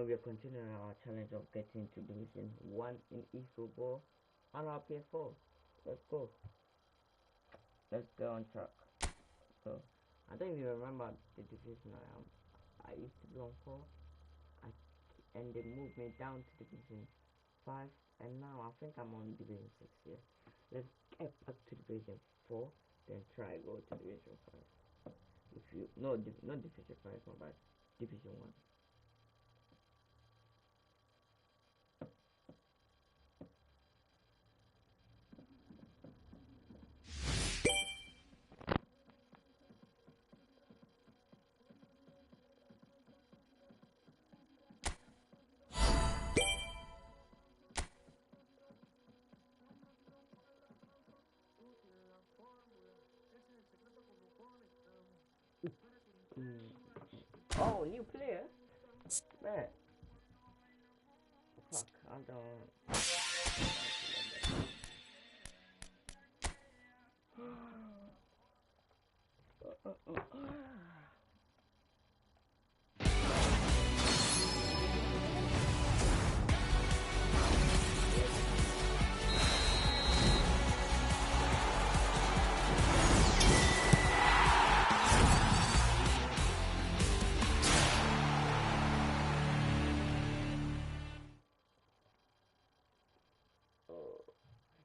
know we are continuing our challenge of getting to Division 1 in eFootball on our PS4. Let's go. Let's go on track. So, I don't even remember the division I am. I used to be on 4, and they moved me down to Division 5, and now I think I'm on Division 6 here. Let's get back to Division 4, then try go to Division 5. If you, no, not Division 5, my bad, Division 1. Oh, new player? Man. Fuck, I don't...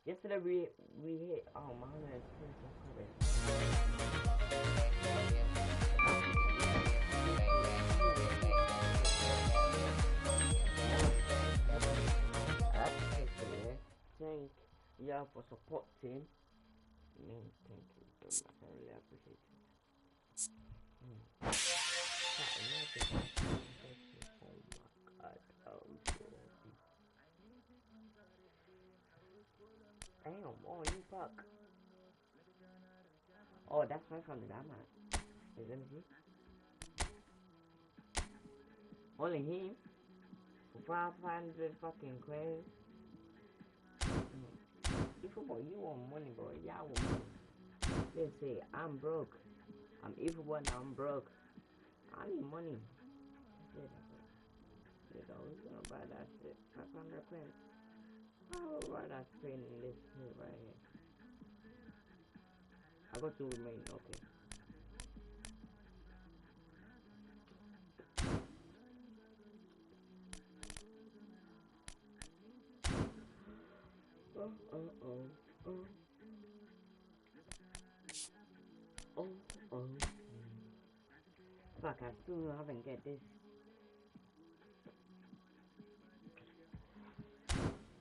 Yesterday we hit 120 subscribers. Thank you for supporting me. Thank you so much. I really appreciate it. Oh my god, I'm so happy. Damn, oh, you fuck. Oh, that's 500, I'm at. Let me see. Only him? 500 fucking quid. If you want money, boy, yeah, I want money. They say, I'm broke. I'm evil one, I'm broke. I need money. You know, who's gonna buy that shit? 500 quid. I would rather spend this shit right here. I got to remain, okay. Oh. Fuck, I still haven't get this.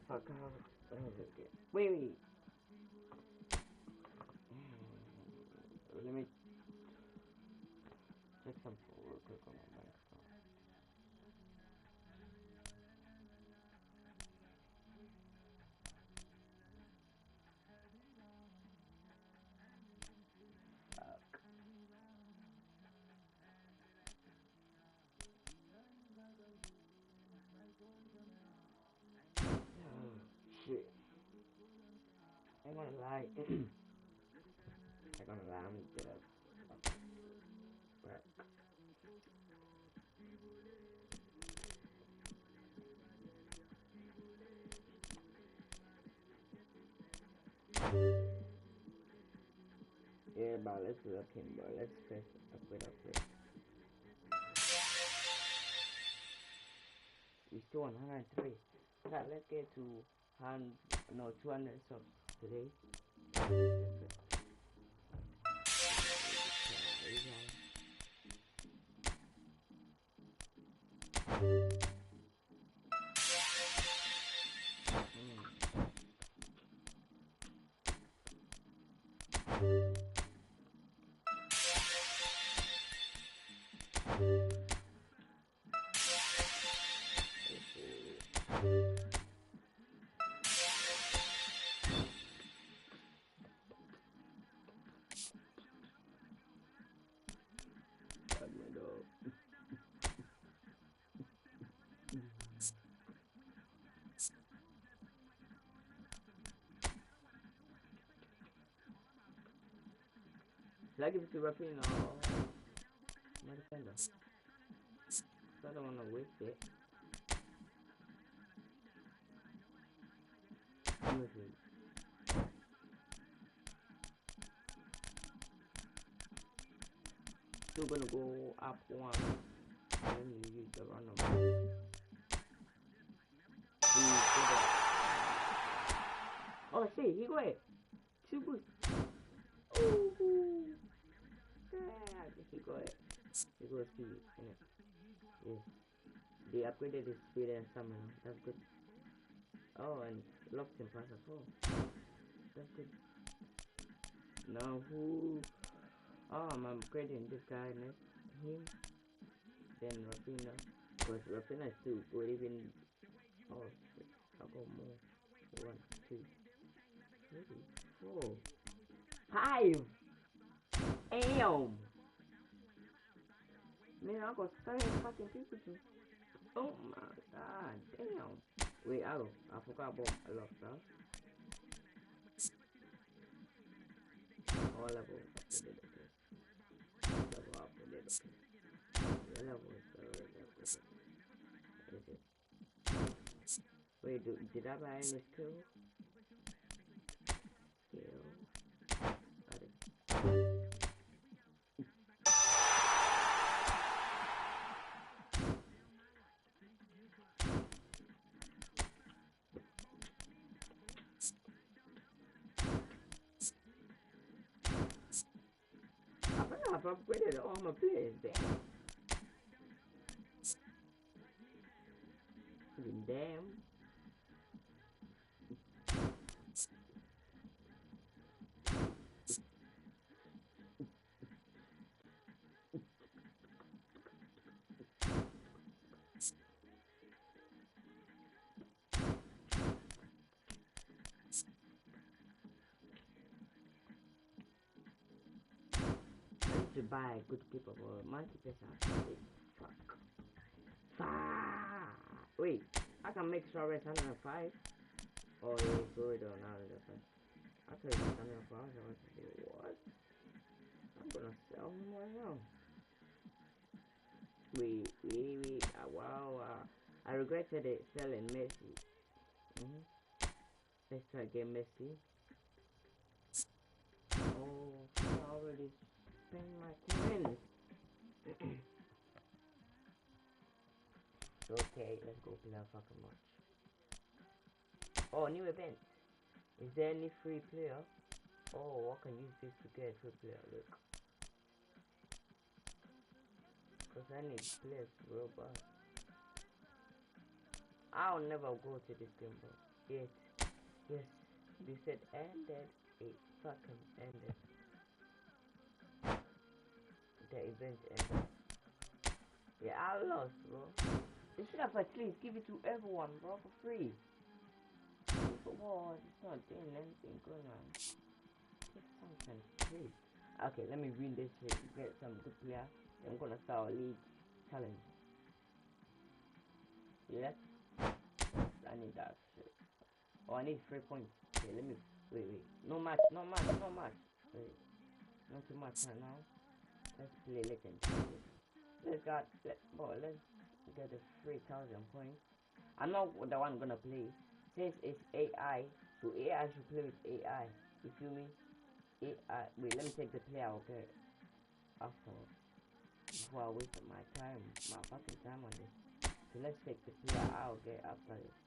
Fuck, I haven't get. Wait. Let me check something real quick on my bank account. Shit. I ain't gonna lie. I'm gonna lie, I'm gonna get up. Right. Yeah, bro, let's look in, bro. Let's press upgrade. We still on 103. Right, let's get to 200 subs today. Should I give it to Rapino or my defender? I don't want to waste it. Seriously. Still gonna go up one. Then you use the runabout. Oh, see, he got it. Too good. Ooh. Yeah, he got it. He got speed in it. Yes. They upgraded his speed and stamina. That's good. Oh, and locked in pass as well. That's good. Now who? Oh, I'm upgrading this guy next. Him. Then Rapina. Because Rapina is still good even. Oh shit. I got more. 1, 2, 3, 4, 5. Damn. Man, I got 7 fucking people too. Oh my god. Damn. Wait, oh, I forgot about a lot of stuff. All level upgraded, okay. Level upgraded, okay. The level is already upgraded. Is it? Wait, did I buy any skill? Skill. Got it. I think I've upgraded all my players, damn. Damn. I need to buy a good keeper, but my keepers are shit. Fuck. Fuck. Wait, I can make Suarez 105. Oh, yeah, sorry, though, now that I thought it was 105. I was like, what? I'm gonna sell him right now. Wait. Wow. I regretted it selling Messi. Let's try again, Messi. Oh, I already spent my coins. Okay, let's go play that fucking match. Oh, new event. Is there any free player? Oh, I can use this to get a free player. Look. Because I need players real bad. I'll never go to this game, bro. Yes. They said ended. It fucking ended. The event ended. Yeah, I lost, bro. They should have at least give it to everyone, bro, for free. Well, it's not doing anything good, man. Just fucking free. Okay, let me win this shit. Get some good player. Then I'm gonna start a league challenge. Yes. I need that shit. Oh, I need 3 points. Okay, let me wait. No match. Wait, not too much right now. Let's play legend. Let's get the 3,000 points. I'm not the one gonna play. Since it's AI, so AI should play with AI. You feel me? AI. Wait, let me take the player. Okay. Afterwards, before I waste my fucking time on this. So let's take the player out. Okay, after this.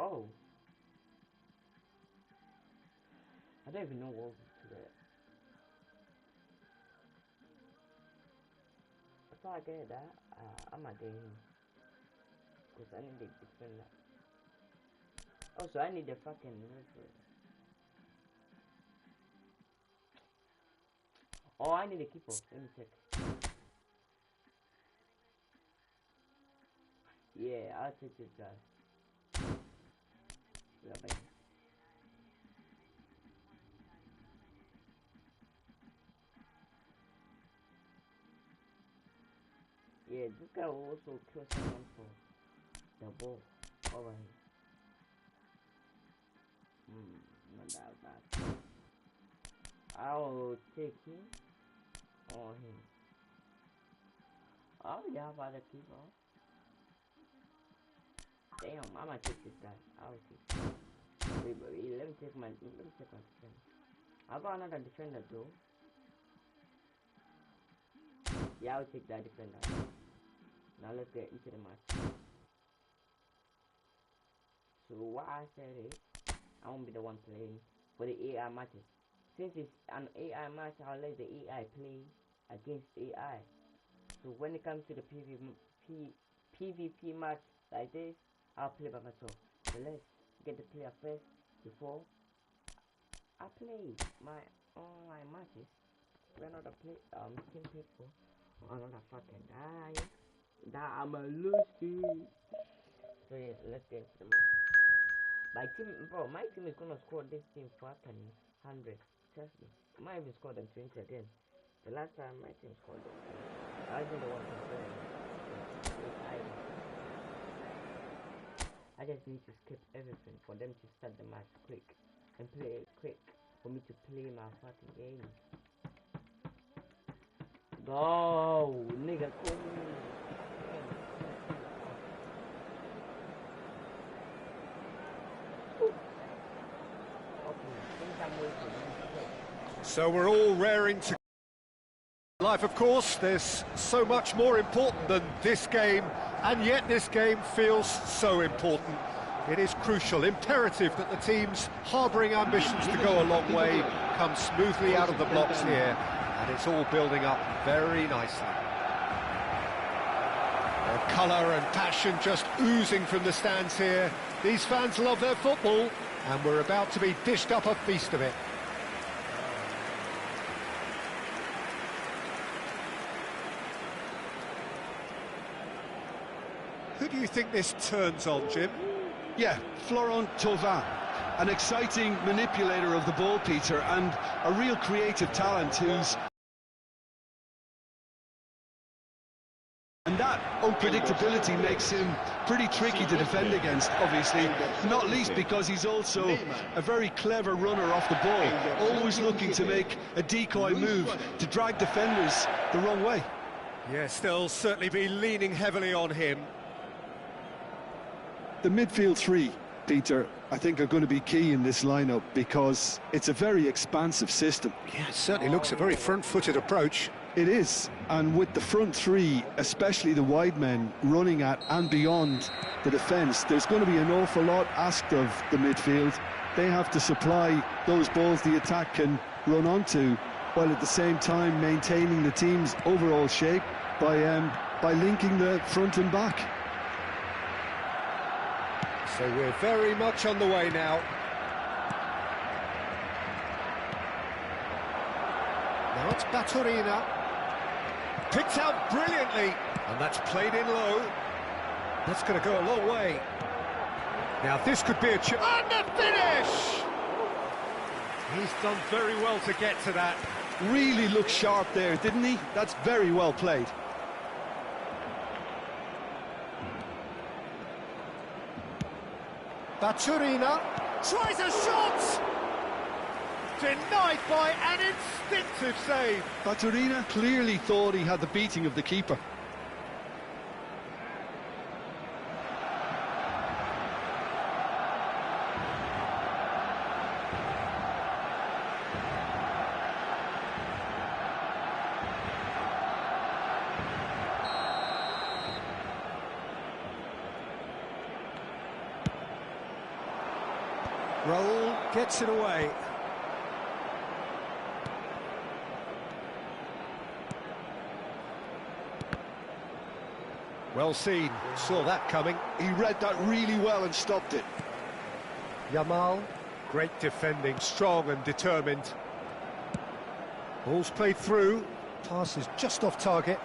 Oh, I don't even know what to get. If I get that, I'm a day because I need a different. Also, I need a fucking river. Oh, I need a keeper. Let me check. Yeah, I'll take this guy. Yeah, bye. Yeah, this guy will also kill someone for. the ball over him. Not that. I'll take him or him. Oh, yeah, about the keeper. Damn, I might take this guy. I'll take. Wait, let me take my defender. I got another defender though. Yeah, I'll take that defender. Now let's get into the match. So what I said is, I won't be the one playing for the AI matches. Since it's an AI match, I'll let the AI play against AI. So when it comes to the PvP match like this, I'll play by myself. So let's get the player first before I play my online matches. We're not a team people. Another fucking guy. That I'm a lucy. So yes, let's get into the match. My team is gonna score this team fucking 100. Trust me. I might even score them 20 again. The last time my team scored them, I was the one complaining. I just need to skip everything for them to start the match quick and play it quick for me to play my fucking game. Go, nigga, cool. So we're all raring to life, of course. There's so much more important than this game, and yet this game feels so important. It is crucial, imperative that the teams harbouring ambitions to go a long way come smoothly out of the blocks here, and it's all building up very nicely. Colour and passion just oozing from the stands here. These fans love their football, and we're about to be dished up a feast of it. Who do you think this turns on, Jim? Yeah, Florent Thauvin, an exciting manipulator of the ball, Peter, and a real creative talent who's... And that unpredictability makes him pretty tricky to defend against, obviously, not least because he's also a very clever runner off the ball, always looking to make a decoy move to drag defenders the wrong way. Yes, they'll certainly be leaning heavily on him. The midfield three, Peter, I think are going to be key in this lineup because it's a very expansive system. Yeah, it certainly looks a very front-footed approach. It is, and with the front three, especially the wide men, running at and beyond the defence, there's going to be an awful lot asked of the midfield. They have to supply those balls the attack can run onto, while at the same time maintaining the team's overall shape by linking the front and back. So we're very much on the way now. Now it's Baturina. Picked out brilliantly. And that's played in low. That's going to go a long way. Now this could be a chip. And the finish! He's done very well to get to that. Really looked sharp there, didn't he? That's very well played. Baturina tries a shot! Denied by an instinctive save. Baturina clearly thought he had the beating of the keeper. Raul gets it away. Well seen, saw that coming. He read that really well and stopped it. Yamal, great defending, strong and determined. Ball's played through, pass is just off target.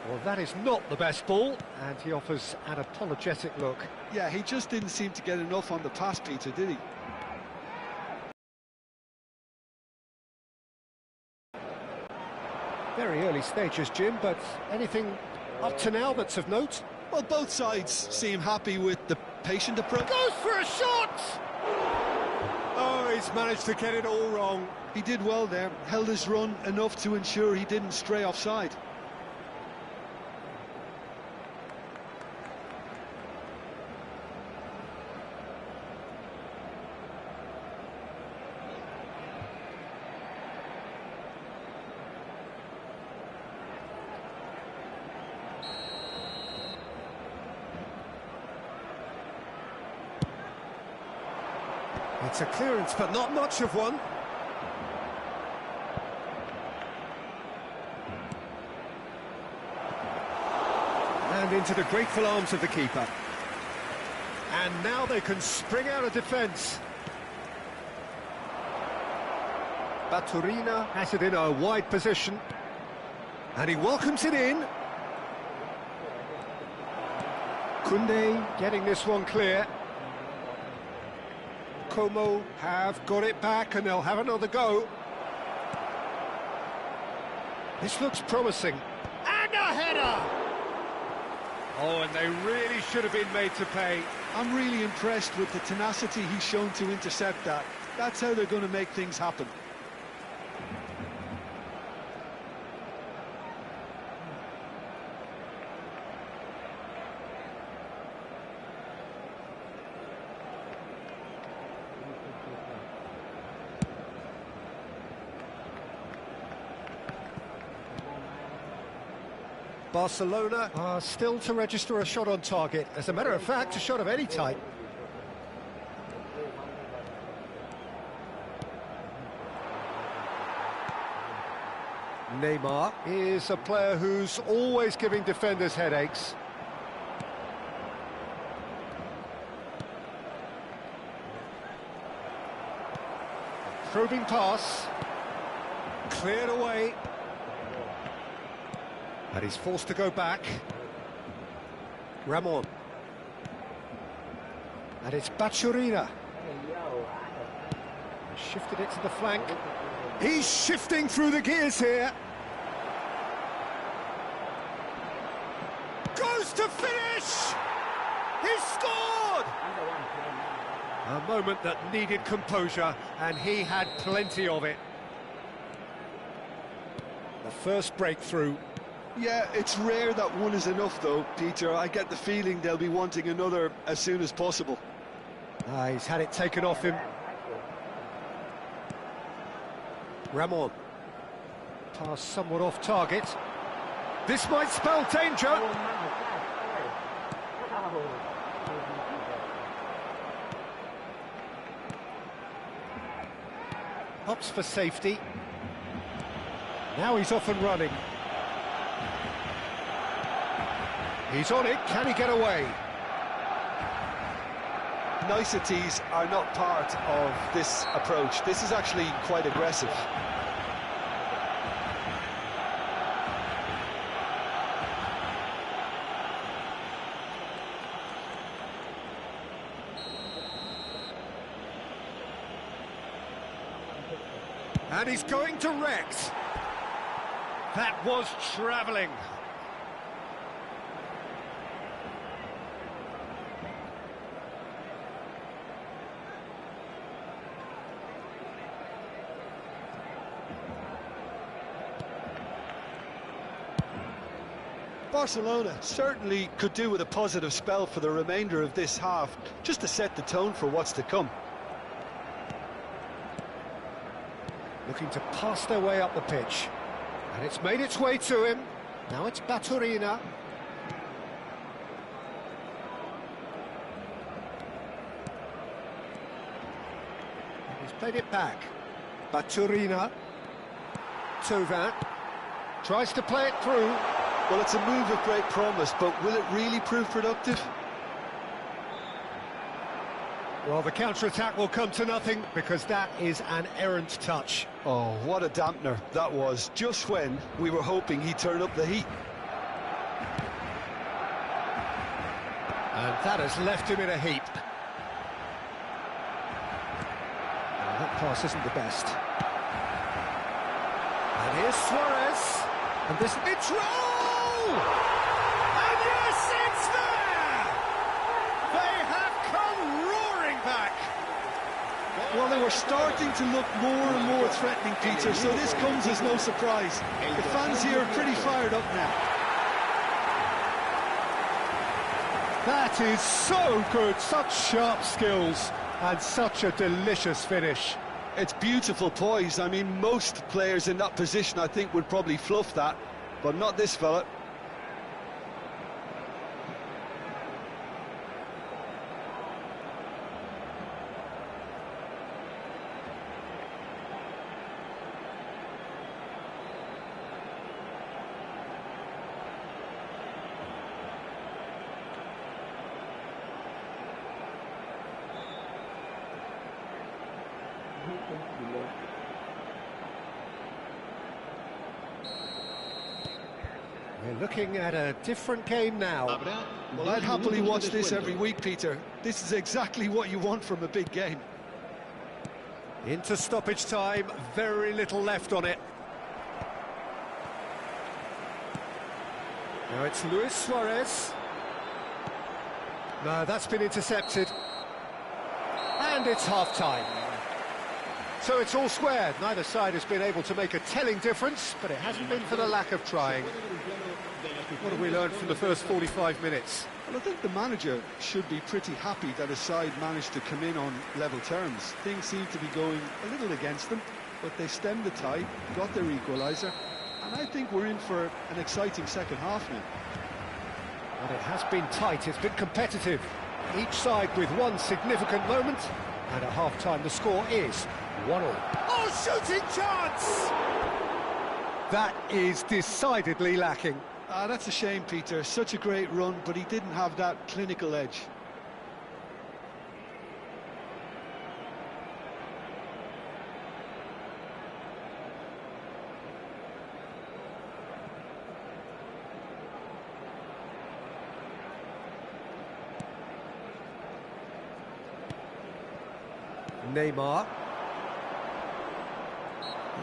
Well, that is not the best ball, and he offers an apologetic look. Yeah, he just didn't seem to get enough on the pass, Peter, did he? Very early stages, Jim, but anything up to now that's of note? Well, both sides seem happy with the patient approach. Goes for a shot! Oh, he's managed to get it all wrong. He did well there, held his run enough to ensure he didn't stray offside. It's a clearance, but not much of one. And into the grateful arms of the keeper. And now they can spring out of defence. Baturina has it in a wide position. And he welcomes it in. Koundé getting this one clear. Como have got it back and they'll have another go. This looks promising. And a header! Oh, and they really should have been made to pay. I'm really impressed with the tenacity he's shown to intercept that. That's how they're going to make things happen. Barcelona are still to register a shot on target. As a matter of fact, a shot of any type. Neymar is a player who's always giving defenders headaches. Probing pass. Cleared away. And he's forced to go back. Ramon. And it's Baturina. Shifted it to the flank. He's shifting through the gears here. Goes to finish! He scored! A moment that needed composure, and he had plenty of it. The first breakthrough. Yeah, it's rare that one is enough, though, Peter. I get the feeling they'll be wanting another as soon as possible. He's had it taken off him. Ramon. Pass somewhat off target. This might spell danger. Opts for safety. Now he's off and running. He's on it, can he get away? Niceties are not part of this approach. This is actually quite aggressive. And he's going direct. That was travelling. Barcelona certainly could do with a positive spell for the remainder of this half, just to set the tone for what's to come. Looking to pass their way up the pitch. And it's made its way to him. Now it's Baturina. He's played it back. Baturina. Thauvin. Tries to play it through. Well, it's a move of great promise, but will it really prove productive? Well, the counter-attack will come to nothing because that is an errant touch. Oh, what a dampener that was, just when we were hoping he'd turn up the heat. And that has left him in a heap. Well, that pass isn't the best. And here's Suarez. And this... It's... Oh! Yes, it's there! They have come roaring back. Well, they were starting to look more and more threatening, Peter, so this comes as no surprise. The fans here are pretty fired up now. That is so good, such sharp skills and such a delicious finish. It's beautiful poise. I mean, most players in that position, I think, would probably fluff that, but not this fella. We're looking at a different game now. Well, I'd happily watch this every week, Peter. This is exactly what you want from a big game. Into stoppage time, very little left on it. Now it's Luis Suarez. No, that's been intercepted. And it's half-time. So it's all square. Neither side has been able to make a telling difference, but it hasn't been for the lack of trying. What have we learned from the first 45 minutes? Well, I think the manager should be pretty happy that his side managed to come in on level terms. Things seem to be going a little against them, but they stemmed the tide, got their equaliser, and I think we're in for an exciting second half now. And it has been tight, it's been competitive. Each side with one significant moment, and at half-time the score is 1-1. Oh, shooting chance! That is decidedly lacking. That's a shame, Peter. Such a great run, but he didn't have that clinical edge. Neymar.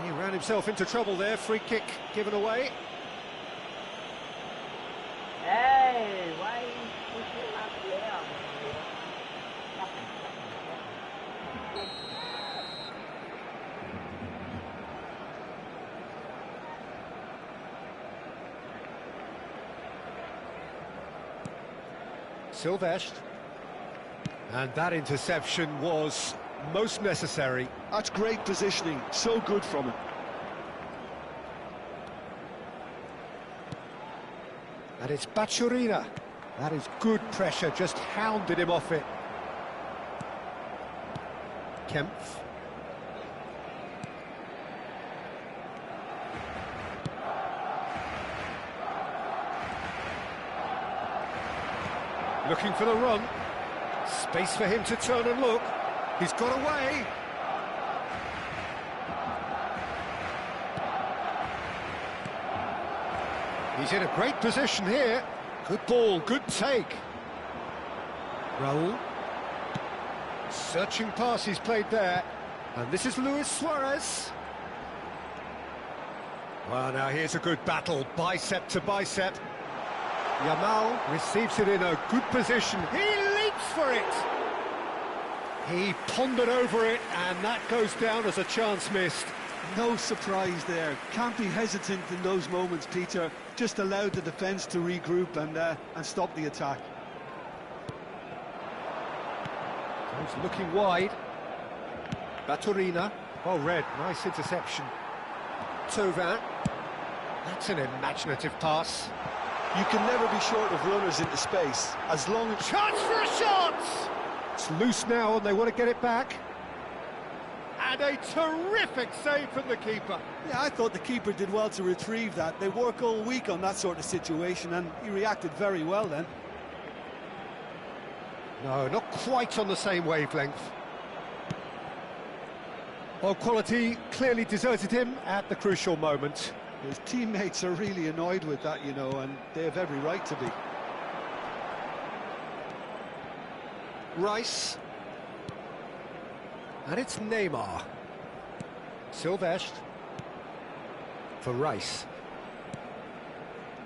He ran himself into trouble there, free kick given away. Hey, why are you pushing my player? Silvestre. And that interception was most necessary. That's great positioning, so good from him. And it's Bachurina. That is good pressure, just hounded him off it. Kempf. Looking for the run. Space for him to turn and look. He's got away. He's in a great position here. Good ball, good take. Raul. Searching pass he's played there. And this is Luis Suarez. Well, now here's a good battle, bicep to bicep. Yamal receives it in a good position. He leaps for it. He pondered over it, and that goes down as a chance missed. No surprise there. Can't be hesitant in those moments, Peter. Just allowed the defence to regroup and stop the attack. He's looking wide. Bachurina. Well read, nice interception. Thauvin. That's an imaginative pass. You can never be short of runners into space, as long as... Chance for a shot! It's loose now and they want to get it back. And a terrific save from the keeper. Yeah, I thought the keeper did well to retrieve that. They work all week on that sort of situation, and he reacted very well then. No, not quite on the same wavelength. Well, quality clearly deserted him at the crucial moment. His teammates are really annoyed with that, you know, and they have every right to be. Rice. And it's Neymar. Silvestre. For Rice.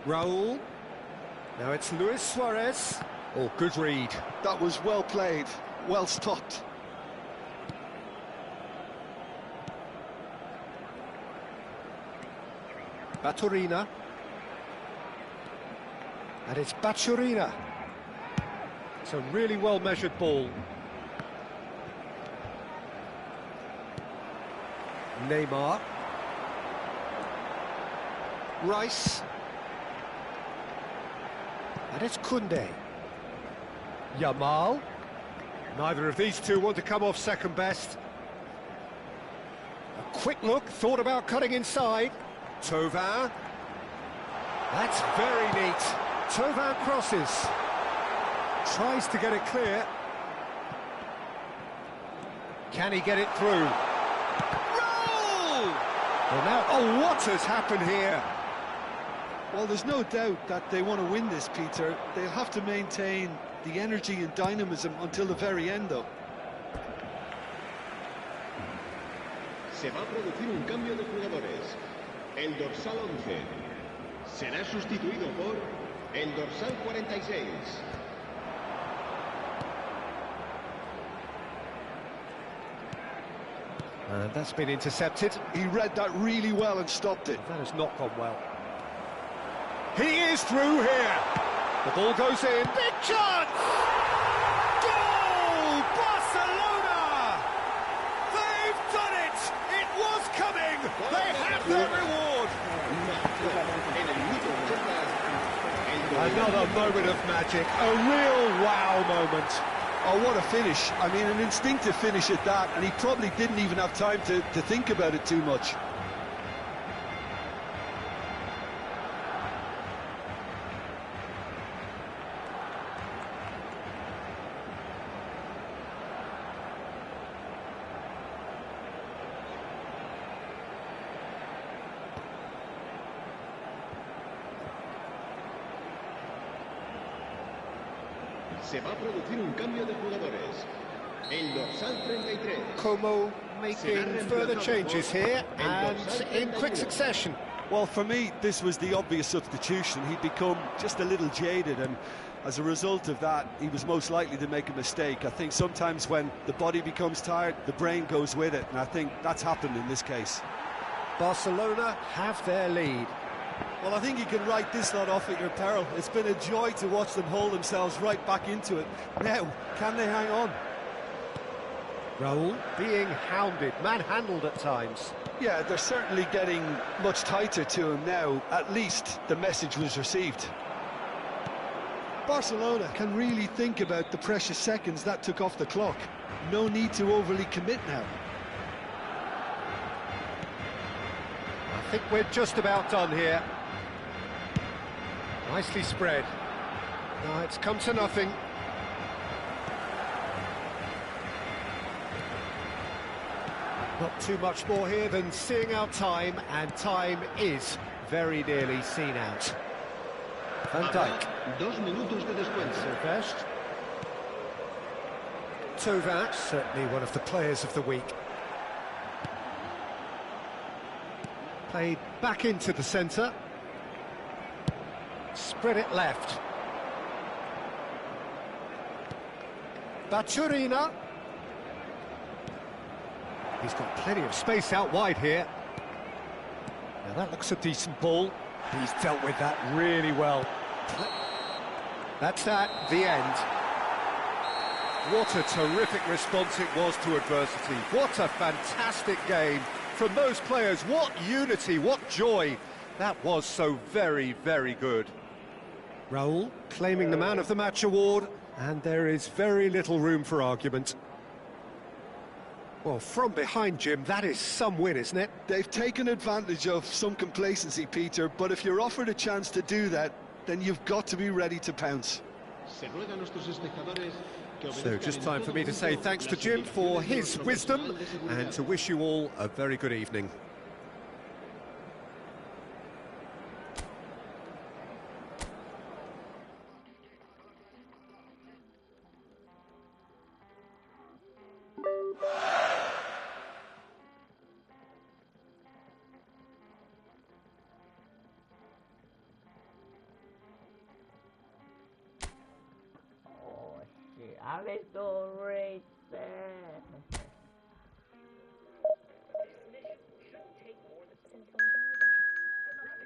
Raul. Now it's Luis Suarez. Oh, good read. That was well played, well stopped. Baturina. And it's Baturina. It's a really well-measured ball. Neymar. Rice. And it's Koundé. Yamal. Neither of these two want to come off second best. A quick look, thought about cutting inside. Thauvin. That's very neat. Thauvin crosses. Tries to get it clear. Can he get it through? Roll! Well now, oh, what has happened here? Well, there's no doubt that they want to win this, Peter. They'll have to maintain the energy and dynamism until the very end, though. Se va a producir un cambio de jugadores. El dorsal 11 será sustituido por el dorsal 46. And that's been intercepted. He read that really well and stopped it. That has not gone well. He is through here. The ball goes in. Big chance! Goal! Barcelona! They've done it! It was coming! They have their reward! Another moment of magic. A real wow moment. Oh, what a finish. I mean, an instinctive finish at that, and he probably didn't even have time to think about it too much. Se va a producir un cambio de jugadores. El dorsal 33. Como making further changes here and in quick succession. Well, for me, this was the obvious substitution. He'd become just a little jaded, and as a result of that, he was most likely to make a mistake. I think sometimes when the body becomes tired, the brain goes with it, and I think that's happened in this case. Barcelona have their lead. Well, I think you can write this lot off at your peril. It's been a joy to watch them hold themselves right back into it. Now, can they hang on? Raul being hounded, manhandled at times. Yeah, they're certainly getting much tighter to him now. At least the message was received. Barcelona can really think about the precious seconds that took off the clock. No need to overly commit now. I think we're just about done here. Nicely spread. No, it's come to nothing. Not too much more here than seeing out time, and time is very nearly seen out. Van Dijk. 2 minutos de descuento. Silvestre. Thauvin, certainly one of the players of the week. Played back into the centre. Spread it left. Baturina. He's got plenty of space out wide here. Now that looks a decent ball. He's dealt with that really well. That's that, the end. What a terrific response it was to adversity. What a fantastic game from those players. What unity, what joy. That was so very, very good. Raul claiming the Man of the Match award, and there is very little room for argument. Well, from behind, Jim, that is some win, isn't it? They've taken advantage of some complacency, Peter, but if you're offered a chance to do that, then you've got to be ready to pounce. So just time for me to say thanks to Jim for his wisdom and to wish you all a very good evening. I'm so racist. The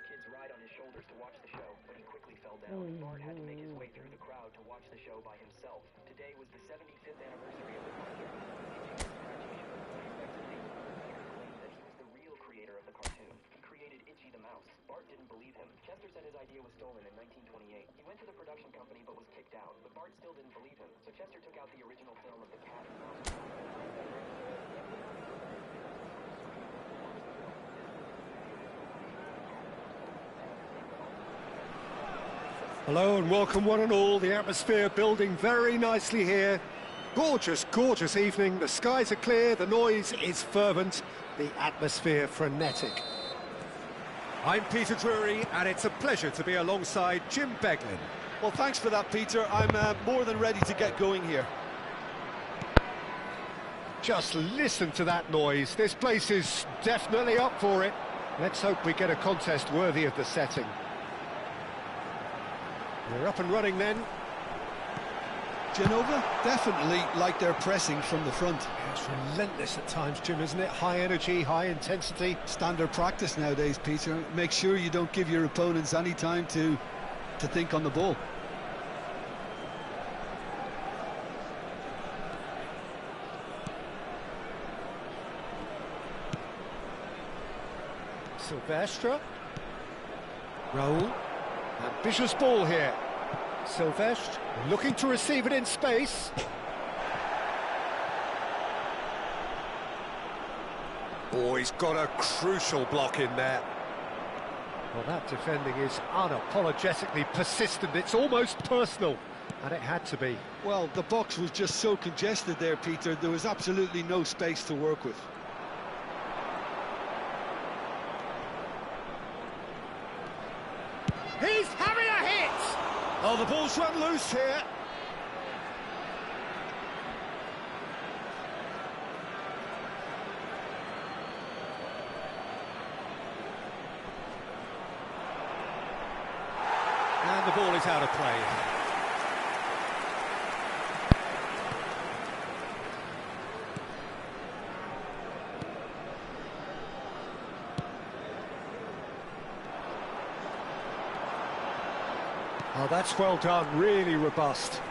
kids ride on his shoulders to watch the show, but he quickly fell down. Bart had to make his way through the crowd to watch the show by himself. Today was the 75th anniversary of the cartoon. That he was the real creator of the cartoon. He created Itchy the Mouse. Bart didn't believe him. Chester said his idea was stolen in 1928. He went to the production company but was kicked out. But Bart still didn't believe him. So Chester took out the original film of the cat and mouse. Hello and welcome one and all. The atmosphere building very nicely here. Gorgeous, gorgeous evening. The skies are clear, the noise is fervent, the atmosphere frenetic. I'm Peter Drury and it's a pleasure to be alongside Jim Beglin. Well, thanks for that, Peter. I'm more than ready to get going here. Just listen to that noise. This place is definitely up for it. Let's hope we get a contest worthy of the setting. We're up and running then. Genova definitely like their pressing from the front. Yeah, it's relentless at times, Jim, isn't it? High energy, high intensity. Standard practice nowadays, Peter. Make sure you don't give your opponents any time to think on the ball. Silvestre. Raul. Ambitious ball here. Silvestre looking to receive it in space. Oh, he's got a crucial block in there. Well, that defending is unapologetically persistent. It's almost personal, and it had to be. Well, the box was just so congested there, Peter. There was absolutely no space to work with. He's having a hit! Oh, the ball's run loose here. And the ball is out of play. Oh, that's well done, really robust.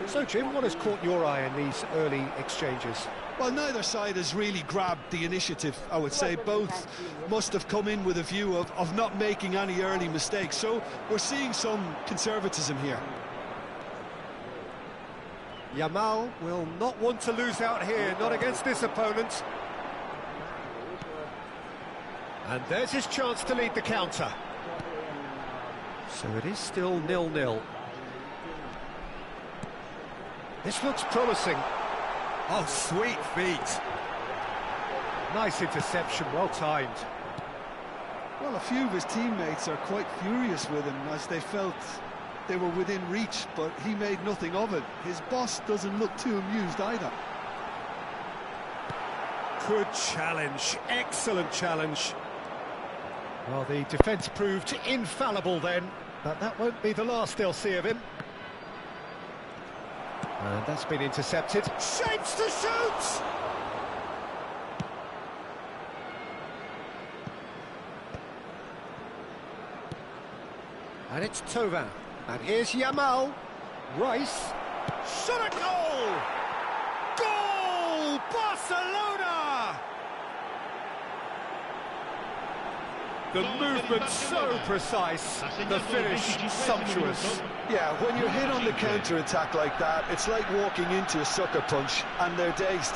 So, Jim, what has caught your eye in these early exchanges? Well, neither side has really grabbed the initiative, I would say. Both must have come in with a view of not making any early mistakes. So we're seeing some conservatism here. Yamal will not want to lose out here, not against this opponent. And there's his chance to lead the counter. So it is still 0-0. This looks promising. Oh, sweet feet. Nice interception, well timed. Well, a few of his teammates are quite furious with him as they felt they were within reach, but he made nothing of it. His boss doesn't look too amused either. Good challenge, excellent challenge. Well, the defence proved infallible then, but that won't be the last they'll see of him. And that's been intercepted. Shapes to shoot! And it's Thauvin. And here's Yamal. Rice. Shot a goal! Goal! Barcelona! The movement so precise, the finish sumptuous. Yeah, when you're hit on the counter-attack like that, it's like walking into a sucker punch, and they're dazed.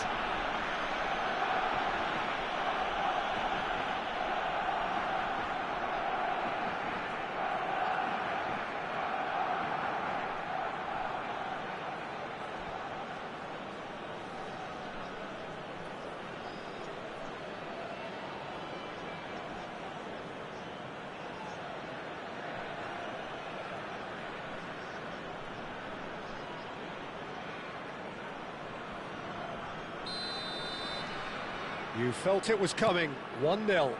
You felt it was coming, 1-0.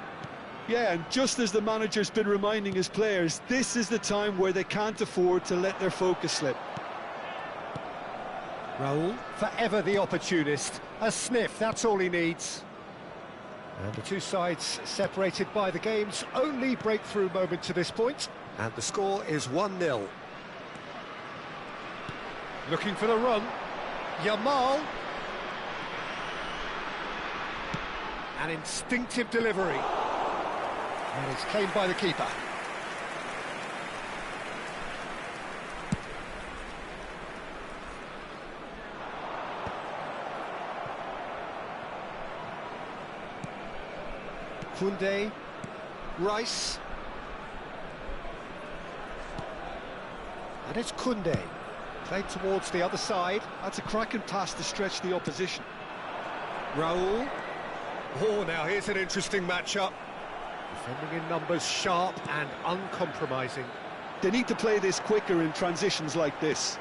Yeah, and just as the manager's been reminding his players, this is the time where they can't afford to let their focus slip. Raul, forever the opportunist. A sniff, that's all he needs. And the two sides separated by the game's only breakthrough moment to this point. And the score is 1-0. Looking for the run. Yamal. An instinctive delivery. And it's claimed by the keeper. Koundé, Rice, and it's Koundé, played towards the other side. That's a cracking pass to stretch the opposition. Raul. Oh, now here's an interesting matchup. Defending in numbers, sharp and uncompromising. They need to play this quicker in transitions like this.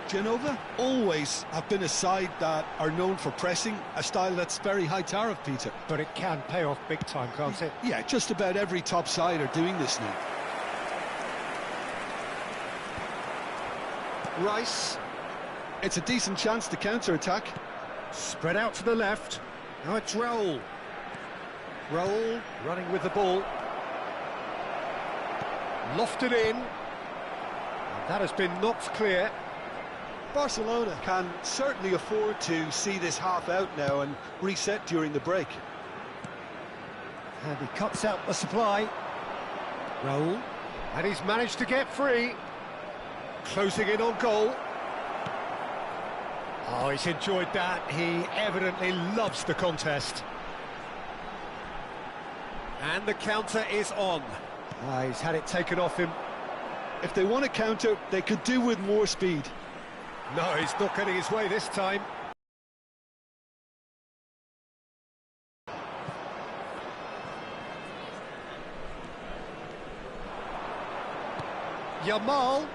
Genova always have been a side that are known for pressing, a style that's very high tariff, Peter. But it can pay off big time, can't it? Yeah, just about every top side are doing this now. Rice. It's a decent chance to counter-attack. Spread out to the left. Now it's Raul. Raul running with the ball. Lofted in. And that has been knocked clear. Barcelona can certainly afford to see this half out now and reset during the break. And he cuts out the supply. Raul. And he's managed to get free. Closing in on goal. Oh, he's enjoyed that. He evidently loves the contest. And the counter is on. He's had it taken off him. If they want to counter, they could do with more speed. No, he's not getting his way this time. Yamal.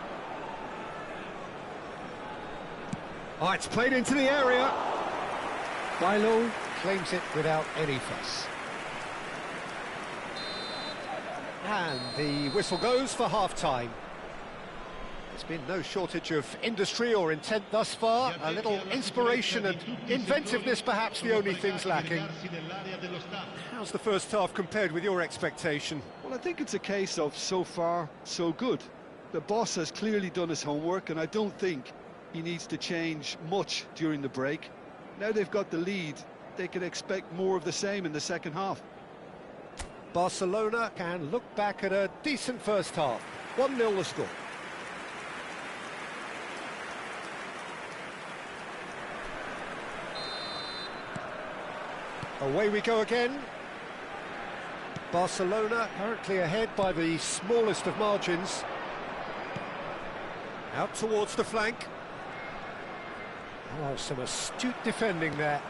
Oh, it's played into the area. Bailo claims it without any fuss. And the whistle goes for half-time. There's been no shortage of industry or intent thus far. A little inspiration and inventiveness, perhaps the only things lacking. How's the first half compared with your expectation? Well, I think it's a case of so far, so good. The boss has clearly done his homework, and I don't think he needs to change much during the break. Now they've got the lead, they can expect more of the same in the second half. Barcelona can look back at a decent first half. 1-0 the score. Away we go again. Barcelona currently ahead by the smallest of margins. Out towards the flank. Oh, some astute defending there.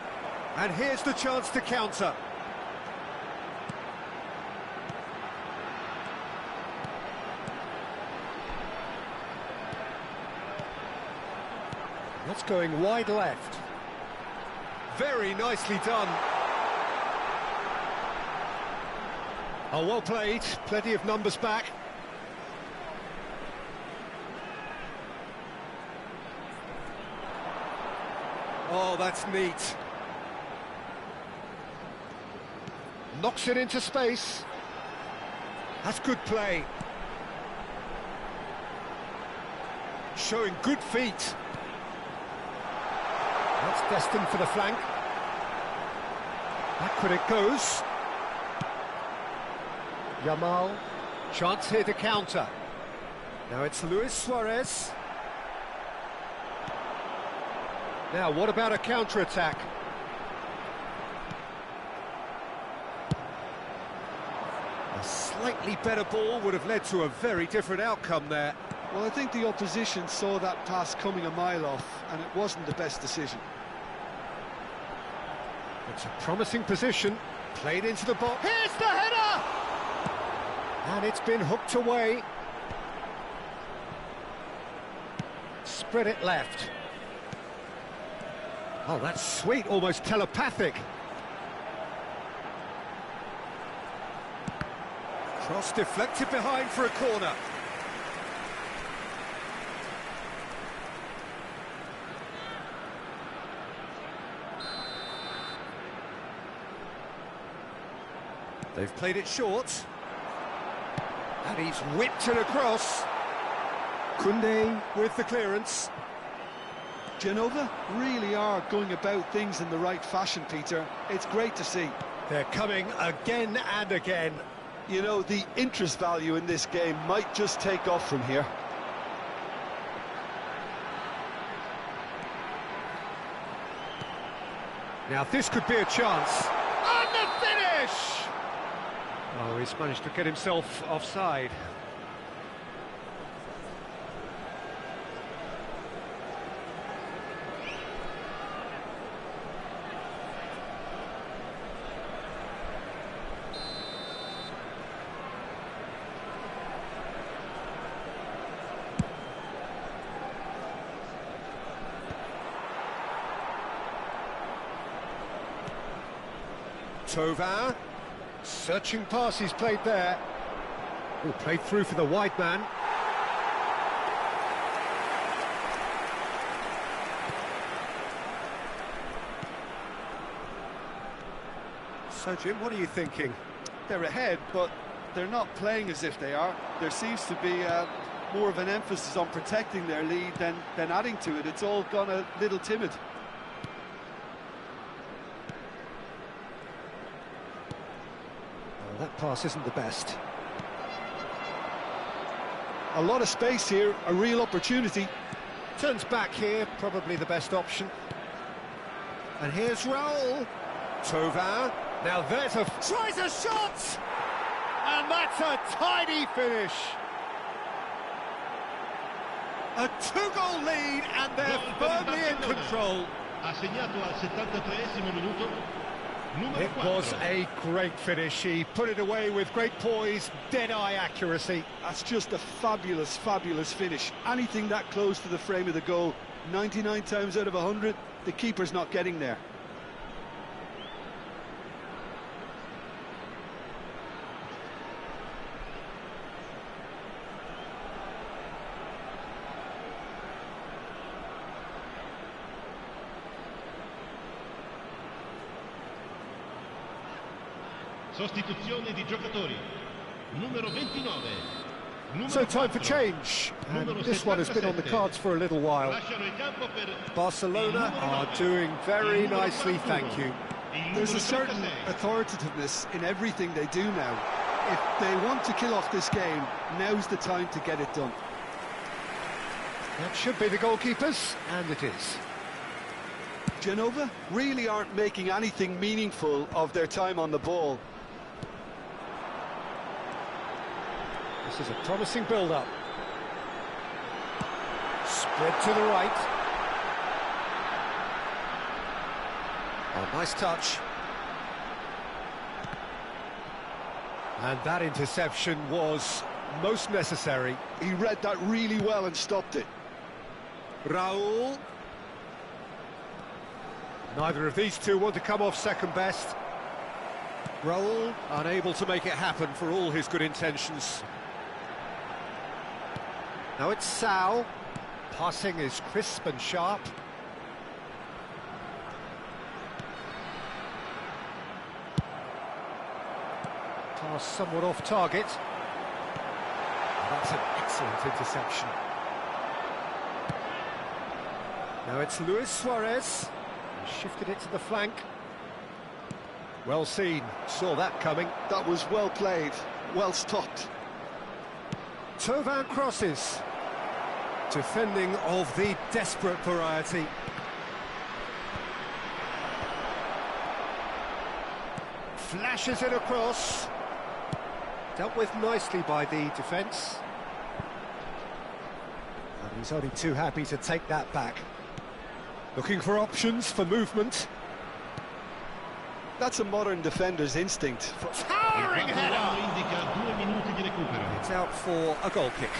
And here's the chance to counter. That's going wide left. Very nicely done. Oh, well played. Plenty of numbers back. Oh, that's neat. Knocks it into space. That's good play. Showing good feet. That's destined for the flank. Backward it goes. Yamal. Chance here to counter. Now it's Luis Suarez. Now, what about a counter-attack? A slightly better ball would have led to a very different outcome there. Well, I think the opposition saw that pass coming a mile off, and it wasn't the best decision. It's a promising position. Played into the box. Here's the header! And it's been hooked away. Spread it left. Oh, that's sweet, almost telepathic. Cross deflected behind for a corner. They've played it short. And he's whipped it across. Koundé with the clearance. Genova really are going about things in the right fashion, Peter. It's great to see. They're coming again and again. You know, the interest value in this game might just take off from here. Now this could be a chance. And the finish! Oh, he's managed to get himself offside. Thauvin, searching pass he's played there. Oh, played through for the wide man. So, Jim, what are you thinking? They're ahead, but they're not playing as if they are. There seems to be more of an emphasis on protecting their lead than adding to it. It's all gone a little timid. That pass isn't the best. A lot of space here, a real opportunity. Turns back here, probably the best option. And here's Raul. Thauvin. Now there's tries a shot! And that's a tidy finish. A two-goal lead, and they're firmly in control. Assegnato al 73esimo minuto. It was a great finish. He put it away with great poise, dead-eye accuracy. That's just a fabulous, fabulous finish. Anything that close to the frame of the goal, 99 times out of 100, the keeper's not getting there. Sostituzione di giocatori. Numero 29. So time for change, and this one has been on the cards for a little while. Barcelona are doing very nicely, thank you. There's a certain authoritativeness in everything they do now. If they want to kill off this game, now's the time to get it done. That should be the goalkeepers, and it is. Genova really aren't making anything meaningful of their time on the ball. This is a promising build-up. Spread to the right. Oh, nice touch. And that interception was most necessary. He read that really well and stopped it. Raul. Neither of these two want to come off second best. Raul unable to make it happen for all his good intentions. Now it's Sao. Passing is crisp and sharp. Pass somewhat off target. That's an excellent interception. Now it's Luis Suarez. Shifted it to the flank. Well seen, saw that coming. That was well played, well stopped. Thauvin crosses. Defending of the desperate variety. Flashes it across. Dealt with nicely by the defence. And he's only too happy to take that back. Looking for options for movement. That's a modern defender's instinct. Towering header! Indica 2 minuti di recupero. It's out for a goal kick.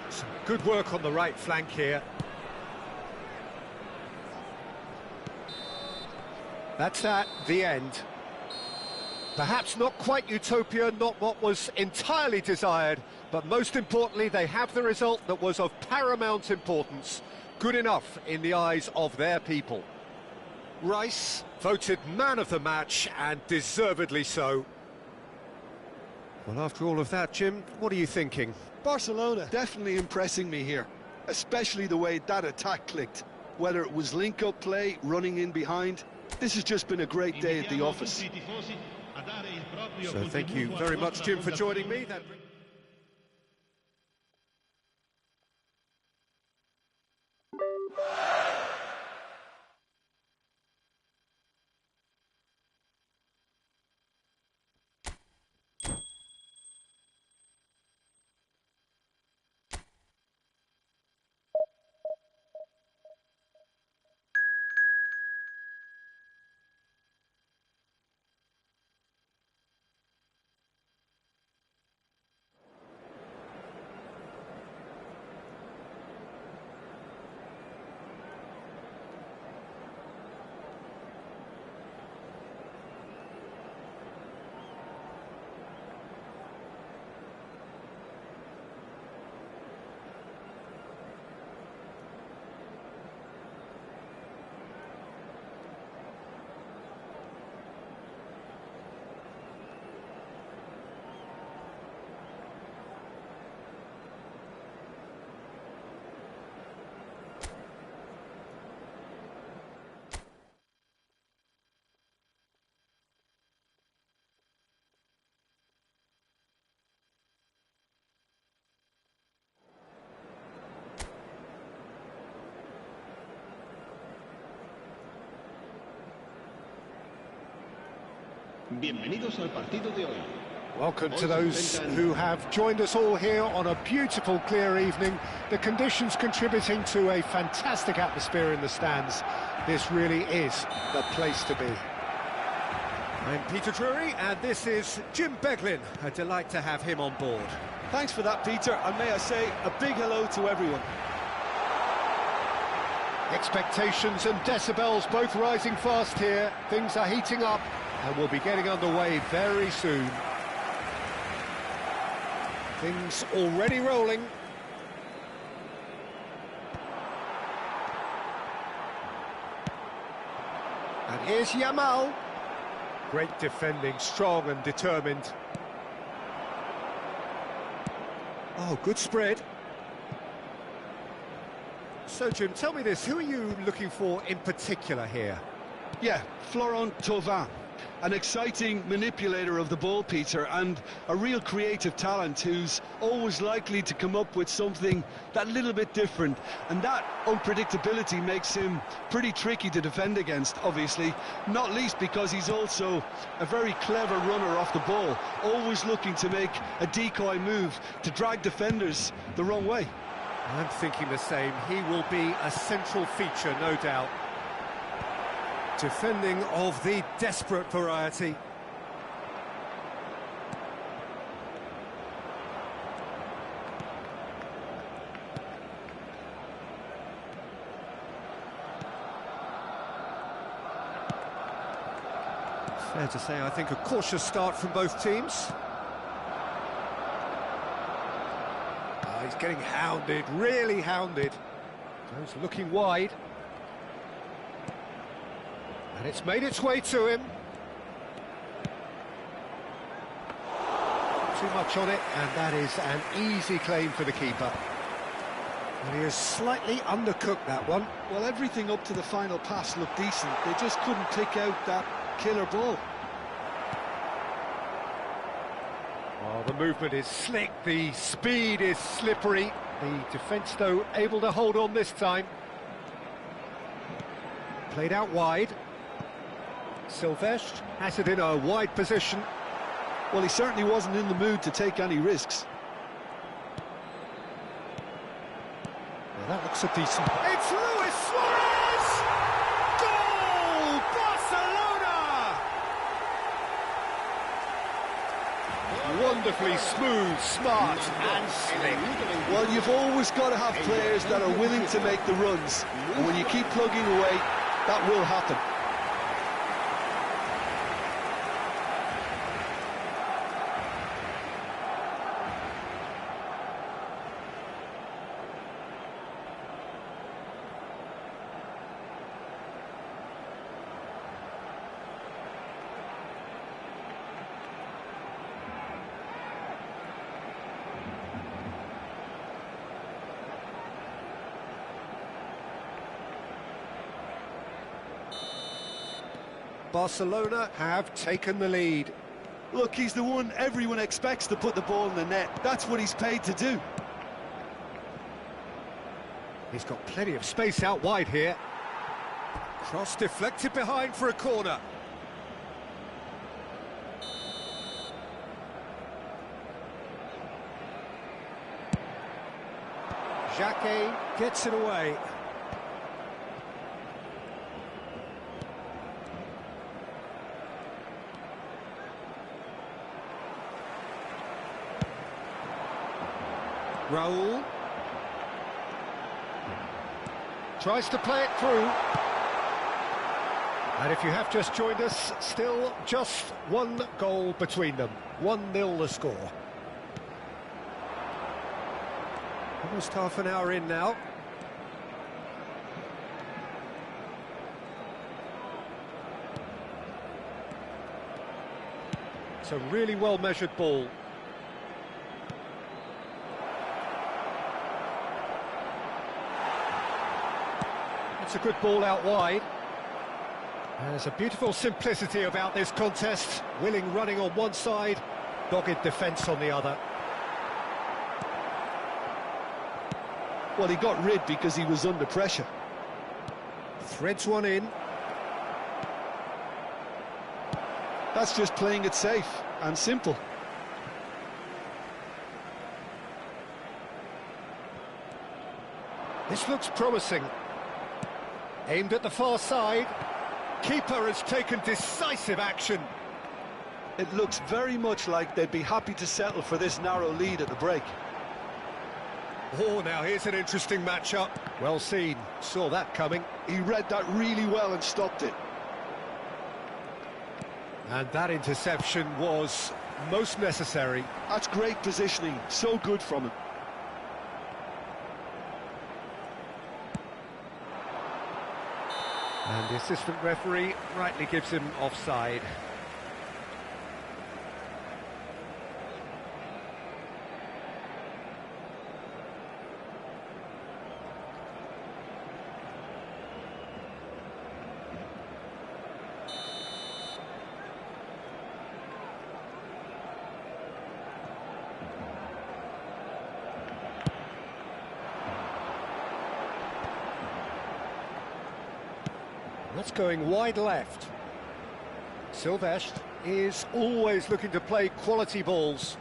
Some good work on the right flank here. That's at the end. Perhaps not quite utopia, not what was entirely desired, but most importantly, they have the result that was of paramount importance. Good enough in the eyes of their people. Rice voted man of the match, and deservedly so. Well, after all of that, Jim, what are you thinking? Barcelona definitely impressing me here, especially the way that attack clicked. Whether it was link-up play, running in behind, this has just been a great day at the office. So thank you very much, Jim, for joining me. Bienvenidos al partido de hoy. Welcome to those who have joined us all here on a beautiful, clear evening. The conditions contributing to a fantastic atmosphere in the stands. This really is the place to be. I'm Peter Drury, and this is Jim Beglin. A delight to have him on board. Thanks for that, Peter, and may I say a big hello to everyone. Expectations and decibels both rising fast here. Things are heating up, and we'll be getting underway very soon. Things already rolling. And here's Yamal. Great defending, strong and determined. Oh, good spread. So, Jim, tell me this, who are you looking for in particular here? Yeah, Florent Thauvin. An exciting manipulator of the ball, Peter, and a real creative talent who's always likely to come up with something that little bit different. And that unpredictability makes him pretty tricky to defend against, obviously, not least because he's also a very clever runner off the ball, always looking to make a decoy move to drag defenders the wrong way. I'm thinking the same. He will be a central feature, no doubt. Defending of the desperate variety. Fair to say, I think, a cautious start from both teams. He's getting hounded, really hounded. Goes looking wide. And it's made its way to him. Too much on it, and that is an easy claim for the keeper. And he has slightly undercooked that one. Well, everything up to the final pass looked decent. They just couldn't pick out that killer ball. Oh, the movement is slick, the speed is slippery. The defence, though, able to hold on this time. Played out wide. Silvestre has it in a wide position. Well, he certainly wasn't in the mood to take any risks. Well, that looks a decent... It's Luis Suarez! Goal! Barcelona! Wonderfully smooth, smart and slick. Well, you've always got to have players that are willing to make the runs. And when you keep plugging away, that will happen. Barcelona have taken the lead. Look, he's the one everyone expects to put the ball in the net. That's what he's paid to do. He's got plenty of space out wide here. Cross deflected behind for a corner. Jacquet gets it away. Raul tries to play it through. And if you have just joined us, still just one goal between them. 1-0 the score. Almost half an hour in now. It's a really well-measured ball. It's a good ball out wide. There's a beautiful simplicity about this contest. Willing running on one side, dogged defence on the other. Well, he got rid because he was under pressure. Threads one in. That's just playing it safe and simple. This looks promising. Aimed at the far side. Keeper has taken decisive action. It looks very much like they'd be happy to settle for this narrow lead at the break. Oh, now here's an interesting matchup. Well seen, saw that coming. He read that really well and stopped it. And that interception was most necessary. That's great positioning, so good from him. And the assistant referee rightly gives him offside. That's going wide left. Silvestre is always looking to play quality balls.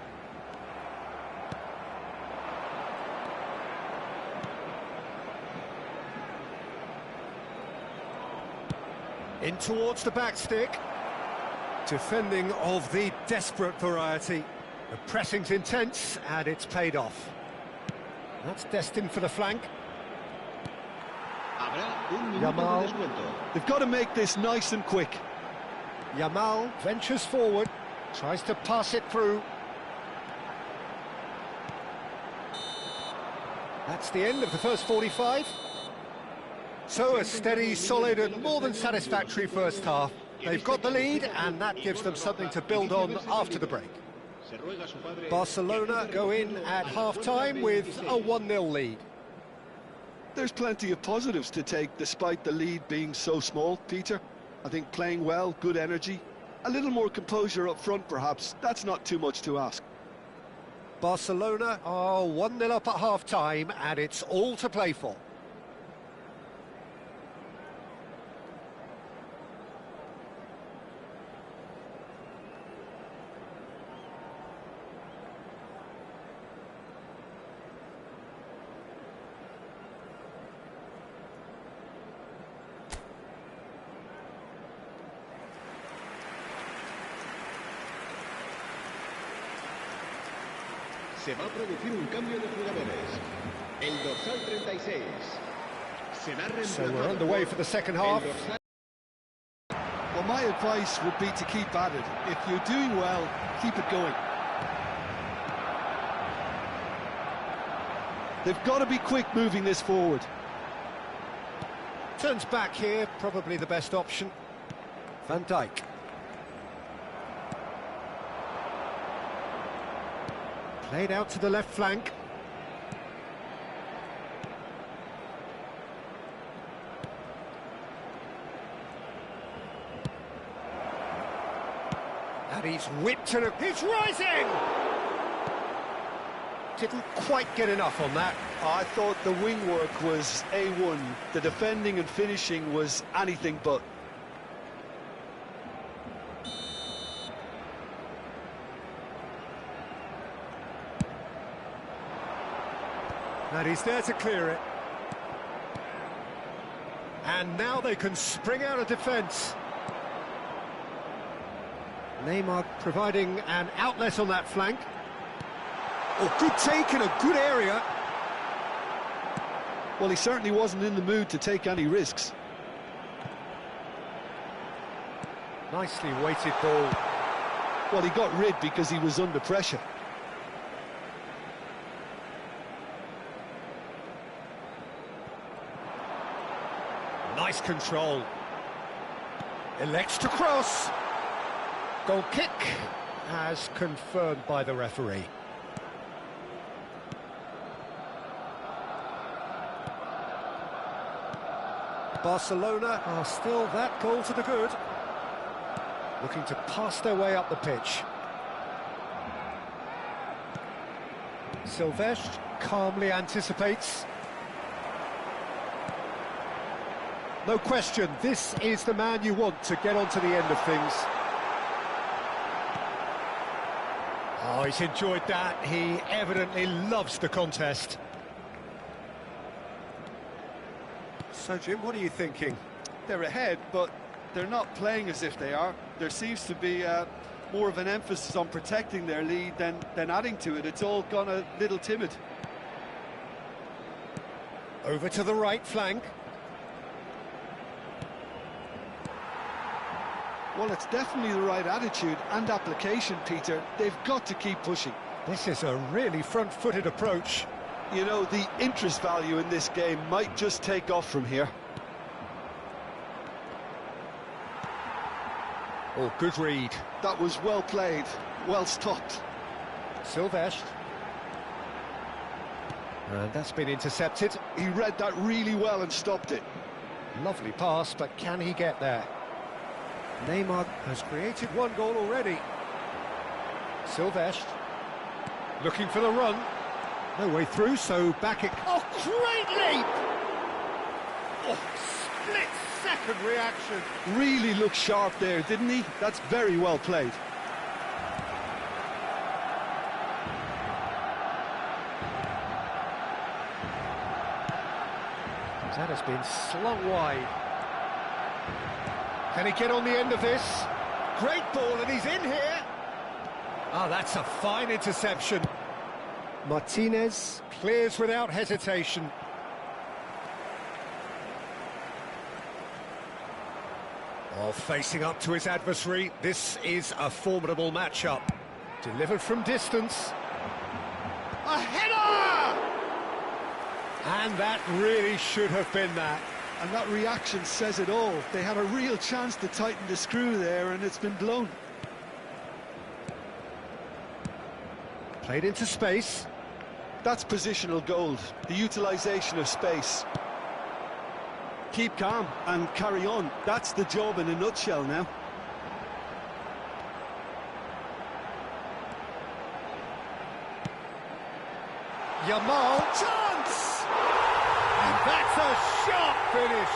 In towards the back stick. Defending of the desperate variety. The pressing's intense and it's paid off. That's destined for the flank. Yamal. They've got to make this nice and quick. Yamal ventures forward, tries to pass it through. That's the end of the first 45. So a steady, solid and more than satisfactory first half. They've got the lead and that gives them something to build on after the break. Barcelona go in at half-time with a 1-0 lead. There's plenty of positives to take despite the lead being so small, Peter. I think playing well, good energy, a little more composure up front perhaps, that's not too much to ask. Barcelona are 1-0 up at half-time and it's all to play for. Se va a producir un cambio de jugadores. El dorsal 36 será reemplazado. So we're underway for the second half. Well, my advice would be to keep at it. If you're doing well, keep it going. They've got to be quick moving this forward. Turns back here, probably the best option. Van Dijk. Played out to the left flank. He's whipped and he's rising! Didn't quite get enough on that. I thought the wing work was A1. The defending and finishing was anything but. And he's there to clear it. And now they can spring out of defence. Neymar providing an outlet on that flank. Oh, good take in a good area. Well, he certainly wasn't in the mood to take any risks. Nicely weighted ball. Well, he got rid because he was under pressure. Nice control. Elects to cross. Goal kick as confirmed by the referee. Barcelona are still that goal to the good. Looking to pass their way up the pitch. Silvestre calmly anticipates. No question, this is the man you want to get onto the end of things. Oh, he's enjoyed that. He evidently loves the contest. So, Jim, what are you thinking? They're ahead, but they're not playing as if they are. There seems to be more of an emphasis on protecting their lead than adding to it. It's all gone a little timid. Over to the right flank. Well, it's definitely the right attitude and application, Peter. They've got to keep pushing. This is a really front-footed approach. You know, the interest value in this game might just take off from here. Oh, good read. That was well played, well stopped. Silvestre. And that's been intercepted. He read that really well and stopped it. Lovely pass, but can he get there? Neymar has created one goal already. Silvestre. Looking for the run. No way through, so back it... Oh, great leap! Oh, split-second reaction. Really looked sharp there, didn't he? That's very well played. That has been slung wide. Can he get on the end of this? Great ball, and he's in here. Oh, that's a fine interception. Martinez clears without hesitation. Oh, facing up to his adversary, this is a formidable matchup. Delivered from distance. A header! And that really should have been that. And that reaction says it all. They had a real chance to tighten the screw there, and it's been blown. Played into space. That's positional gold, the utilisation of space. Keep calm and carry on. That's the job in a nutshell now. Yamal, chance! And that's a sharp finish.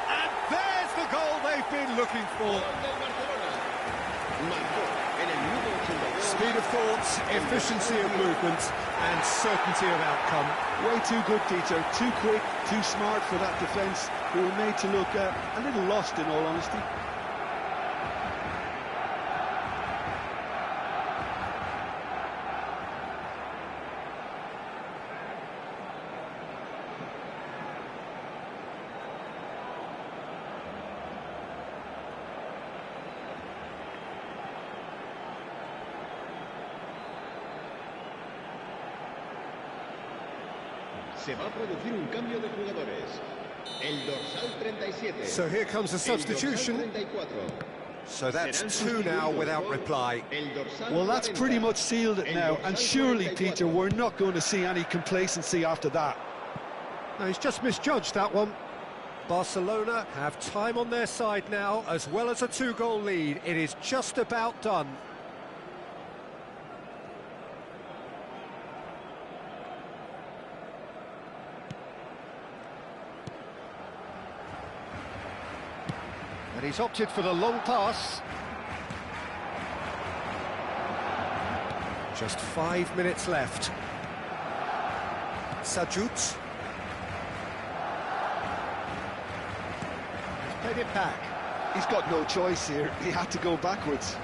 And there's the goal they've been looking for. Speed of thought, efficiency of movement, and certainty of outcome. Way too good, Peter. Too quick, too smart for that defence. They were made to look a little lost, in all honesty. Se va a producir un cambio de jugadores. El dorsal 37. So here comes the substitution. El dorsal 34. So that's two now without reply. Well, that's pretty much sealed it now, and surely, Peter, we're not going to see any complacency after that. No, he's just misjudged that one. Barcelona have time on their side now, as well as a 2-goal lead. It is just about done. And he's opted for the long pass. Just 5 minutes left. Sajut. Played it back. He's got no choice here. He had to go backwards.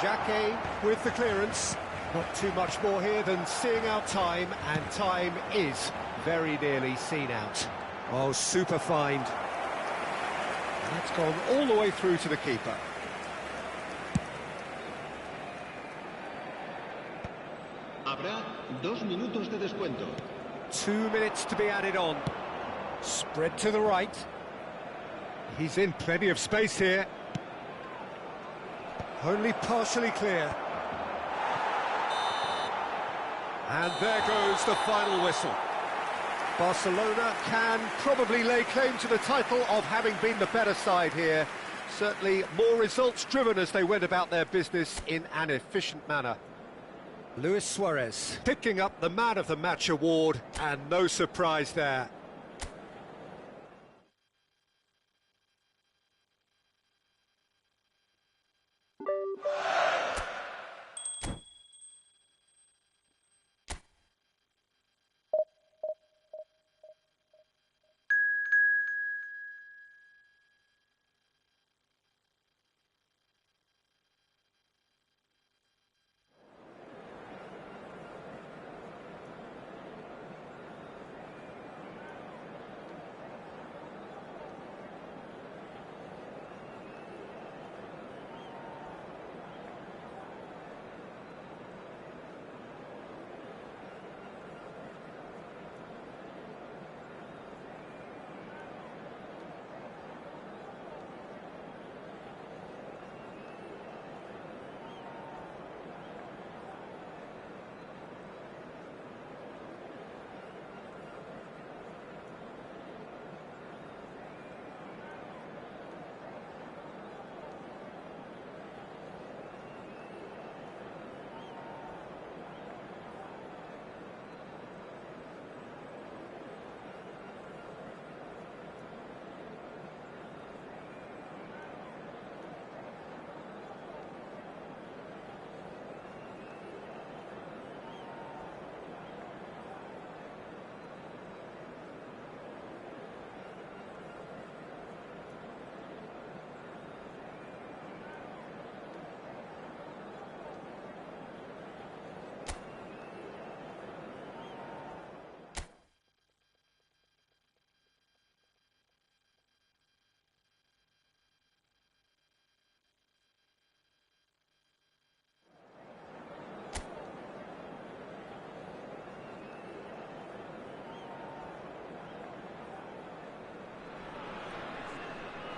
Jacquet with the clearance. Not too much more here than seeing out time, and time is very nearly seen out. Oh, super find. That's gone all the way through to the keeper. Habrá 2 minutos de descuento. 2 minutes to be added on. Spread to the right. He's in plenty of space here. Only partially clear. And there goes the final whistle. Barcelona can probably lay claim to the title of having been the better side here. Certainly more results-driven as they went about their business in an efficient manner. Luis Suarez picking up the Man of the Match award, and no surprise there.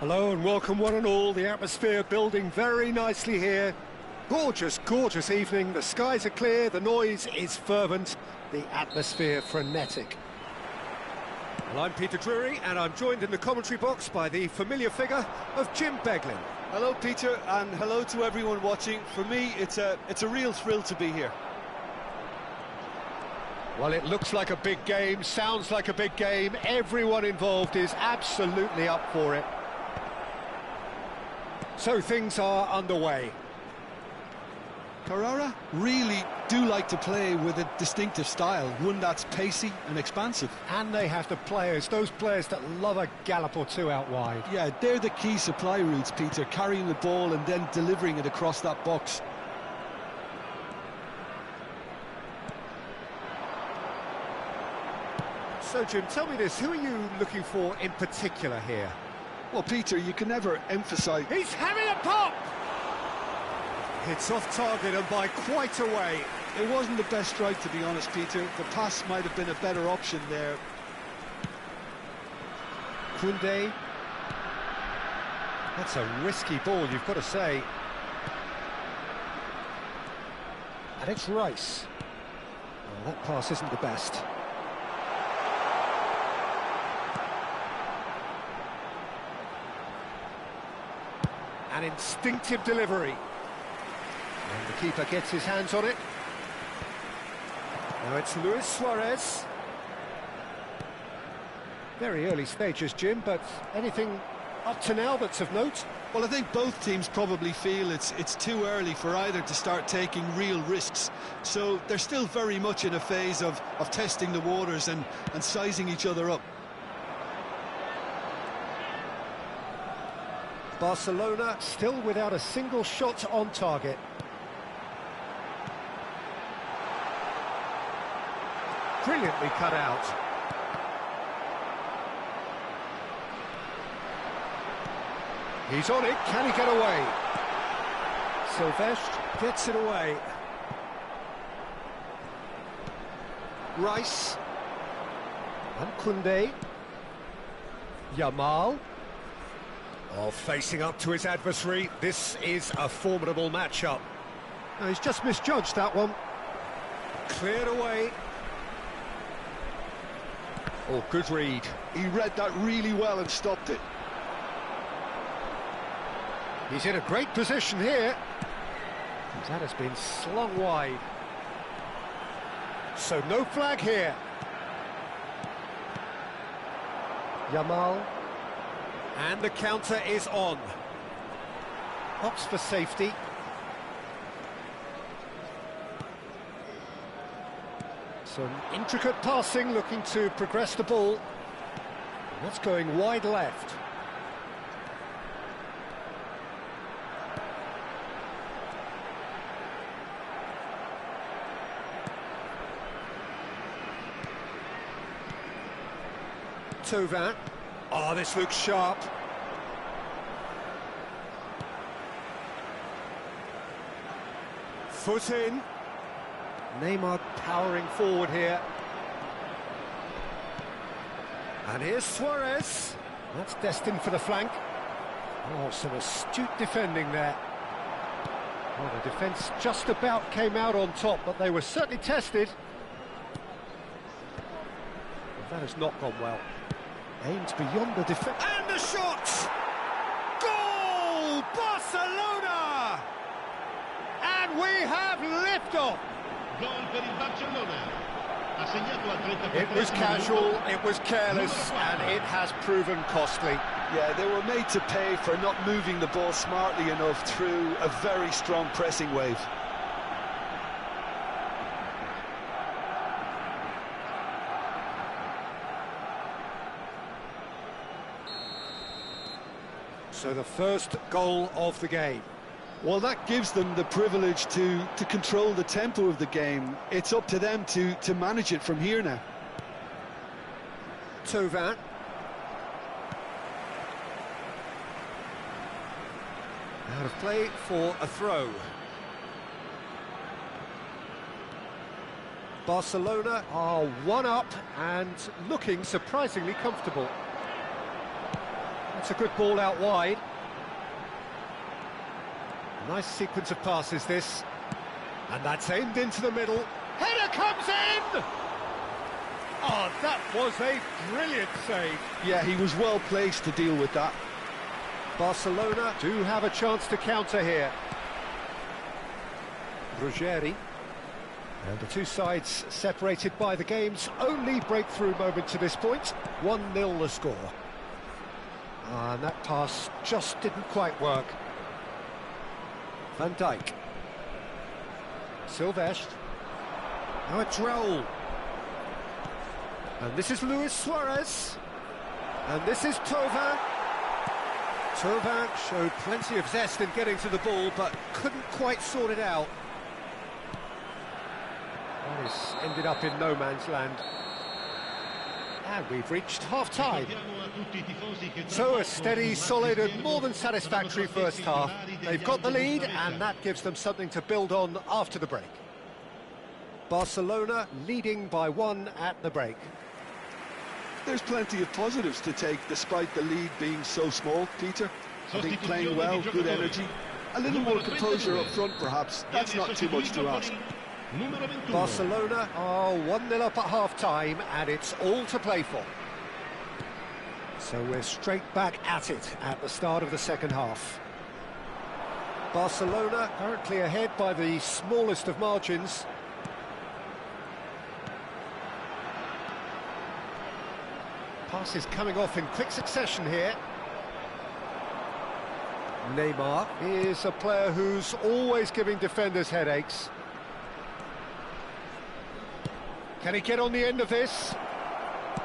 Hello and welcome one and all. The atmosphere building very nicely here. Gorgeous, gorgeous evening. The skies are clear, the noise is fervent, the atmosphere frenetic. Well, I'm Peter Drury and I'm joined in the commentary box by the familiar figure of Jim Beglin. Hello, Peter, and hello to everyone watching. For me, it's a real thrill to be here. Well, it looks like a big game, sounds like a big game. Everyone involved is absolutely up for it. So things are underway. Carrara really do like to play with a distinctive style, one that's pacey and expansive. And they have the players, those players that love a gallop or two out wide. Yeah, they're the key supply routes, Peter, carrying the ball and then delivering it across that box. So, Jim, tell me this, who are you looking for in particular here? Well, Peter, you can never emphasise... He's having a pop! It's off target and by quite a way. It wasn't the best strike, to be honest, Peter. The pass might have been a better option there. Koundé. That's a risky ball, you've got to say. And it's Rice. Oh, that pass isn't the best. An instinctive delivery. And the keeper gets his hands on it. Now it's Luis Suarez. Very early stages, Jim, but anything up to now that's of note? Well, I think both teams probably feel it's too early for either to start taking real risks. So they're still very much in a phase of testing the waters and sizing each other up. Barcelona still without a single shot on target. Brilliantly cut out. He's on it, can he get away? Silvestre gets it away. Rice. And Koundé. Yamal. Oh, facing up to his adversary. This is a formidable matchup. No, he's just misjudged that one. Cleared away. Oh, good read. He read that really well and stopped it. He's in a great position here. That has been slung wide. So no flag here. Yamal. And the counter is on. Opts for safety. Some intricate passing, looking to progress the ball. That's going wide left. Thauvin. Oh, this looks sharp. Foot in. Neymar powering forward here. And here's Suarez. That's destined for the flank. Oh, some astute defending there. Well, the defence just about came out on top, but they were certainly tested. Well, that has not gone well. Aimed beyond the defence. And the shot! Goal! Barcelona! And we have liftoff! It was casual, it was careless, and it has proven costly. Yeah, they were made to pay for not moving the ball smartly enough through a very strong pressing wave. So the first goal of the game. Well, that gives them the privilege to control the tempo of the game. It's up to them to manage it from here now. Thauvin. Out of play for a throw. Barcelona are one up and looking surprisingly comfortable. That's a good ball out wide. Nice sequence of passes, this. And that's aimed into the middle. Header comes in! Oh, that was a brilliant save. Yeah, he was well placed to deal with that. Barcelona do have a chance to counter here. Ruggeri. And the two sides separated by the game's only breakthrough moment to this point. 1-0 the score. And that pass just didn't quite work. Van Dijk. Silvestre. Now it's Raul. And this is Luis Suarez. And this is Thauvin. Thauvin showed plenty of zest in getting to the ball, but couldn't quite sort it out. That has ended up in no man's land. And we've reached half-time. So a steady, solid and more than satisfactory first half. They've got the lead and that gives them something to build on after the break. Barcelona leading by 1 at the break. There's plenty of positives to take despite the lead being so small, Peter. I think playing well, good energy. A little more composure up front perhaps. That's not too much to ask. Barcelona are 1-0 up at half-time and it's all to play for. So we're straight back at it at the start of the second half. Barcelona currently ahead by the smallest of margins. Passes coming off in quick succession here. Neymar is a player who's always giving defenders headaches. Can he get on the end of this?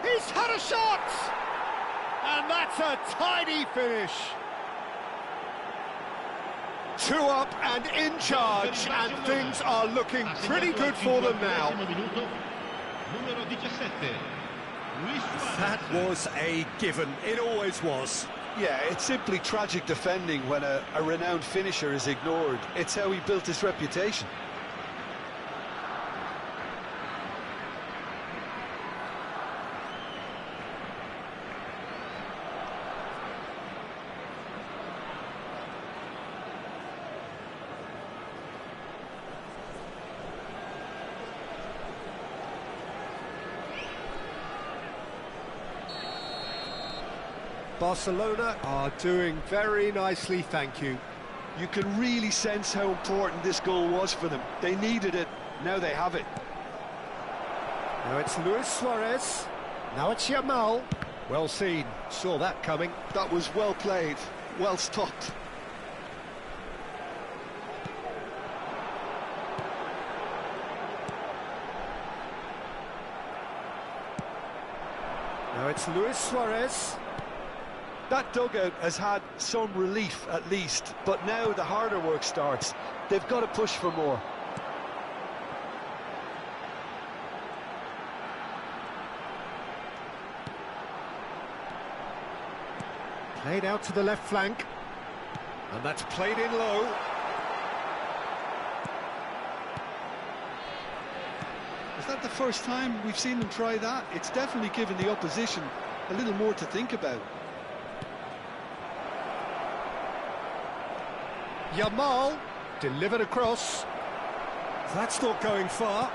He's had a shot! And that's a tidy finish. 2 up and in charge, and things are looking pretty good for them now. That was a given, it always was. Yeah, it's simply tragic defending when a renowned finisher is ignored. It's how he built his reputation. Barcelona are doing very nicely, thank you. You can really sense how important this goal was for them. They needed it, now they have it. Now it's Luis Suarez, now it's Yamal. Well seen, saw that coming. That was well played, well stopped. Now it's Luis Suarez. That dugout has had some relief at least, but now the harder work starts. They've got to push for more. Played out to the left flank. And that's played in low. Is that the first time we've seen them try that? It's definitely given the opposition a little more to think about. Yamal delivered across. That's not going far.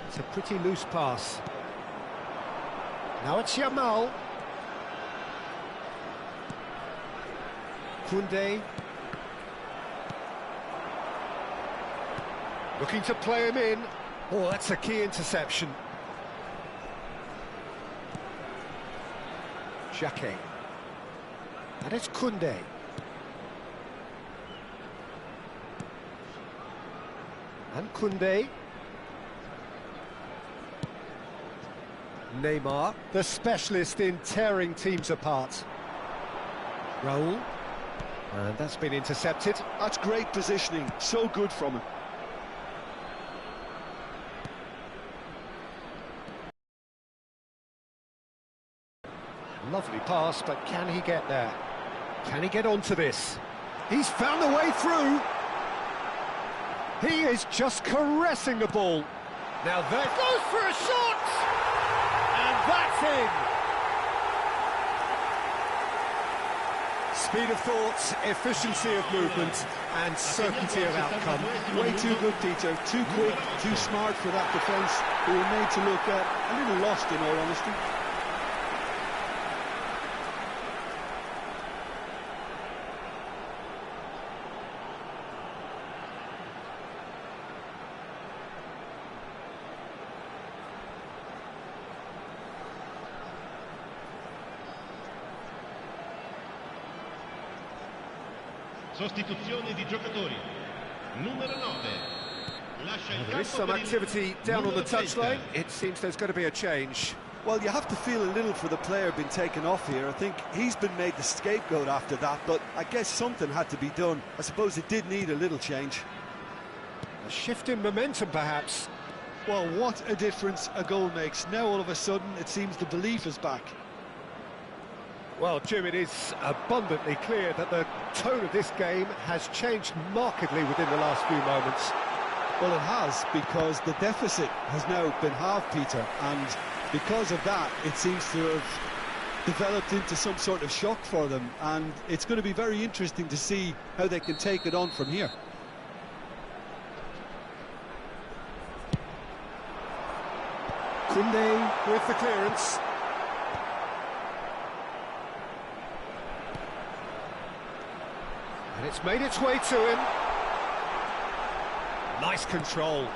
It's a pretty loose pass. Now it's Yamal. Koundé. Looking to play him in. Oh, that's a key interception. Jacquet. And it's Koundé. And Koundé. Neymar, the specialist in tearing teams apart. Raúl. And that's been intercepted. That's great positioning, so good from him. Lovely pass, but can he get there? Can he get onto this? He's found a way through. He is just caressing the ball. Now there goes for a shot! And that's in! Speed of thought, efficiency of movement, and certainty of outcome. Way too good, Peter. Too quick, too smart for that defence. They were made to look a little lost, in all honesty. Sostituzione di giocatori. Numero 9. Lascia il There is campo some per il activity down on the numero 30. touchline. It seems there's going to be a change. Well, you have to feel a little for the player being taken off here. I think he's been made the scapegoat after that, but I guess something had to be done. I suppose it did need a little change. A shift in momentum, perhaps. Well, what a difference a goal makes. Now, all of a sudden, it seems the belief is back. Well, Jim, it is abundantly clear that the tone of this game has changed markedly within the last few moments. Well, it has, because the deficit has now been halved, Peter, and because of that, it seems to have developed into some sort of shock for them, and it's going to be very interesting to see how they can take it on from here. Koundé with the clearance. And it's made its way to him. Nice control.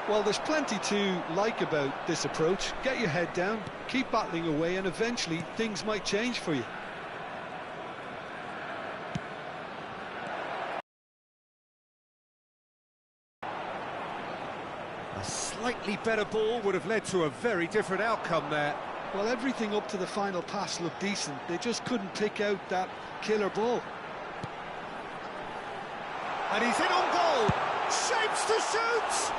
Well, there's plenty to like about this approach. Get your head down, keep battling away, and eventually things might change for you. A slightly better ball would have led to a very different outcome there. Well, everything up to the final pass looked decent. They just couldn't pick out that killer ball. And he's in on goal. Shapes to shoot.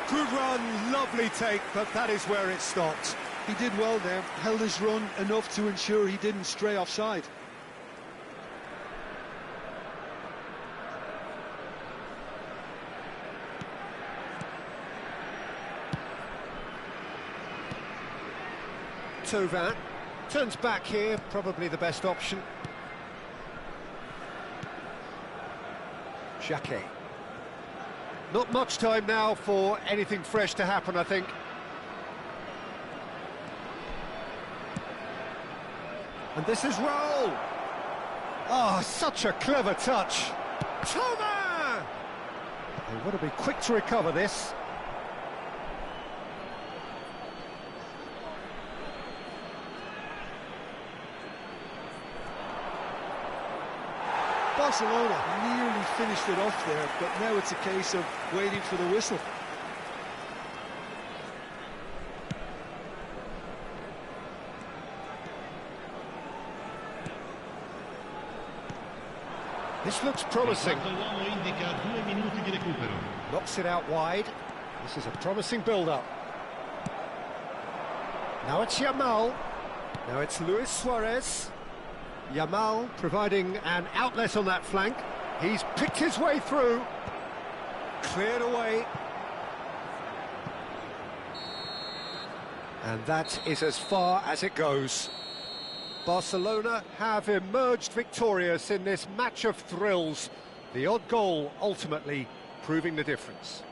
Good run, lovely take, but that is where it stopped. He did well there, held his run enough to ensure he didn't stray offside. Thauvin turns back here, probably the best option. Jacquet. Not much time now for anything fresh to happen, I think. And this is Raul. Oh, such a clever touch. Thauvin! They want to be quick to recover this. Barcelona nearly finished it off there, but now it's a case of waiting for the whistle. This looks promising. Knocks it out wide. This is a promising build-up. Now it's Yamal. Now it's Luis Suarez. Yamal providing an outlet on that flank. He's picked his way through. Cleared away. And that is as far as it goes. Barcelona have emerged victorious in this match of thrills. The odd goal ultimately proving the difference.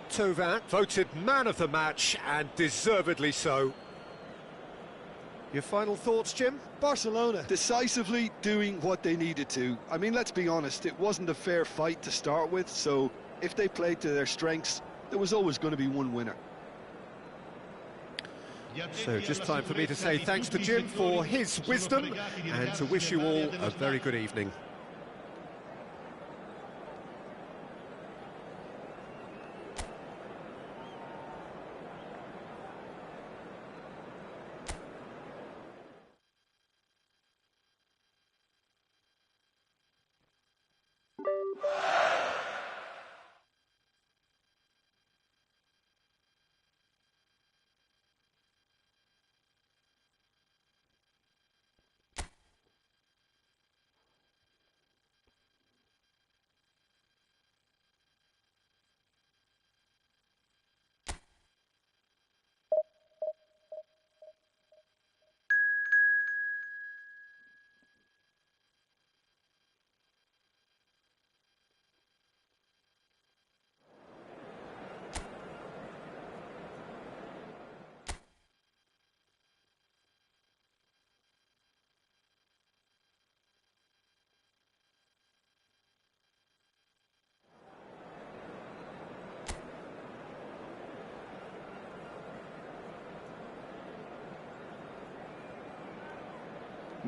Thauvin voted man of the match, and deservedly so. Your final thoughts, Jim? Barcelona decisively doing what they needed to. I mean, let's be honest, it wasn't a fair fight to start with, so if they played to their strengths, there was always going to be one winner. So just time for me to say thanks to Jim for his wisdom and to wish you all a very good evening.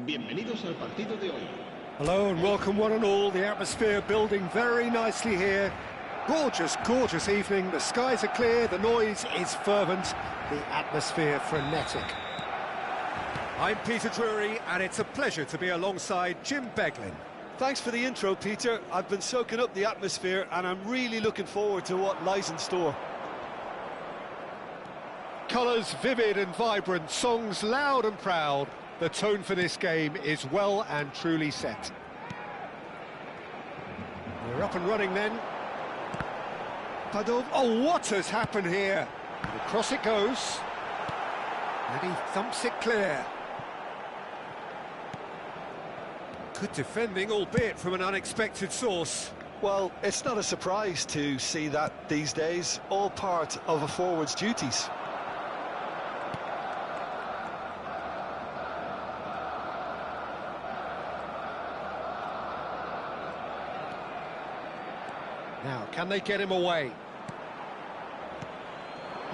Bienvenidos al partido de hoy. Hello and welcome one and all. The atmosphere building very nicely here. Gorgeous, gorgeous evening. The skies are clear, the noise is fervent, the atmosphere frenetic. I'm Peter Drury, and it's a pleasure to be alongside Jim Beglin. Thanks for the intro, Peter. I've been soaking up the atmosphere, and I'm really looking forward to what lies in store. Colours vivid and vibrant, songs loud and proud. The tone for this game is well and truly set. We're up and running then. Padov. Oh, what has happened here? And across it goes. And he thumps it clear. Good defending, albeit from an unexpected source. Well, it's not a surprise to see that these days, all part of a forward's duties. Now, can they get him away?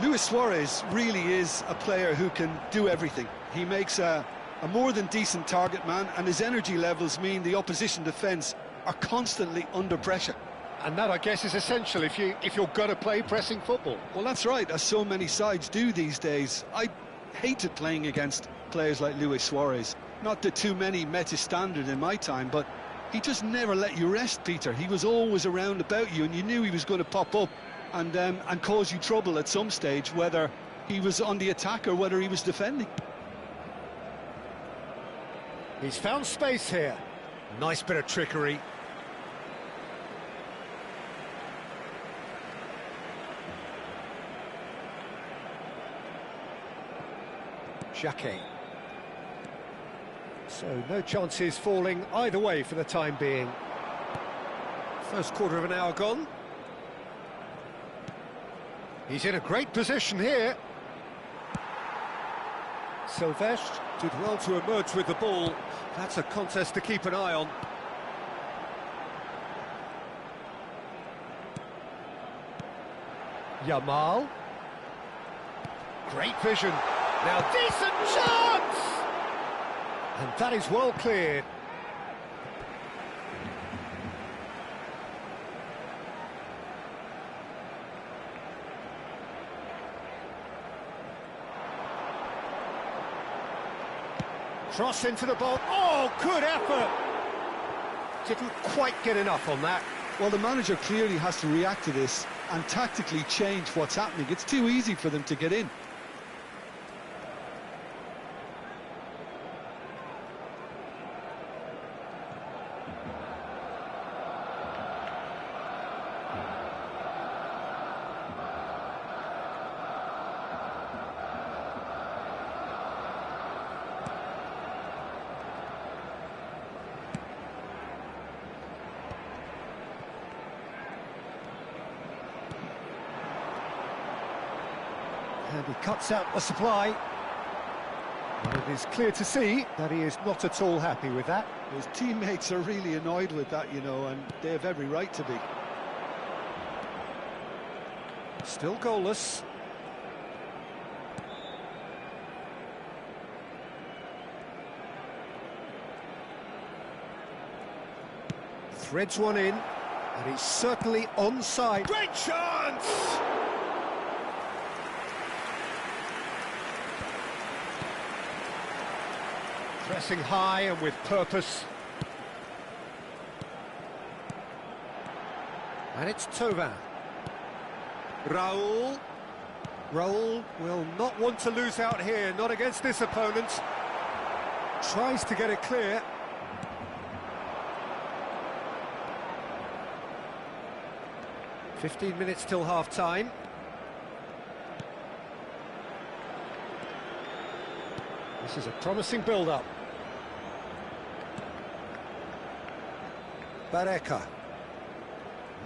Luis Suarez really is a player who can do everything. He makes a more than decent target man, and his energy levels mean the opposition defence are constantly under pressure. And that, I guess, is essential if you're going to play pressing football. Well, that's right, as so many sides do these days. I hated playing against players like Luis Suarez. Not that too many met his standard in my time, but he just never let you rest, Peter. He was always around about you, and you knew he was going to pop up and cause you trouble at some stage, whether he was on the attack or whether he was defending. He's found space here. Nice bit of trickery. Jacquet. So no chances falling either way for the time being. First quarter of an hour gone. He's in a great position here. Silvestre did well to emerge with the ball. That's a contest to keep an eye on. Yamal. Great vision. Now decent chance! And that is well cleared. Cross into the ball. Oh, good effort! Didn't quite get enough on that. Well, the manager clearly has to react to this and tactically change what's happening. It's too easy for them to get in. And he cuts out the supply. And it is clear to see that he is not at all happy with that. His teammates are really annoyed with that, you know, and they have every right to be. Still goalless. Threads one in, and he's certainly onside. Great chance! Pressing high and with purpose. And it's Thauvin. Raul. Raul will not want to lose out here, not against this opponent. Tries to get it clear. "15 minutes till half-time. This is a promising build-up. Barreca.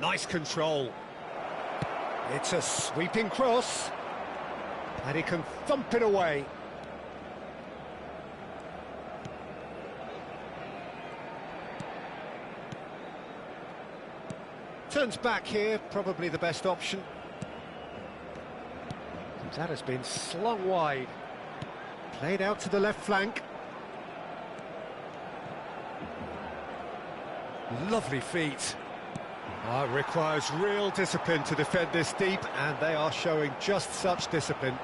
Nice control. It's a sweeping cross. And he can thump it away. Turns back here, probably the best option. That has been slung wide. Played out to the left flank. Lovely feet. It requires real discipline to defend this deep, and they are showing just such discipline.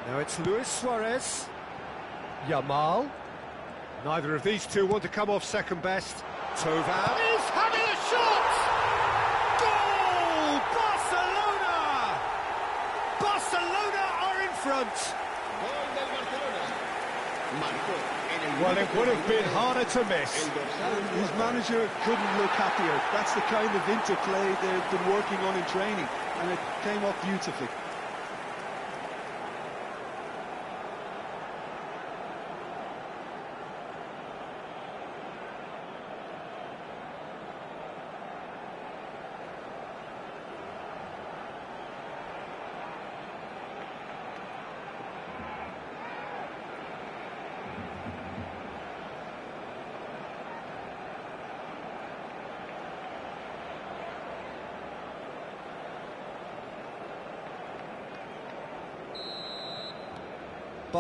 Now it's Luis Suarez. Yamal. Neither of these two want to come off second best. Thauvin is having a shot! Goal! Barcelona! Barcelona are in front! Well, it would have been harder to miss. His manager couldn't look happier. That's the kind of interplay they've been working on in training, and it came off beautifully.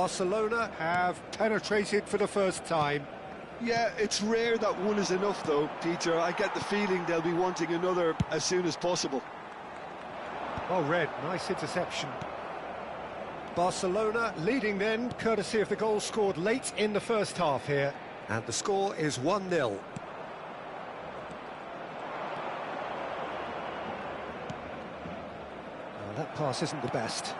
Barcelona have penetrated for the first time. Yeah, it's rare that one is enough though, Peter. I get the feeling they'll be wanting another as soon as possible. Well read, nice interception. Barcelona leading then, courtesy of the goal scored late in the first half here. And the score is 1-0. That pass isn't the best.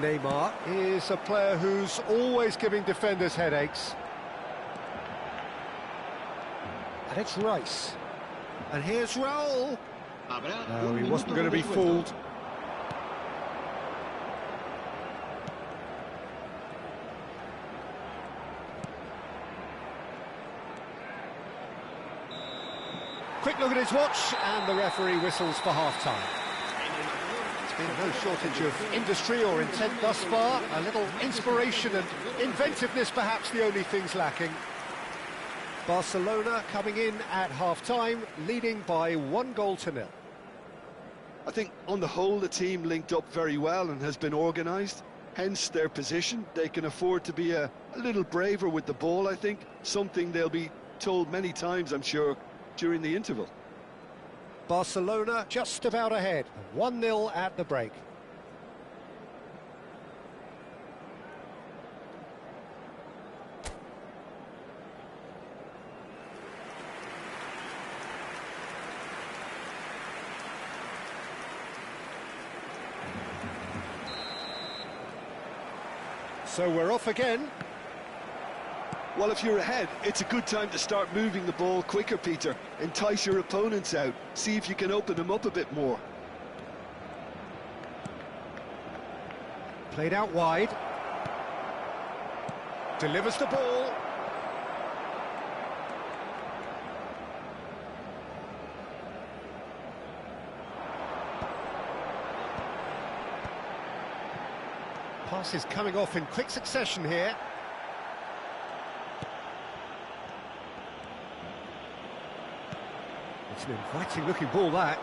Neymar is a player who's always giving defenders headaches. And it's Rice. And here's Raul. No, he wasn't going to be fooled. Quick look at his watch, and the referee whistles for half-time. There's been no shortage of industry or intent thus far. A little inspiration and inventiveness, perhaps the only things lacking. Barcelona coming in at half-time, leading by 1-0. I think on the whole the team linked up very well and has been organised, hence their position. They can afford to be a little braver with the ball, I think, something they'll be told many times, I'm sure, during the interval. Barcelona just about ahead, 1-0 at the break. So we're off again. Well, if you're ahead, it's a good time to start moving the ball quicker, Peter. Entice your opponents out. See if you can open them up a bit more. Played out wide. Delivers the ball. Passes coming off in quick succession here. It's an inviting looking ball, that.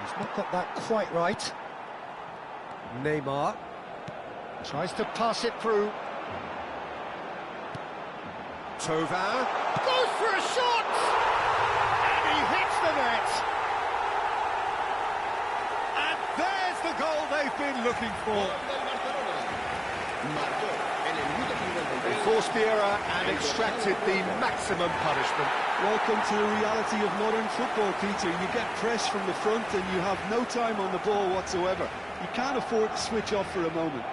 He's not got that quite right. Neymar tries to pass it through. Thauvin goes for a shot! And he hits the net! And there's the goal they've been looking for. They forced the error and extracted the maximum punishment. Welcome to the reality of modern football, Peter. You get press from the front and you have no time on the ball whatsoever. You can't afford to switch off for a moment.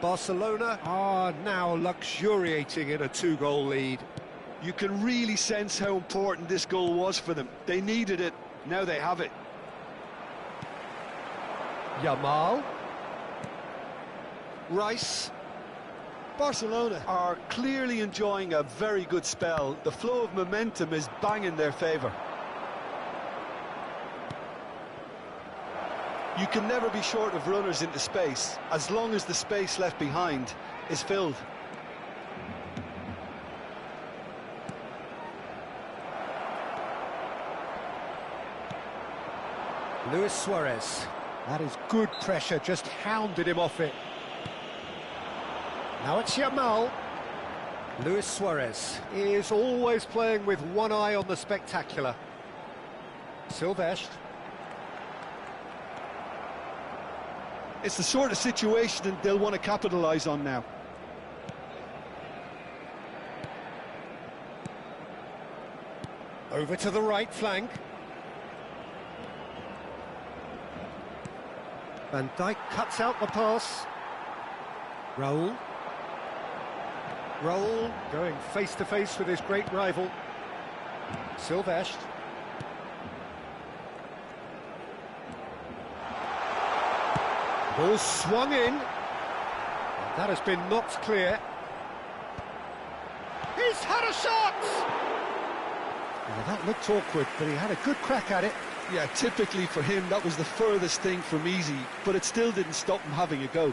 Barcelona are now luxuriating in a 2-goal lead. You can really sense how important this goal was for them. They needed it, now they have it. Yamal. Rice. Barcelona are clearly enjoying a very good spell. The flow of momentum is bang in their favour. You can never be short of runners into space, as long as the space left behind is filled. Luis Suarez. That is good pressure, just hounded him off it. Now it's Yamal. Luis Suarez is always playing with one eye on the spectacular. Silvestre. It's the sort of situation that they'll want to capitalise on now. Over to the right flank. Van Dijk cuts out the pass. Raul. Raul going face-to-face with his great rival. Silvestre. Ball swung in. That has been knocked clear. He's had a shot! Well, that looked awkward, but he had a good crack at it. Yeah, typically for him, that was the furthest thing from easy, but it still didn't stop him having a go.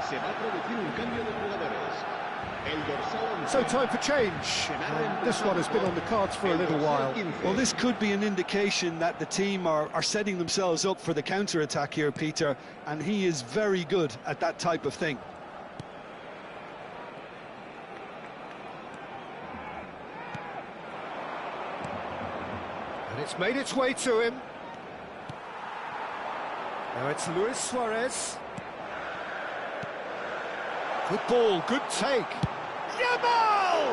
Se va a producir un cambio de jugadores. El dorsal 11. So time for change. And this one has been on the cards for a little while. Well, this could be an indication that the team are setting themselves up for the counter-attack here, Peter, and he is very good at that type of thing. And it's made its way to him. Now it's Luis Suarez. Good ball, good take. Yamal!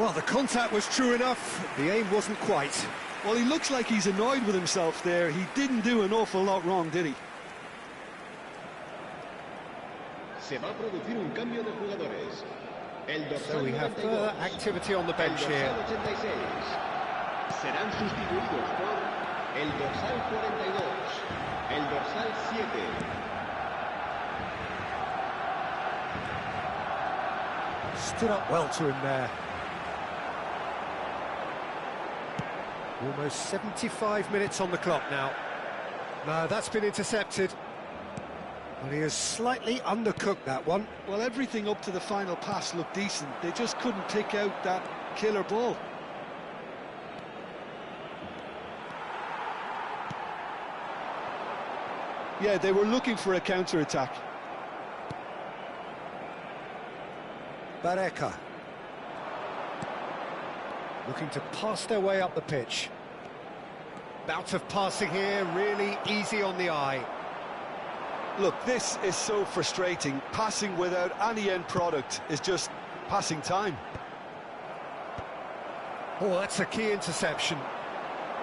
Well, the contact was true enough, the aim wasn't quite. Well, he looks like he's annoyed with himself there. He didn't do an awful lot wrong, did he? Se va a producir un cambio de jugadores. El dorsal So we have 92, further activity on the el bench dorsal here. 86. Serán sustituidos por el dorsal 42, el dorsal 7. Stood up well to him there. Almost 75 minutes on the clock now. No, that's been intercepted. Well, he has slightly undercooked that one. Well, everything up to the final pass looked decent. They just couldn't pick out that killer ball. Yeah, they were looking for a counter-attack. Barreca. Looking to pass their way up the pitch. Bout of passing here, really easy on the eye. Look, this is so frustrating. Passing without any end product is just passing time. Oh, that's a key interception.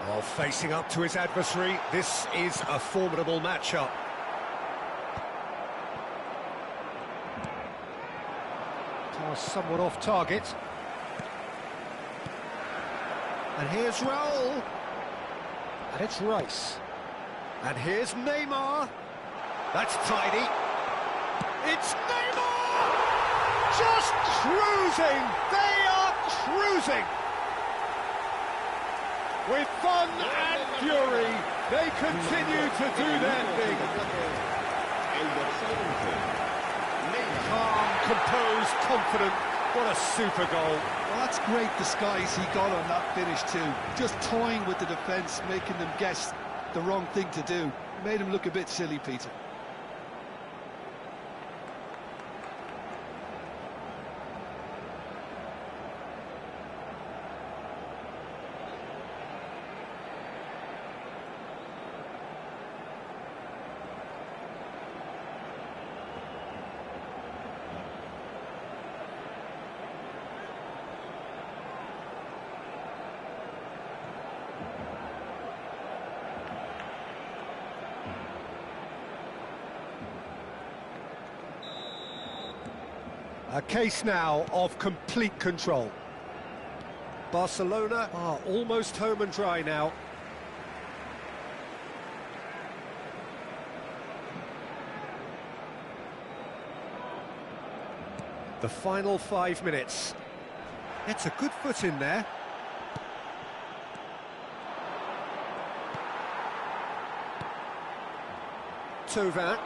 While facing up to his adversary, this is a formidable matchup. Pass somewhat off target. And here's Raul. And it's Rice. And here's Neymar. That's tidy. It's Neymar! Just cruising! They are cruising! With fun and fury, they continue to do their thing. El dorsal 11. Calm, composed, confident. What a super goal. Well, that's great disguise he got on that finish too. Just toying with the defence, making them guess the wrong thing to do. Made him look a bit silly, Peter. A case now of complete control. Barcelona are almost home and dry now. The final 5 minutes. It's a good foot in there. Thauvin.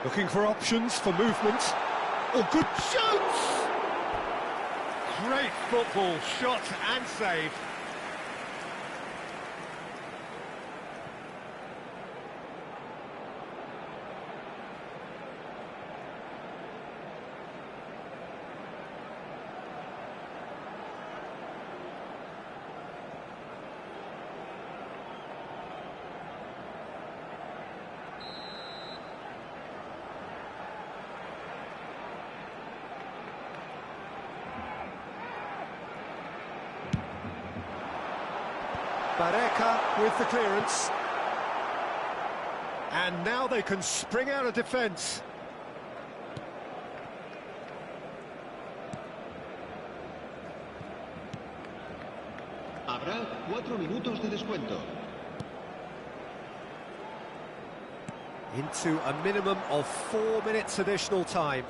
Looking for options for movement. Oh, good shoots! Great football, shot and save. Barreca with the clearance. And now they can spring out of defence. Habrá 4 minutos de descuento. Into a minimum of 4 minutes additional time.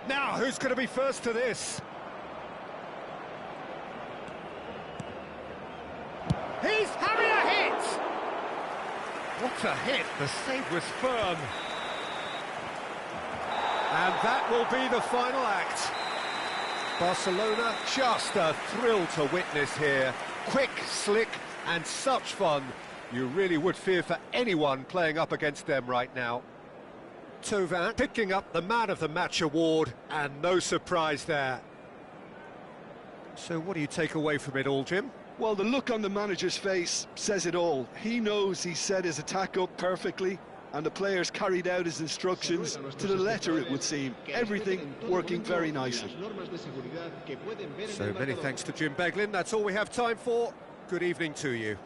Now, who's going to be first to this? He's having a hit! What a hit! The save was firm. And that will be the final act. Barcelona, just a thrill to witness here. Quick, slick, and such fun. You really would fear for anyone playing up against them right now. Thauvin picking up the Man of the Match award, and no surprise there. So what do you take away from it all, Jim? Well, the look on the manager's face says it all. He knows he set his attack up perfectly, and the players carried out his instructions to the letter, it would seem. Everything working very nicely. So many thanks to Jim Beglin. That's all we have time for. Good evening to you.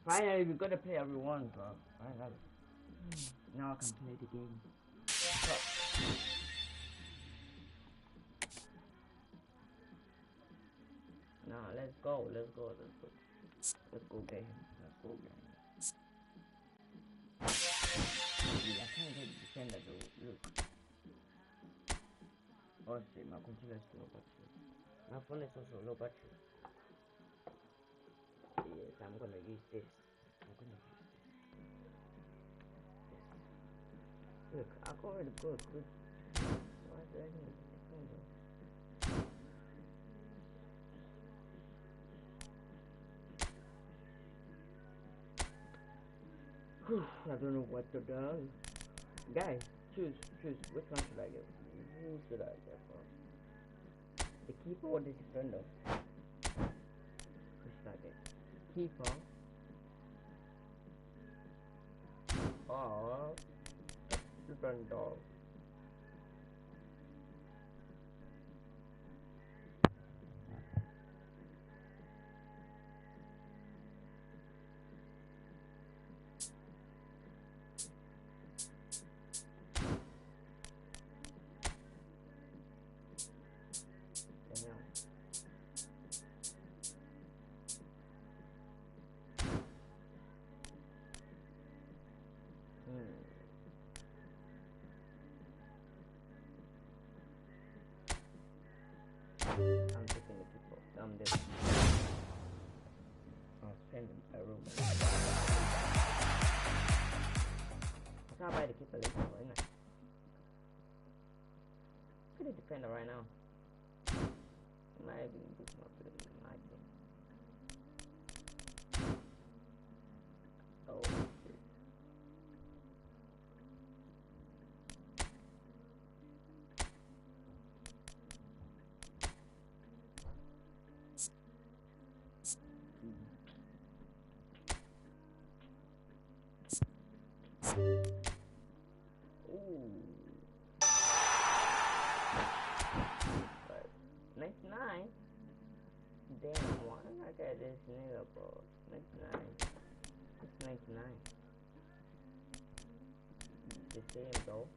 Finally, we gotta play everyone, bro. Finally. Now I can play the game. Now let's go. Let's go get him. Yeah, I can't get the defender though. Look. Oh shit, my controller is low battery. My phone is also low battery. Yes, I'm gonna use this. Look, I got already good. Why do I need a defender? I don't know what to do. Guys, choose. Which one should I get? Who should I get for? The keeper or the defender? Who should I get? Keeper. Or defender. I'm taking the people. I'm this. I'll spend a room. I can't buy the keeper later, isn't it? Look at the defender right now. Might be this one. Oh shit. Ooh. 99? Damn, why did I get this nigga, bro? 99. It's 99. The same though.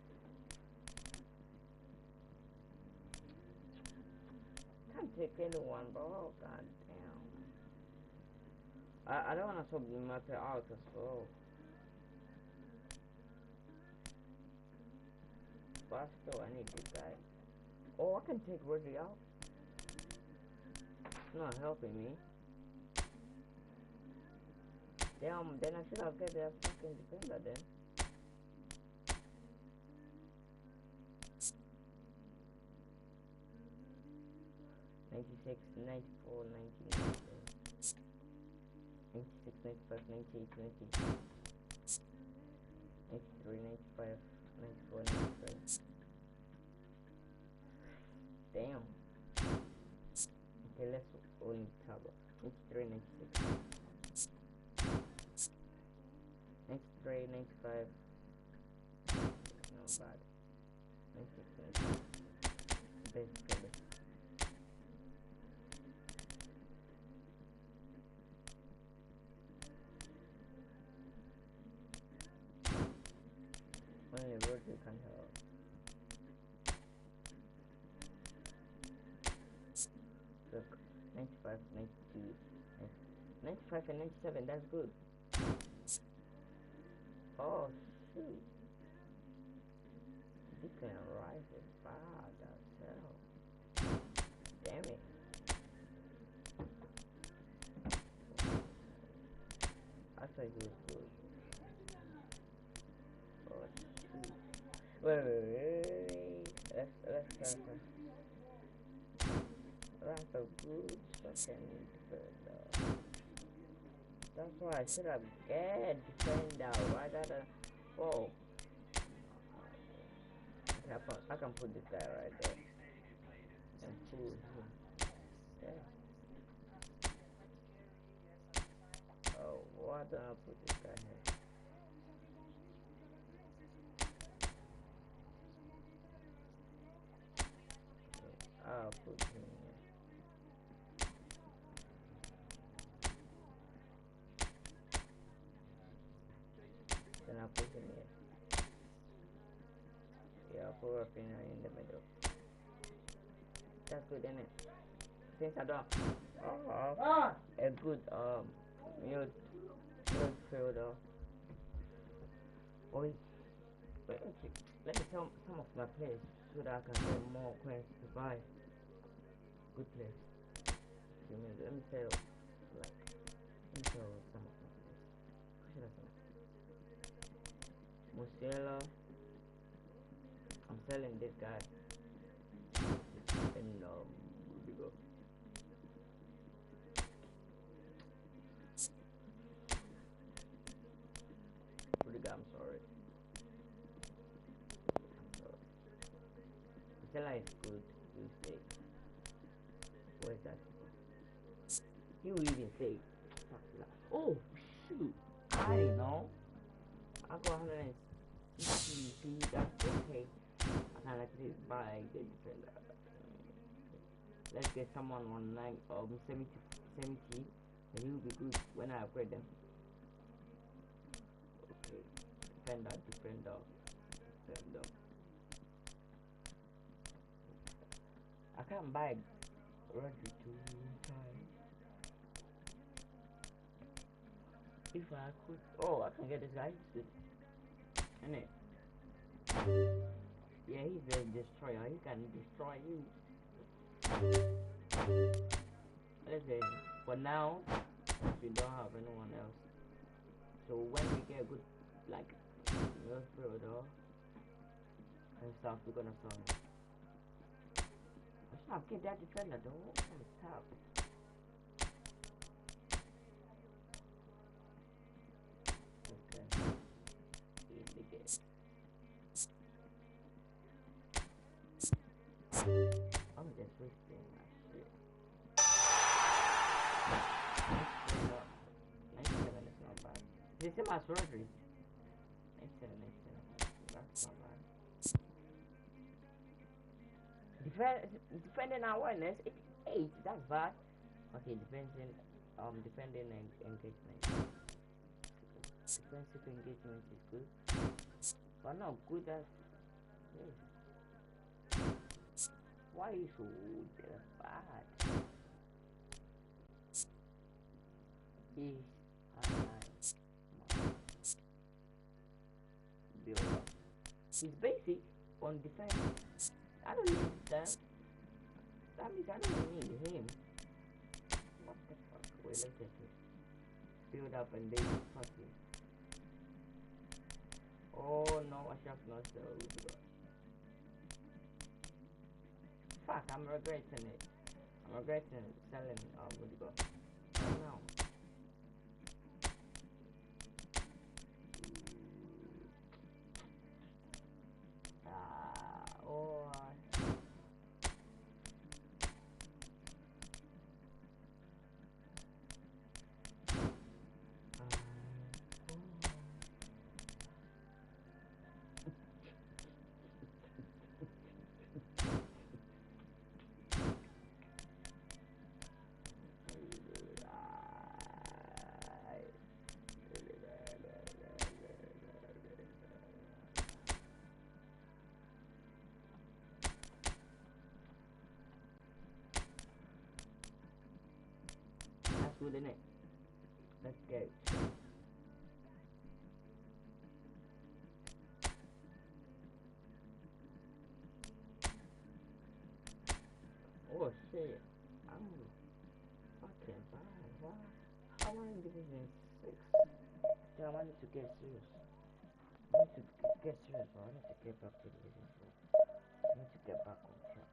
Can't take anyone, bro. God damn. I don't wanna sub the matter out as well. But still, I need this guy. Oh, I can take Rodri out. It's not helping me. Damn, then I should have get that fucking defender then. '96, '94, 96, 95, 98, 93, 95, 94, 95. Damn. Okay, let's only cover 93, 96. 93, 95. Not bad. 96, 96. Basically. Only Rodri can help. Look, 95, 92, 95 and 97, that's good. Oh shoot. Declan Rice is bad as hell. Damn it. I thought he was good. Oh shoot. Wait. Let's transfer. That's a good fucking defender. That's why I should have get defender. Why did I? Whoa. Okay, I can put this guy right there. And pull him. Yeah. Oh, why don't I put this guy here? I'll put him here. Then I'll put him here. Yeah, I'll put Rafinha in the middle. That's good, isn't it? Since I don't a good midfielder. Wait, let me tell some of my players so that I can get more coins to buy good players. Let me tell some of my players. Musiala, I'm selling this guy. And Rudiger. I'm sorry. Musiala is good. You say. Where's that? He will even say. Oh shoot! I didn't know. I got 160. That's okay. I can actually buy the defender. Let's get someone on 70, and he will be good when I upgrade them. Okay, defender. I can't buy Rodri 2 times. If I could, I can get this guy. Innit? Yeah, he's a destroyer. He can destroy you. Let's say for now we don't have anyone else, so when we get good like midfielder and stuff, we're gonna sell him. I should not get that defender though from the top. Okay, easy get. I'm just wasting my shit. 97 is not bad. This is my surgery. 97. That's not bad. Defending awareness 88. That's bad. Okay, defending engagement. Defensive engagement is good, but not good as this. Why is so bad? He's basic on defense. I don't need that. That means I don't need him. What the fuck? Wait, let's get this. Build up and then fuck him. Oh no, I should have not sold. Fuck, I'm regretting it. I'm regretting selling Rudiger right now. good, isn't it? Let's go. Oh shit, I'm fucking bad. Why? How am I in Division 6? Damn, I need to get serious. I need to get serious, bro. I need to get back to Division 6. I need to get back on track.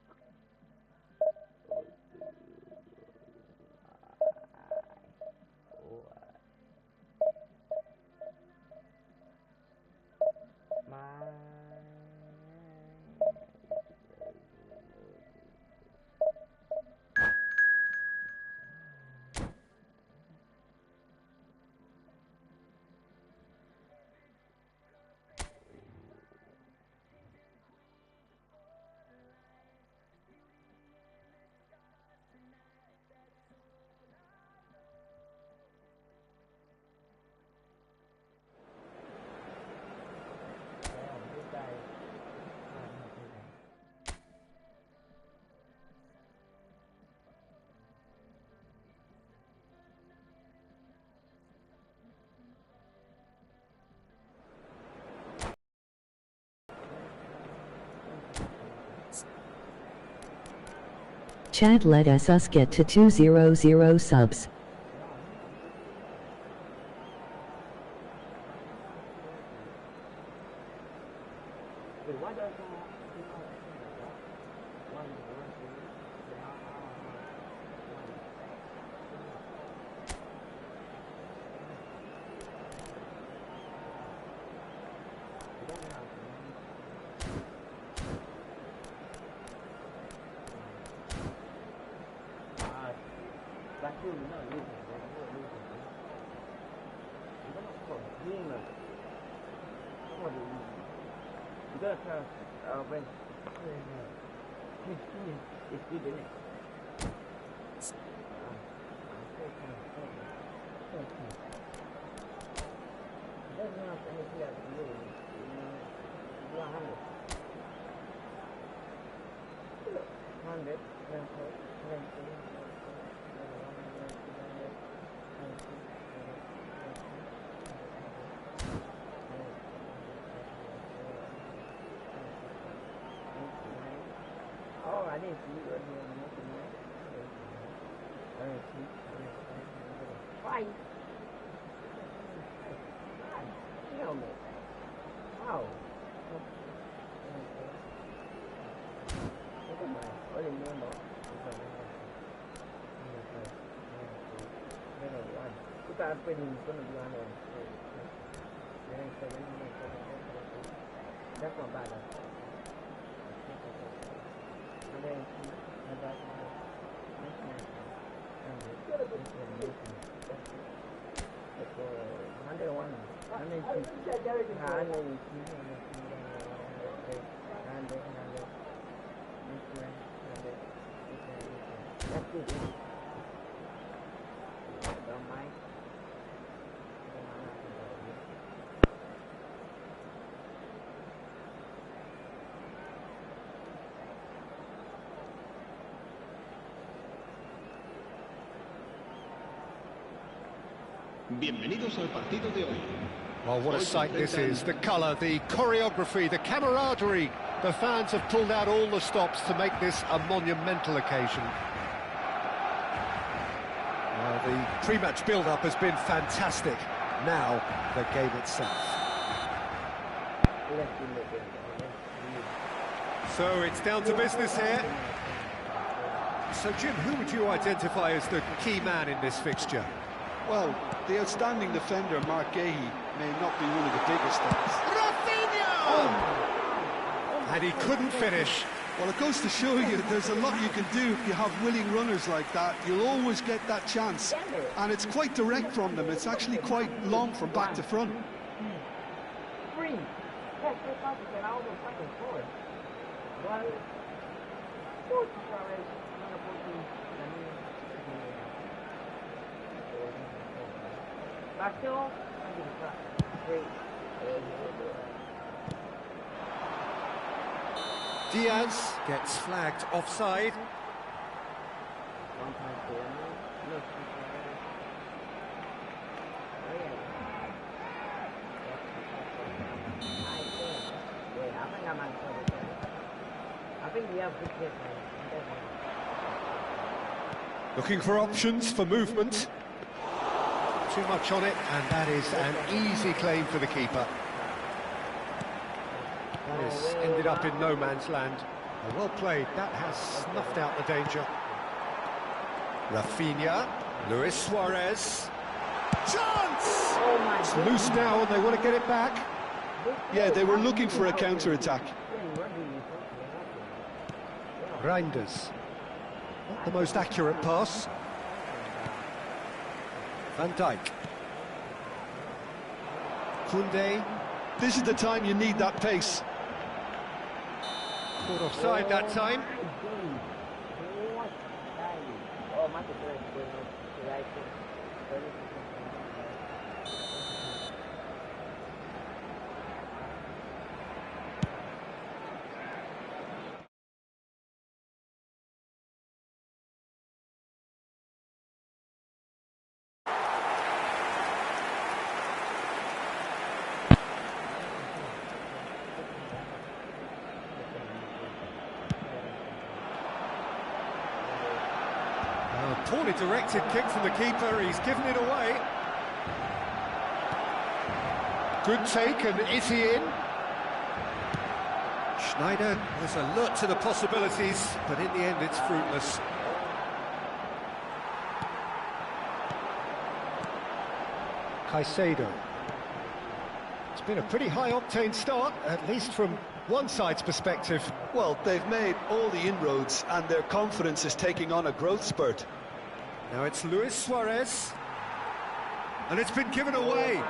Chad let us get to 200 subs. I didn't see it right here. I didn't see it. Twice. God damn it. Wow. Look at my early number. Look at everything is going to be on there. That's not bad. Bienvenidos al partido de hoy. Well, what a sight this is. The colour, the choreography, the camaraderie. The fans have pulled out all the stops to make this a monumental occasion. Well, the pre-match build-up has been fantastic. Now, the game itself. So it's down to business here. So, Jim, who would you identify as the key man in this fixture? Well, the outstanding defender, Mark Gahey, may not be one of the biggest things. Rafinha! And he couldn't finish. Well, it goes to show you there's a lot you can do if you have willing runners like that. You'll always get that chance. And it's quite direct from them. It's actually quite long from back to front. Diaz gets flagged offside. man, sorry. I think we have good players, man. Looking for options for movement. Too much on it, and that is an easy claim for the keeper. That has ended up in no man's land. Well played, that has snuffed out the danger. Rafinha, Luis Suarez. Chance! Oh my It's God. loose now and they want to get it back. Yeah, they were looking for a counter-attack. Reinders. Not the most accurate pass. Van Dijk. Koundé. This is the time you need that pace. Caught offside that time. Oh, my God. Right there. Poorly directed kick from the keeper, he's given it away. Good take, and is he in? Schneider was alert to the possibilities, but in the end it's fruitless. Caicedo. It's been a pretty high-octane start, at least from one side's perspective. Well, they've made all the inroads and their confidence is taking on a growth spurt. Now it's Luis Suarez, and it's been given away.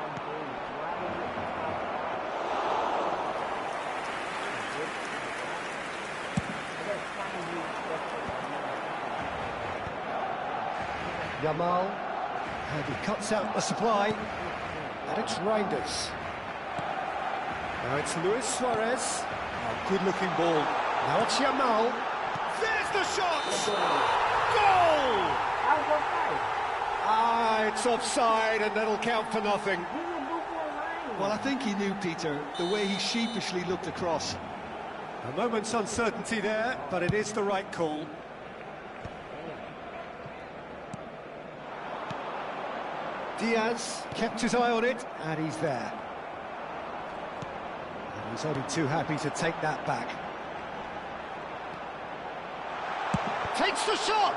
Yamal, and he cuts out the supply, and it's Reinders. Now it's Luis Suarez. Oh, good-looking ball. Now it's Yamal. There's the shot! Goal! Ah, it's offside, and that'll count for nothing. Well, I think he knew, Peter, the way he sheepishly looked across. A moment's uncertainty there, but it is the right call. Diaz kept his eye on it, and he's there. And he's only too happy to take that back. Takes the shot!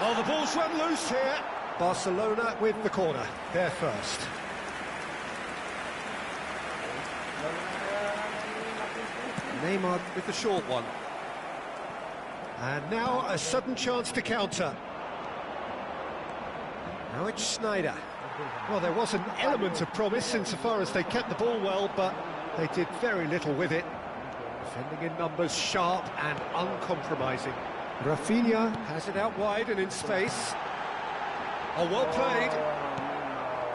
Oh, the ball's run loose here. Barcelona with the corner. They're first. Neymar with the short one. And now a sudden chance to counter. Now it's Schneider. Well, there was an element of promise insofar as they kept the ball well, but they did very little with it. Defending in numbers, sharp and uncompromising. Rafinha has it out wide and in space. Oh, well played.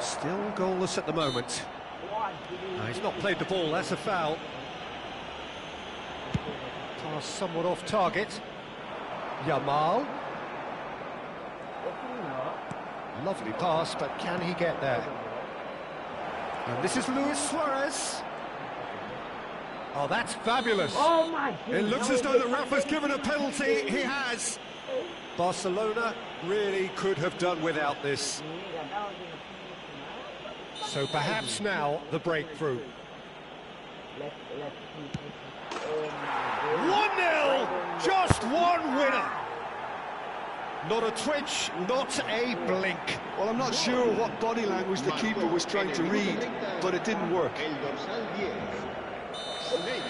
Still goalless at the moment. No, he's not played the ball, that's a foul. Pass somewhat off target. Yamal. Lovely pass, but can he get there? And this is Luis Suarez. Oh, that's fabulous. Oh my God. It looks as though the ref has given a penalty. He has. Barcelona really could have done without this. So perhaps now the breakthrough. 1-0, just one winner. Not a twitch, not a blink. Well, I'm not sure what body language the keeper was trying to read, but it didn't work. El dorsal 10, Schneider.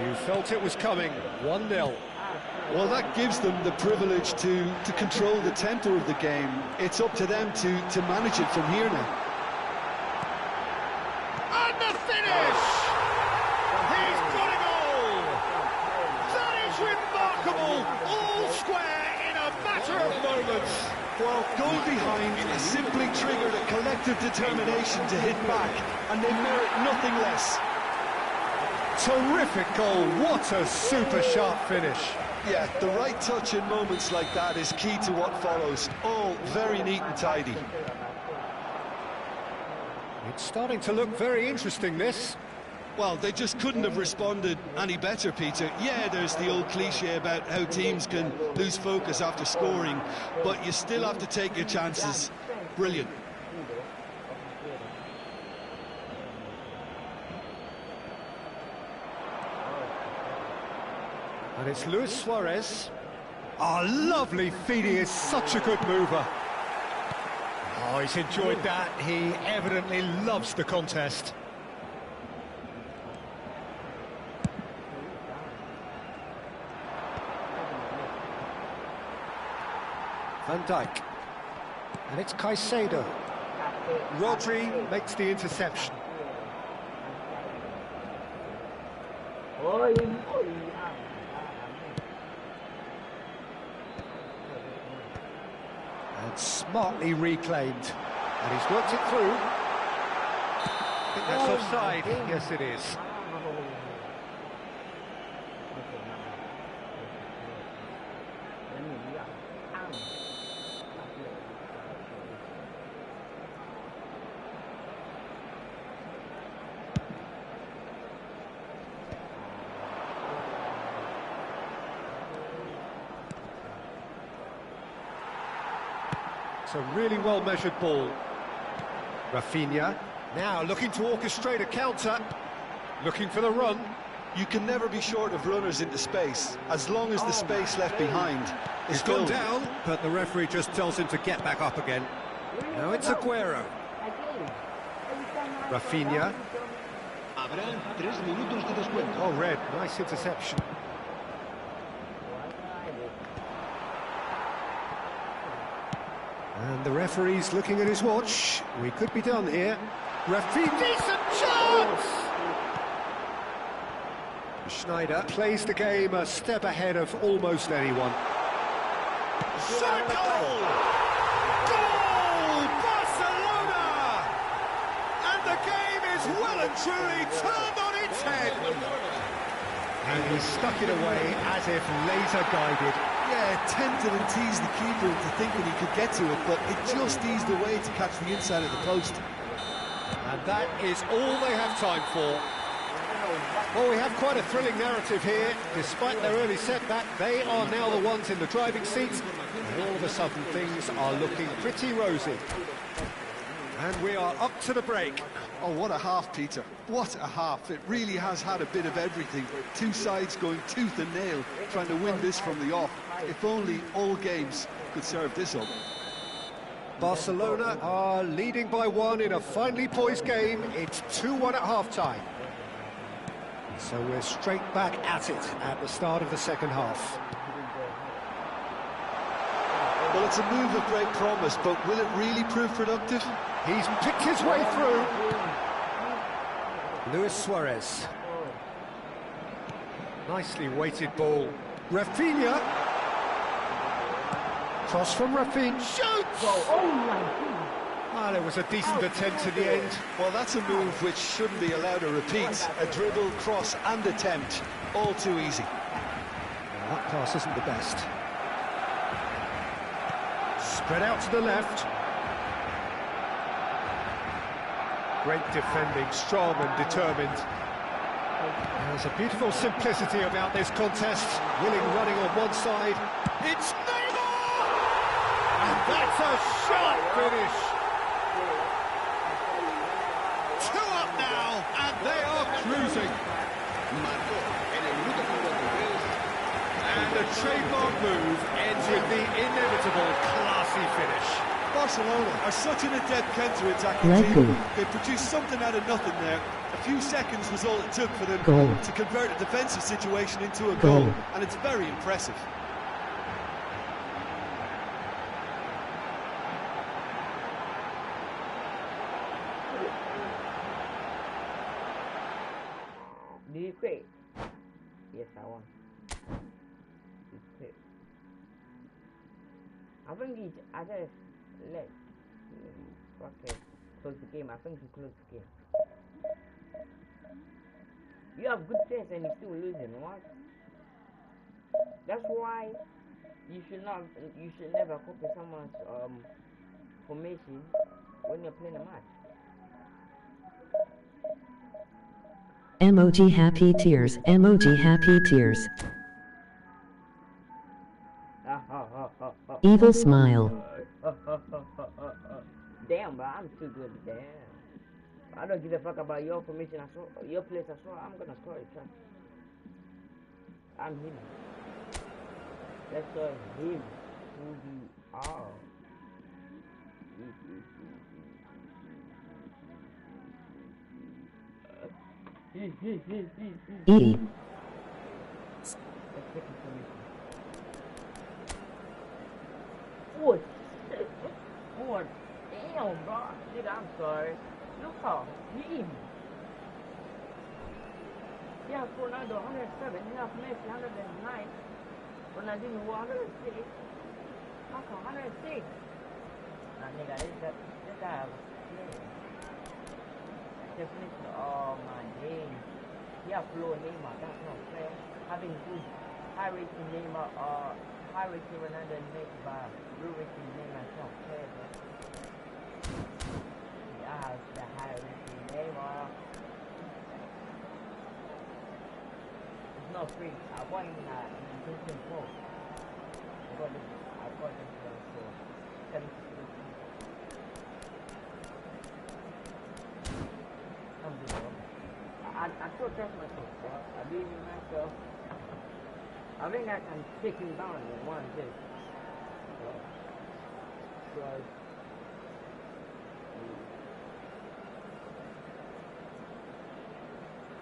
You felt it was coming, 1-0. Well, that gives them the privilege to control the tempo of the game. It's up to them to manage it from here now. And the finish! He's got a goal! That is remarkable! All square in a matter of moments. Well, goal behind has simply triggered a collective determination to hit back, and they merit nothing less. Terrific goal, what a super sharp finish. Yeah, the right touch in moments like that is key to what follows. All very neat and tidy. It's starting to look very interesting, this. Well, they just couldn't have responded any better, Peter. Yeah, there's the old cliche about how teams can lose focus after scoring, but you still have to take your chances. Brilliant. And it's Luis Suarez. Oh, lovely feed. He is such a good mover. Oh, he's enjoyed that. He evidently loves the contest. Van Dijk. And it's Caicedo. Rodri makes the interception. And smartly reclaimed. And he's worked it through. I think that's offside. Yes, it is. It's a really well-measured ball. Rafinha, now looking to orchestrate a counter, looking for the run. You can never be short of runners into space, as long as the space left behind is He's gone filled. down, but the referee just tells him to get back up again. Now it's Aguero. Rafinha. Habrá 3 minutos de descuento. Oh, red, nice interception. And the referee's looking at his watch. We could be done here. Rafinha, decent chance! Schneider plays the game a step ahead of almost anyone. Circle! Goal! Barcelona! And the game is well and truly turned on its head. And he stuck it away as if laser-guided. Yeah, tempted and teased the keeper into thinking he could get to it, but it just eased away to catch the inside of the post. And that is all they have time for. Well, we have quite a thrilling narrative here. Despite their early setback, they are now the ones in the driving seat. And all of a sudden, things are looking pretty rosy. And we are up to the break. Oh, what a half, Peter. What a half. It really has had a bit of everything. Two sides going tooth and nail, trying to win this from the off. If only all games could serve this up. Barcelona are leading by 1 in a finely poised game. It's 2-1 at half-time. So we're straight back at it at the start of the second half. Well, it's a move of great promise, but will it really prove productive? He's picked his way through. Luis Suarez. Nicely weighted ball. Rafinha. Cross from Rafinha. Shoots! Well, it was a decent attempt to the end. Well, that's a move which shouldn't be allowed to repeat. A dribble, cross and attempt. All too easy. Well, that pass isn't the best. Spread out to the left. Great defending, strong and determined. There's a beautiful simplicity about this contest. Willing running on one side. It's Neymar! And that's a sharp finish. 2 up now, and they are cruising. And the trademark move ends with the inevitable classy finish. Barcelona are such an adept counter-attacking team. They produced something out of nothing there. A few seconds was all it took for them to convert a defensive situation into a goal, and it's very impressive. Did you quit? Yes, I won. You quit. I think I just let close the game. I think he closed the game. You have good sense and you're still losing. What? That's why you should never copy someone's formation when you're playing a match. Emoji happy tears. Emoji happy tears. Evil smile. Damn, bro, I'm too good. Damn. I don't give a fuck about your formation. Your place. I'm gonna score it. Trust. I'm him. Let's show him who you are. E. Oh, shit. Oh, damn, bro. Shit, I'm sorry. Look how him. He has Ronaldo 107. He has Messi 109. Ronaldinho 106. Kaka 106. Nah, nigga, this guy have definition. Oh my days. He have low Neymar. That's not fair. Having good high rating Neymar or high rating Ronaldo and Messi by low rating Neymar. That's not fair, bro. I have the high rating Neymar. It's not free. I bought him in 2024. I bought him for 70. I still trust myself, bro. I believe in myself. I think I can take him down in one day.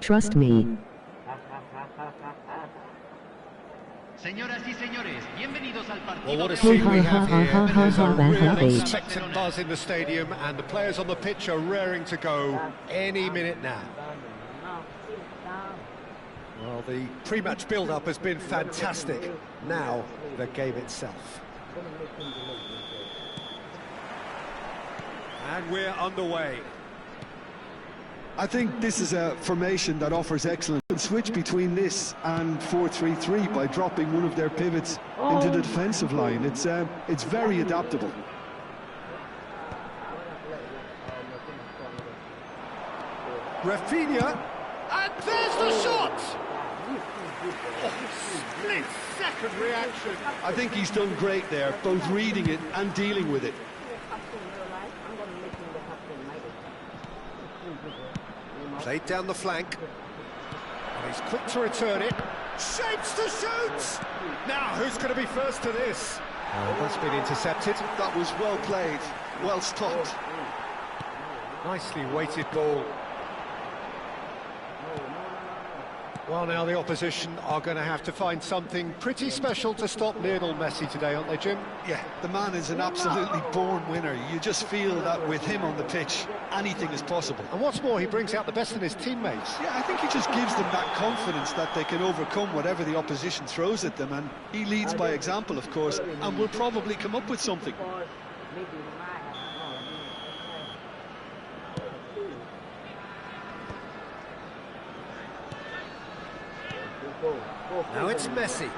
Trust me. Señoras y señores, bienvenidos al Well, partido what a de scene hoy. we have here. There's a real H. expectant buzz in the stadium, and the players on the pitch are raring to go any minute now. Well, the pre-match build-up has been fantastic. Now, the game itself. And we're underway. I think this is a formation that offers excellent switch between this and 4-3-3 by dropping one of their pivots into the defensive line. It's very adaptable. Rafinha, and there's the shot! Split-second reaction. I think he's done great there, both reading it and dealing with it. Played down the flank. And he's quick to return it. Shapes to shoot! Now, who's going to be first to this? Oh, that's been intercepted. That was well played, well stopped. Nicely weighted ball. Well, now the opposition are going to have to find something pretty special to stop Lionel Messi today, aren't they, Jim? Yeah, the man is an absolutely born winner. You just feel that with him on the pitch, anything is possible. And what's more, he brings out the best in his teammates. Yeah, I think he just gives them that confidence that they can overcome whatever the opposition throws at them, and he leads by example, of course, and will probably come up with something. Now it's Messi.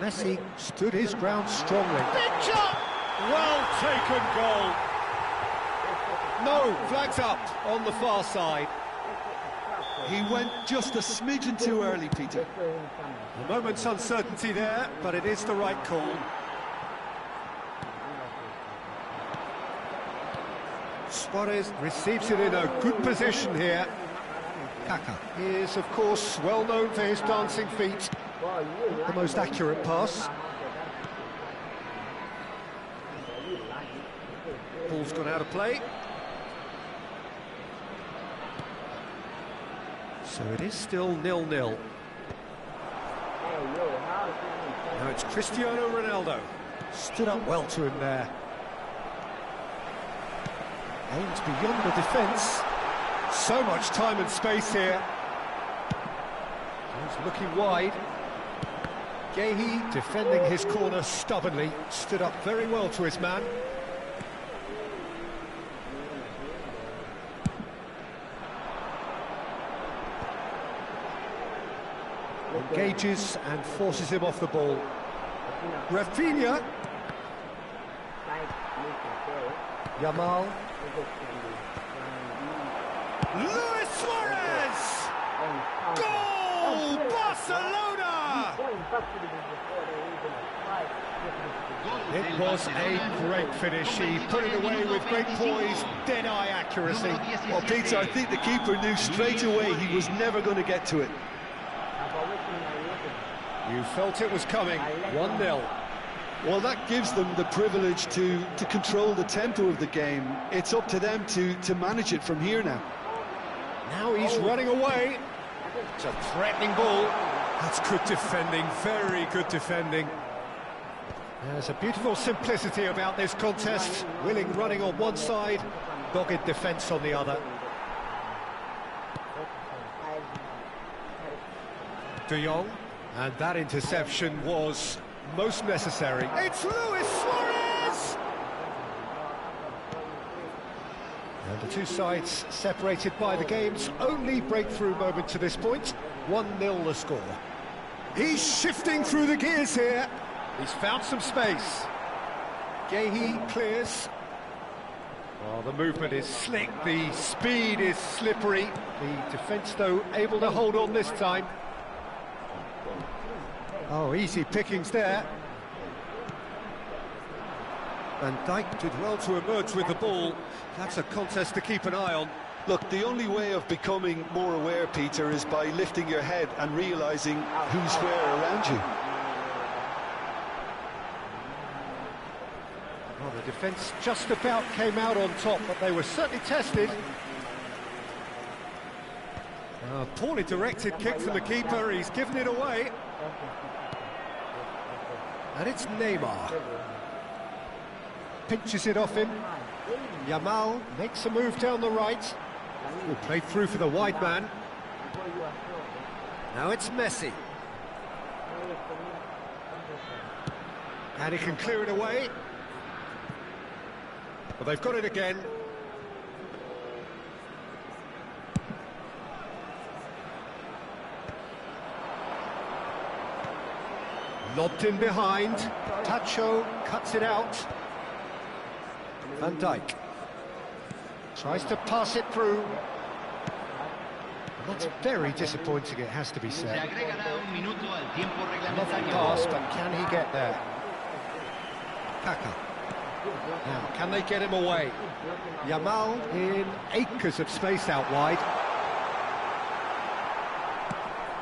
Messi stood his ground strongly. Big jump! Well taken goal. No, flags up on the far side. He went just a smidgen too early, Peter. A moment's uncertainty there, but it is the right call. Suarez receives it in a good position here. Kaka is, of course, well known for his dancing feet. The most accurate pass. Ball's gone out of play. So it is still 0-0. Now it's Cristiano Ronaldo. Stood up well to him there. Aimed beyond the defence. So much time and space here. He's looking wide. Gehi defending his corner stubbornly. Stood up very well to his man. Engages and forces him off the ball. Rafinha. Yamal. Luis Suarez! Goal! Barcelona! It was a great finish. He put it away with great poise, dead-eye accuracy. Well, Peter, I think the keeper knew straight away he was never going to get to it. You felt it was coming. 1-0. Well, that gives them the privilege to control the tempo of the game. It's up to them to manage it from here now. Now he's running away. It's a threatening ball. That's good defending, very good defending. There's a beautiful simplicity about this contest. Willing running on one side, dogged defence on the other. De Jong, and that interception was most necessary. It's Luis Suarez! And the two sides separated by the game's only breakthrough moment to this point. 1-0 the score. He's shifting through the gears here. He's found some space. Guehi clears. Oh, the movement is slick, the speed is slippery. The defence, though, able to hold on this time. Oh, easy pickings there. Van Dijk did well to emerge with the ball. That's a contest to keep an eye on. Look, the only way of becoming more aware, Peter, is by lifting your head and realising who's where around you. Well, the defence just about came out on top, but they were certainly tested. Poorly directed kick from the keeper, he's given it away. And it's Neymar. Pinches it off him. Yamal makes a move down the right. Played through for the wide man. Now it's Messi. And he can clear it away. Well, they've got it again. Lobbed in behind. Tacho cuts it out. Van Dijk tries to pass it through. And that's very disappointing, it has to be said. Lovely pass, but can he get there? Kaka. Now, can they get him away? Yamal in acres of space out wide.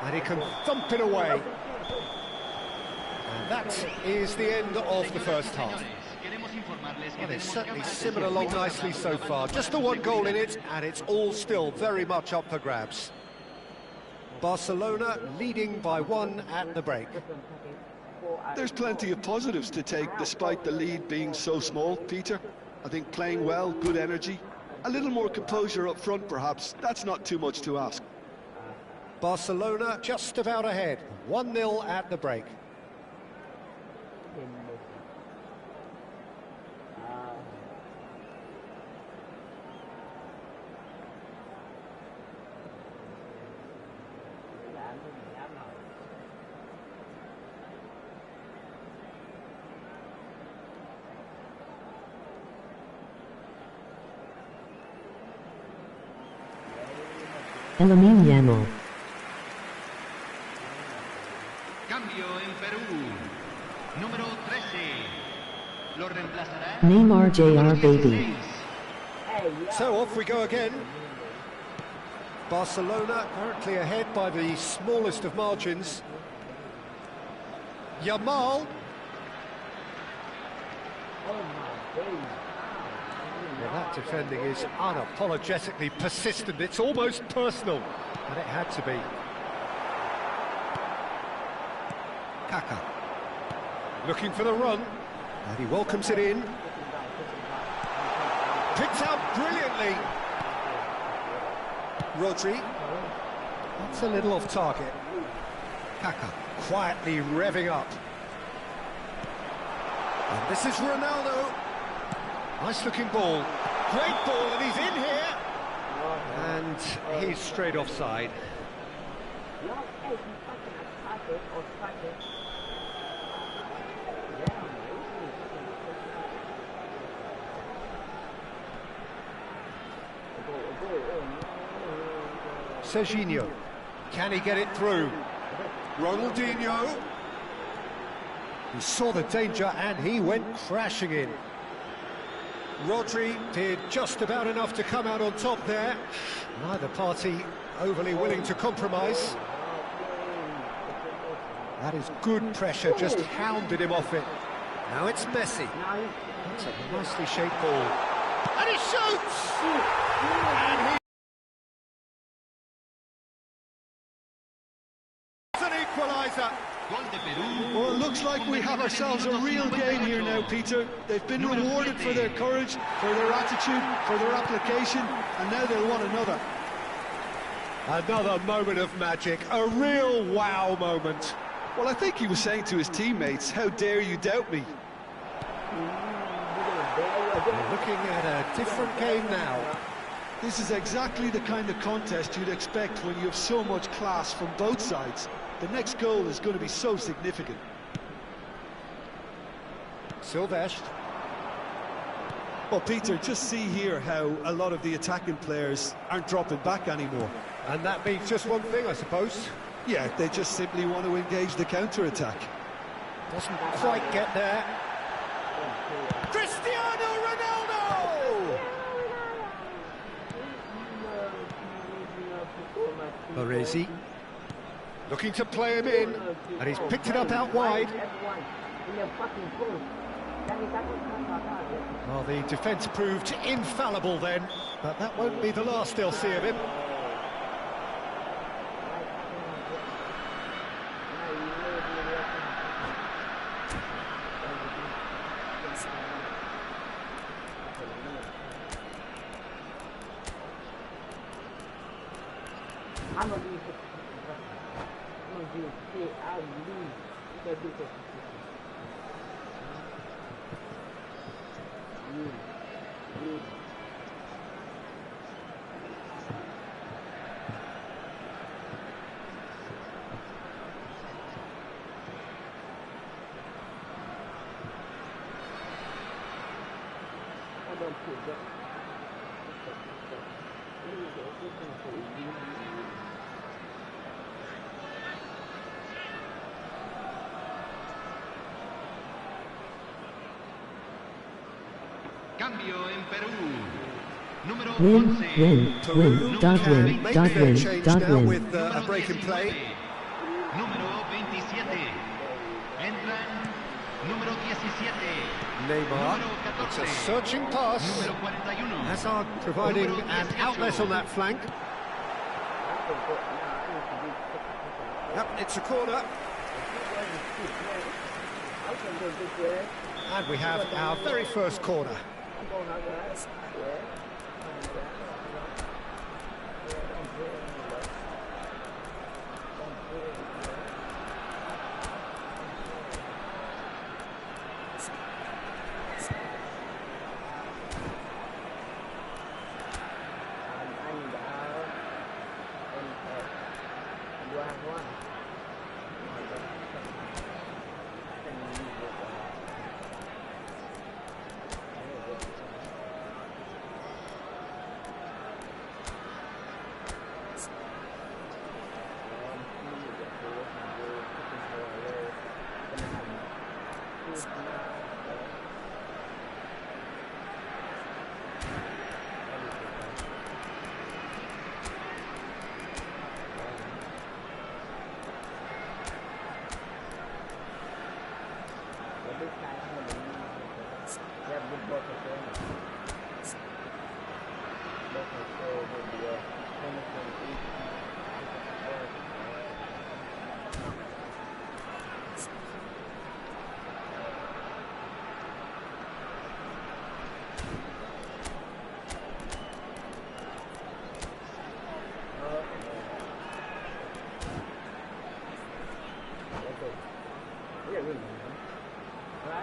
And he can thump it away. And that is the end of the first half. Well, it's certainly simmered along nicely so far. Just the one goal in it, and it's all still very much up for grabs. Barcelona leading by 1 at the break. There's plenty of positives to take despite the lead being so small, Peter. I think playing well, good energy, a little more composure up front perhaps. That's not too much to ask. Barcelona just about ahead, 1-0 at the break. Lamine Yamal. Cambio en Perú. Número 13. Lo reemplazará. Neymar Jr. Baby. So off we go again. Barcelona currently ahead by the smallest of margins. Yamal. Well, that defending is unapologetically persistent. It's almost personal, and it had to be. Kaka. Looking for the run, and he welcomes it in. Picked out brilliantly. Rodri. That's a little off target. Kaka quietly revving up. And this is Ronaldo. Nice looking ball. Great ball, and he's in here. And he's straight offside. Serginho. Can he get it through? Ronaldinho. He saw the danger and he went crashing in. Rodri did just about enough to come out on top there. Neither party overly willing to compromise. That is good pressure, just hounded him off it. Now it's Messi. That's a nicely shaped ball. And he shoots! And he's an equaliser. Well, it looks like we have ourselves a real game here now, Peter. They've been rewarded for their courage, for their attitude, for their application, and now they'll want another. Another moment of magic, a real wow moment. Well, I think he was saying to his teammates, how dare you doubt me? We're looking at a different game now. This is exactly the kind of contest you'd expect when you have so much class from both sides. The next goal is going to be so significant. Silvestre. Well, Peter, just see here how a lot of the attacking players aren't dropping back anymore. And that means just one thing, I suppose. Yeah, they just simply want to engage the counter-attack. Doesn't quite get there. Cristiano Ronaldo! Baresi. Looking to play him in, and he's picked it up out wide. Well, the defence proved infallible then, but that won't be the last they'll see of him. Cambio en Perú. Número Win, 11. win, dot win, dot win, dot win. With a break in play. Número 27. Entran número 17. Neymar. Número 14. It's a searching pass. Número 41. Hazard providing Número an 18. outlet on that flank. Yep, it's a corner. And we have our very first corner.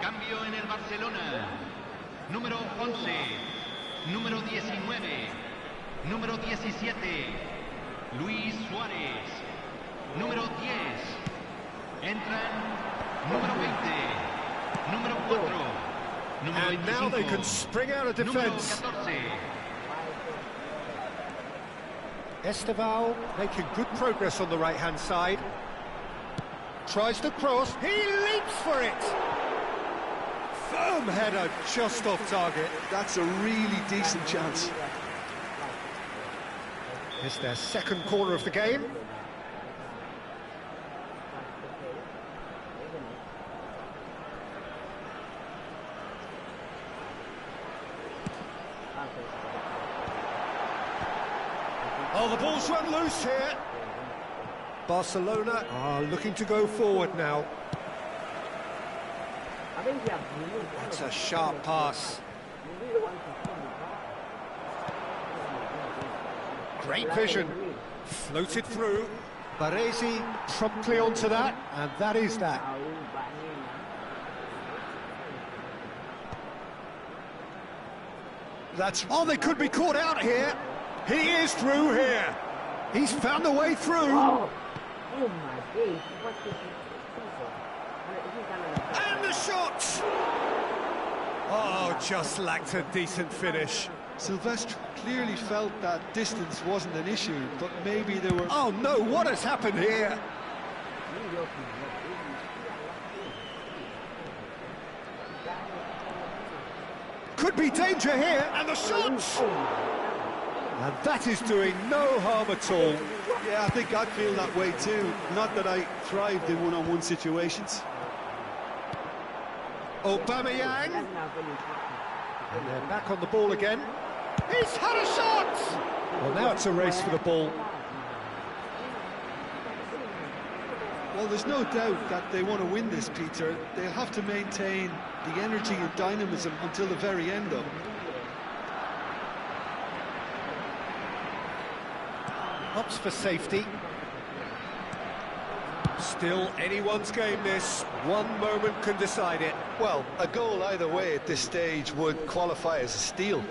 Cambio en el Barcelona. Número 11. Número 19. Número 17. Luis Suárez. Número 10. Entran número 20. Número 4. Número And 25. now they can spring out of Número defence. 14. Esteval making good progress on the right-hand side. Tries to cross, he leaps for it! Firm header just off target. That's a really decent chance. It's their second corner of the game. Oh, the ball's run loose here. Barcelona are looking to go forward now. That's a sharp pass. Great vision. Floated through. Baresi promptly onto that, and that is that. Oh, they could be caught out here. He is through here. He's found a way through. Oh my days, what is this? And the shot! Oh, just lacked a decent finish. Silvestre clearly felt that distance wasn't an issue, but maybe there were... Oh no, what has happened here? Could be danger here, and the shots! And that is doing no harm at all. Yeah, I think I'd feel that way too. Not that I thrived in one-on-one situations. Aubameyang. And they're back on the ball again. He's had a shot! Well, now it's a race for the ball. Well, there's no doubt that they want to win this, Peter. They'll have to maintain the energy and dynamism until the very end, though. Opts for safety. Still anyone's game this. One moment can decide it. Well, a goal either way at this stage would qualify as a steal.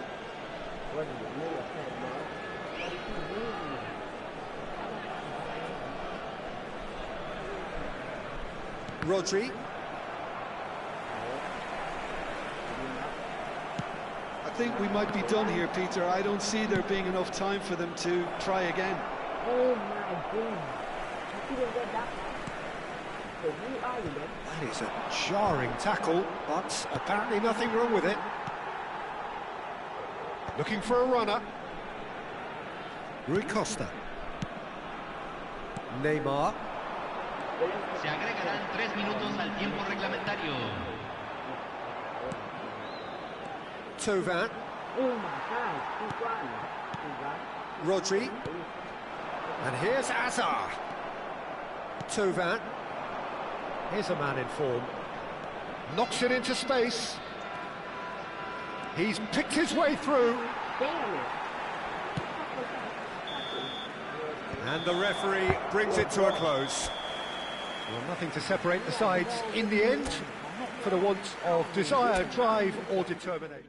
Rodri. I think we might be done here, Peter. I don't see there being enough time for them to try again. Oh my goodness. I didn't get that. So who are you then? That is a jarring tackle, but apparently nothing wrong with it. Looking for a runner. Rui Costa. Neymar. Se agregarán 3 minutos al tiempo reglamentario. Tovan. Oh my God. Rodri. And here's Azar. Tovan. Here's a man in form. Knocks it into space. He's picked his way through. Damn it. And the referee brings it to a close. Well, nothing to separate the sides in the end, for the want of desire, drive or determination.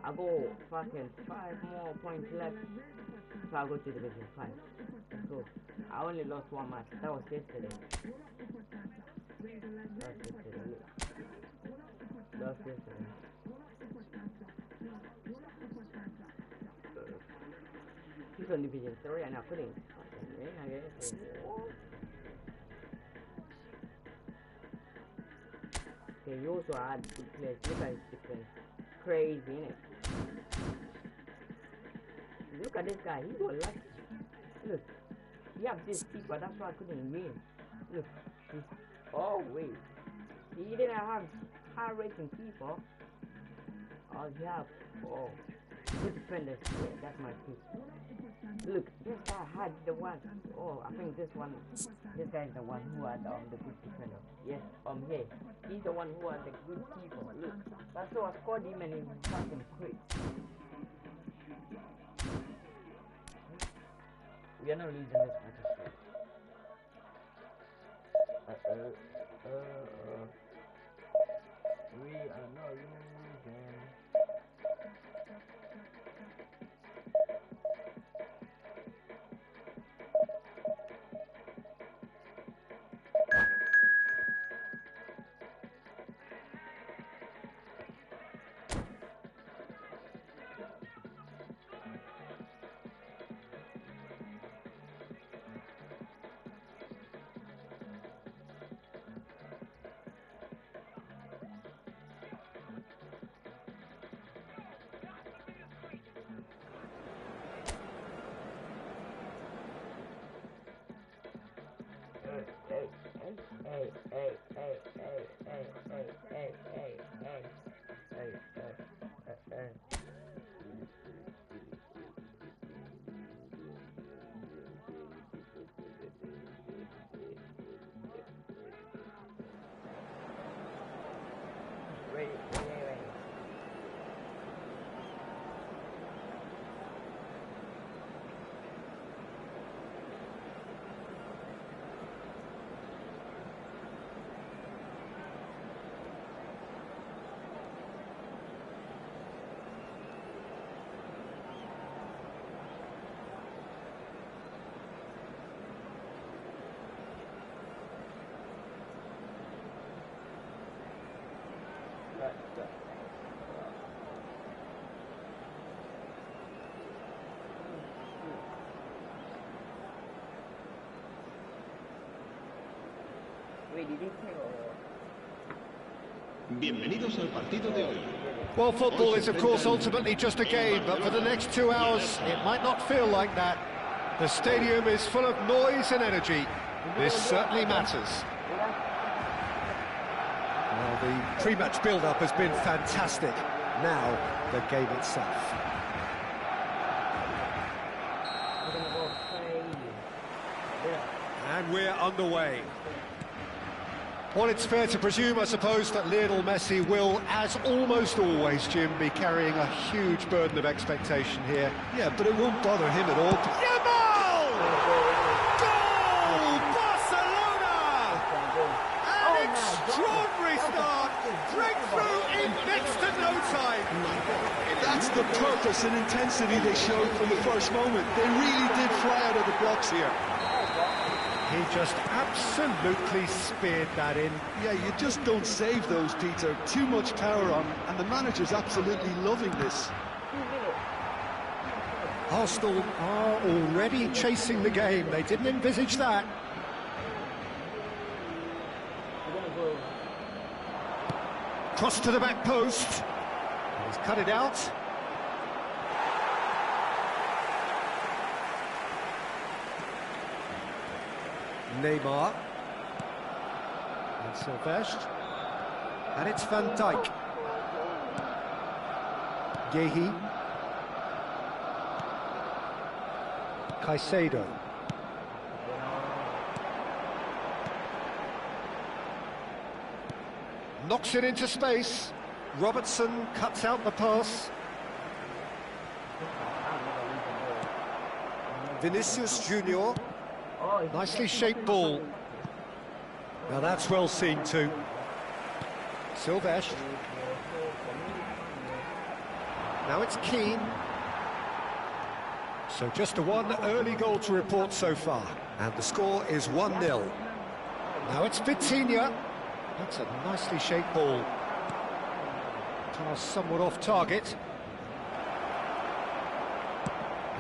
I go fucking 5 more points left, so I'll go to Division 5. So I only lost 1 match. That was yesterday. That's yesterday. He's on Division 3 and I couldn't fucking win, I guess. Okay, you also add good players. Look at his defense. Crazy, innit? Look at this guy, he got lucky. Look, he have this keeper, that's why I couldn't win. Look, oh wait, he didn't have high rating keeper. Oh, he have, oh, good defenders. Yeah, that's my pick. Look, this guy had the one. Oh, I think this guy is the one who had the good defender. Yes, here, he's the one who had the good keeper. Look, that's why I scored him and he fucking quit. We are not losing this match. We are not losing. Hey, hey, hey, hey, hey, hey, hey, hey, hey, hey, hey. Ready. Bienvenidos al partido de hoy. Well, football is, of course, ultimately just a game, but for the next 2 hours, it might not feel like that. The stadium is full of noise and energy. This certainly matters. Well, the pre-match build-up has been fantastic. Now, the game itself. And we're underway. Well, it's fair to presume, I suppose, that Lionel Messi will, as almost always, Jim, be carrying a huge burden of expectation here. Yeah, but it won't bother him at all. Yamal! Goal! Barcelona! An extraordinary start. Breakthrough in next to no time. That's the purpose and intensity they showed from the first moment. They really did fly out of the blocks here. He just absolutely speared that in. Yeah, you just don't save those, Peter. Too much power on, and the manager's absolutely loving this. Arsenal are already chasing the game. They didn't envisage that. Cross to the back post. He's cut it out. Neymar. And Silvestre. And it's Van Dijk. Guehi. Caicedo. Knocks it into space. Robertson cuts out the pass. Vinicius Junior. Nicely shaped ball. Now that's well seen too. Silvestre. Now it's Keane. So just a one early goal to report so far. And the score is 1-0. Now it's Vitinha. That's a nicely shaped ball. Pass somewhat off target.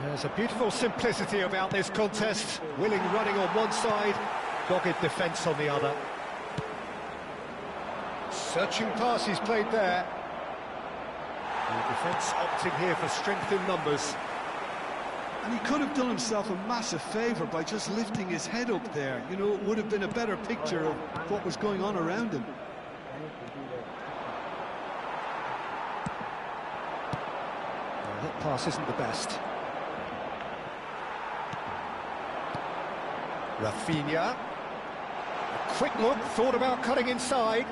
There's a beautiful simplicity about this contest. Willing running on one side, dogged defence on the other. Searching pass he's played there. The defence opting here for strength in numbers. And he could have done himself a massive favour by just lifting his head up there. You know, it would have been a better picture of what was going on around him. Well, that pass isn't the best. Rafinha. A quick look, thought about cutting inside.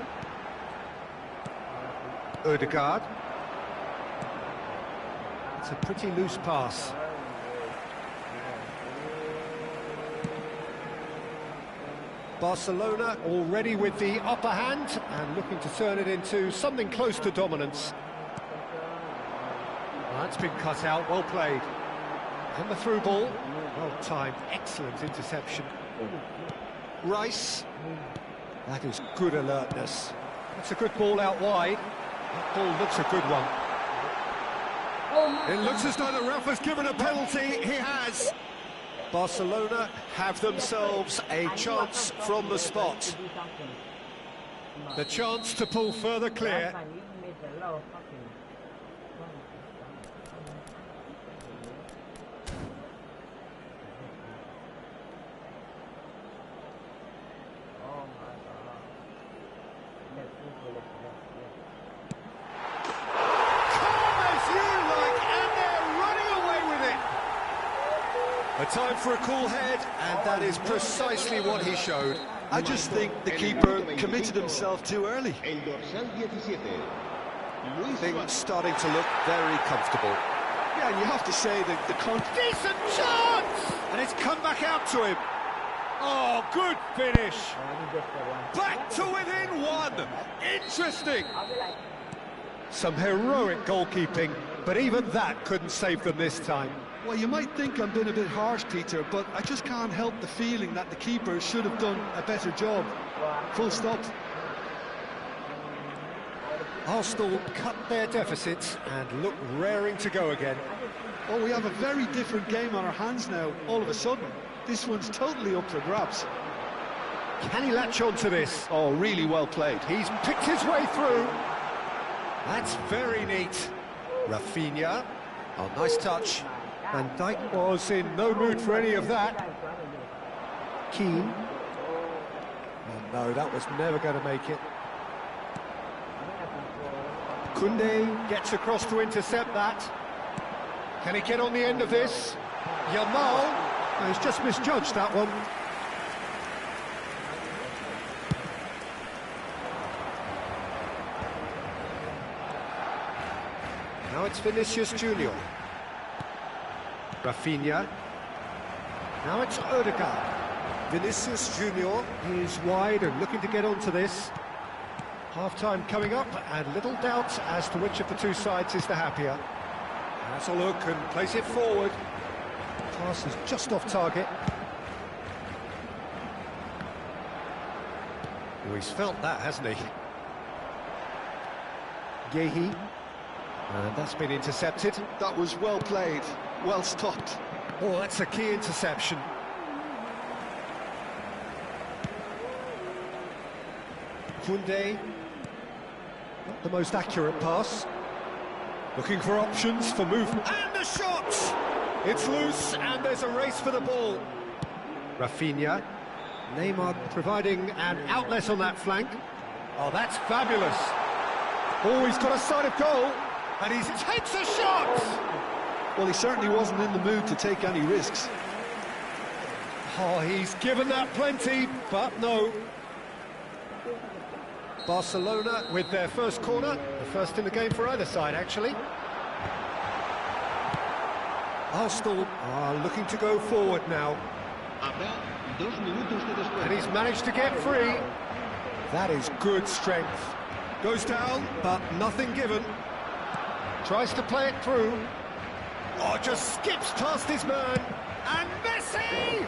Ødegaard. It's a pretty loose pass. Barcelona already with the upper hand and looking to turn it into something close to dominance. Well, that's been cut out, well played. And the through ball, well timed, excellent interception. Rice, that is good alertness. That's a good ball out wide. That ball looks a good one. It looks as though the ref has given a penalty, he has. Barcelona have themselves a chance from the spot. The chance to pull further clear. Time for a cool head, and that is precisely what he showed. I just think the keeper committed himself too early. El dorsal 17. Luis Things Suárez. starting to look very comfortable. Yeah, and you have to say that the Decent chance! And it's come back out to him. Oh, good finish. Back to within one. Interesting. Some heroic goalkeeping, but even that couldn't save them this time. Well, you might think I'm being a bit harsh, Peter, but I just can't help the feeling that the keeper should have done a better job. Full stop. Arsenal cut their deficits and look raring to go again. Oh, we have a very different game on our hands now, all of a sudden. This one's totally up for grabs. Can he latch on to this? Oh, really well played. He's picked his way through. That's very neat. Rafinha. Oh, nice touch. Van Dijk was in no mood for any of that. Keane. Oh, no, that was never going to make it. Koundé gets across to intercept that. Can he get on the end of this? Yamal. Oh, he's just misjudged that one. Now it's Vinicius Junior. Rafinha. Now it's Odegaard. Vinicius Junior is wide and looking to get onto this. Half-time coming up, and little doubt as to which of the two sides is the happier. Has a look and plays it forward. Pass is just off target. Oh, he's felt that, hasn't he? Guehi. And that's been intercepted. That was well played, well stopped. Oh, that's a key interception. Koundé. Not the most accurate pass. Looking for options for movement. And the shot! It's loose, and there's a race for the ball. Rafinha. Neymar providing an outlet on that flank. Oh, that's fabulous. Oh, he's got a sight of goal. And he takes a shot! Well, he certainly wasn't in the mood to take any risks. Oh, he's given that plenty, but no. Barcelona with their first corner, the first in the game for either side, actually. Arsenal are looking to go forward now. Habrá 2 minutos de descuento. And he's managed to get free. That is good strength. Goes down, but nothing given. Tries to play it through. Oh, just skips past his man. And Messi!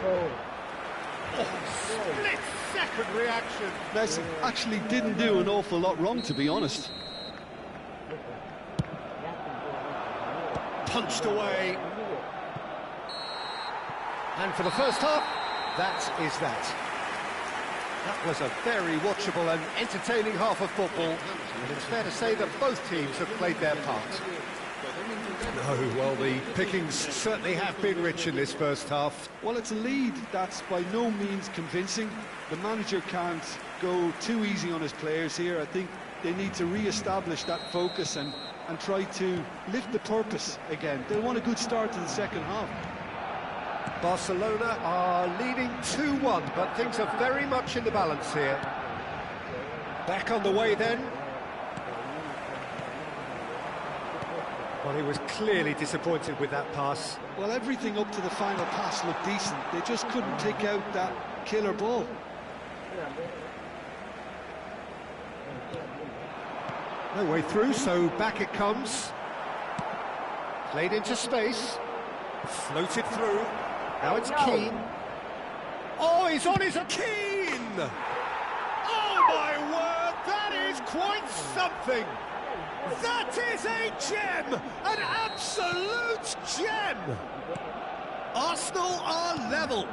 Oh, split-second reaction. Messi actually didn't do an awful lot wrong, to be honest. Punched away. And for the first half, that is that. That was a very watchable and entertaining half of football. And it's fair to say that both teams have played their part. No, well, the pickings certainly have been rich in this first half. Well, it's a lead that's by no means convincing. The manager can't go too easy on his players here. I think they need to re-establish that focus and try to lift the purpose again. They want a good start to the second half. Barcelona are leading 2-1, but things are very much in the balance here. Back on the way then. Well, he was clearly disappointed with that pass. Well, everything up to the final pass looked decent. They just couldn't pick out that killer ball. No way through, so back it comes. Played into space. Floated through. Now it's Keane. Oh, he's on his Keane! Oh, my word, that is quite something! That is a gem! An absolute gem! Arsenal are level.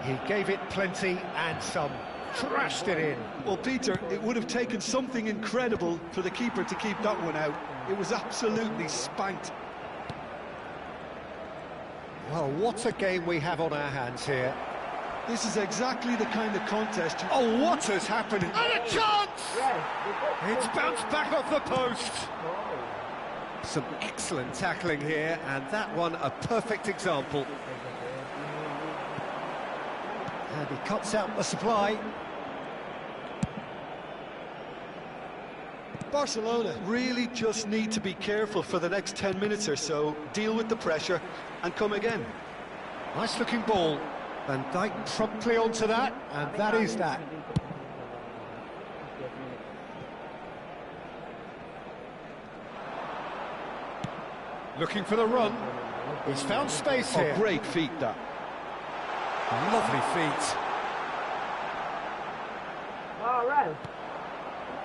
He gave it plenty and some. Trashed it in. Well, Peter, it would have taken something incredible for the keeper to keep that one out. It was absolutely spanked. Well, what a game we have on our hands here. This is exactly the kind of contest... Oh, what has happened? And a chance! It's bounced back off the post. Some excellent tackling here, and that one a perfect example. And he cuts out the supply. Barcelona really just need to be careful for the next 10 minutes or so, deal with the pressure and come again. Nice looking ball. Van Dijk promptly onto that, and that is that. Looking for the run. He's found space here. Oh, great feet, that. Lovely feet. All right.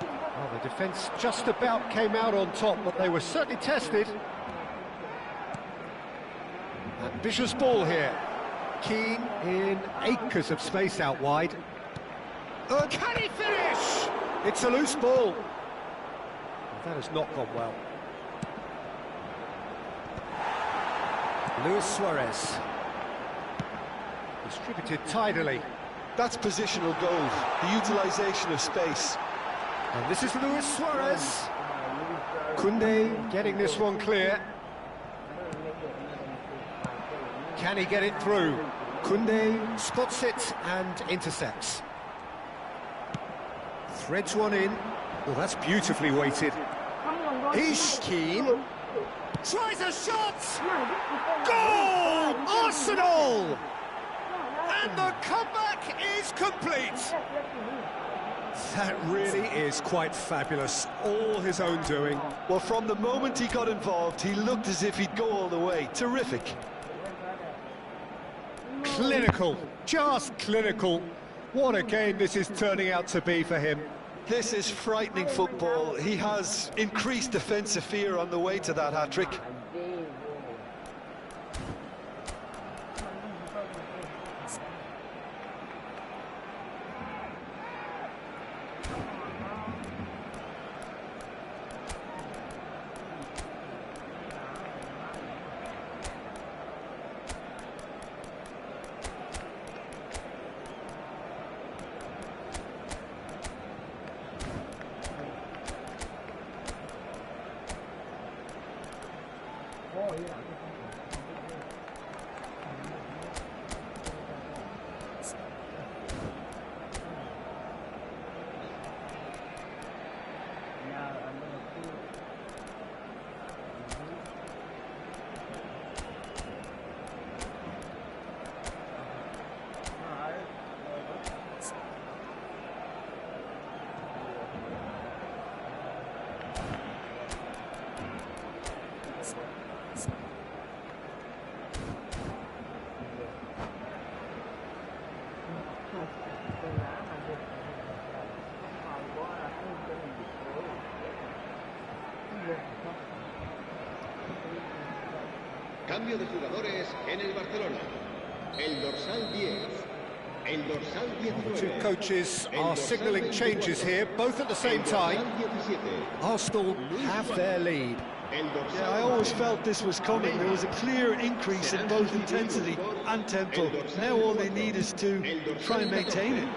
Well, the defence just about came out on top, but they were certainly tested. Ambitious ball here. Keane in acres of space out wide. Can he finish? It's a loose ball. That has not gone well. Luis Suarez. Distributed tidily. That's positional goal, the utilisation of space. And this is Luis Suarez. Koundé getting this one clear. Can he get it through? Koundé spots it and intercepts. Threads one in. Oh, that's beautifully weighted. He's Keane. Tries a shot! Goal! Arsenal! And the comeback is complete! That really is quite fabulous. All his own doing. Well, from the moment he got involved, he looked as if he'd go all the way. Terrific. Clinical. Just clinical. What a game this is turning out to be for him. This is frightening football. He has increased defensive fear on the way to that hat-trick. Cambio de jugadores en el Barcelona. El dorsal 10. El dorsal 19. The two coaches are signalling changes here, both at the same time. Arsenal have their lead. Yeah, I always felt this was coming. There was a clear increase in both intensity and tempo. Now all they need is to try and maintain it.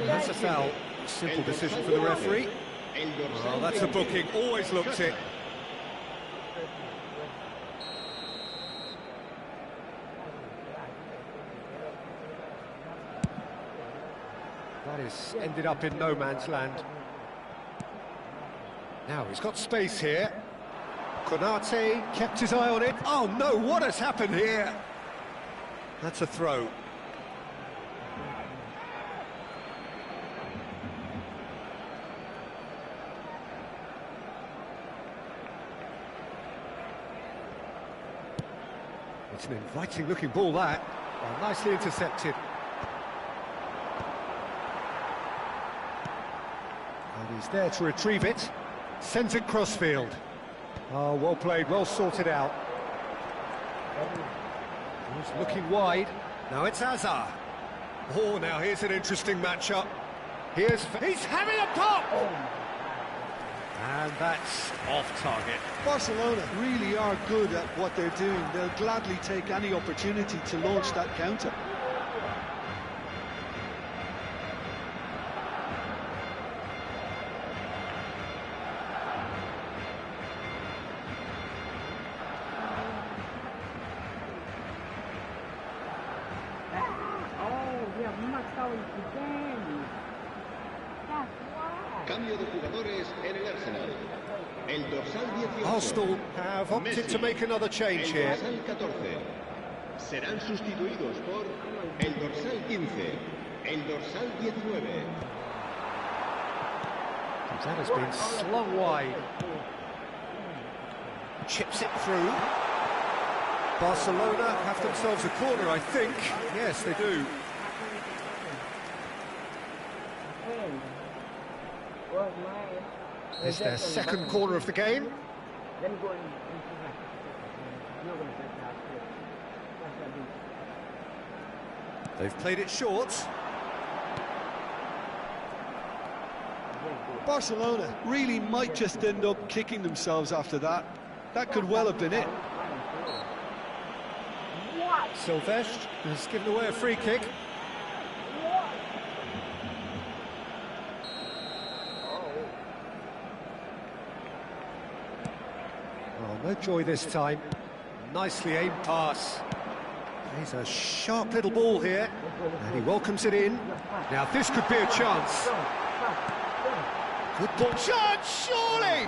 That's a foul. Simple decision for the referee. Oh, that's a booking. Always looks it. That is ended up in no man's land. Now he's got space here. Konate kept his eye on it. Oh no, what has happened here? That's a throw. It's an inviting looking ball, that. Oh, nicely intercepted. And he's there to retrieve it. Sends it crossfield. Oh, well played, well sorted out. He's looking wide. Now it's Hazard. Oh, now here's an interesting matchup. He's having a pop! And that's off target. Barcelona really are good at what they're doing. They'll gladly take any opportunity to launch that counter. Cambio de jugadores en el Arsenal. El dorsal 18. Arsenal have opted Messi. to make another change El here. dorsal 14. Serán sustituidos por el dorsal 15, el dorsal 19. That has been slung wide. Chips it through. Barcelona have themselves a corner, I think. Yes, they do. It's their second corner of the game. Let me go in. They've played it short. Barcelona really might just end up kicking themselves after that. That could well have been it. Silvestre has given away a free kick. Oh, no joy this time. Nicely aimed pass. He's a sharp little ball here, and he welcomes it in. Now this could be a chance. Good ball. Chance, surely!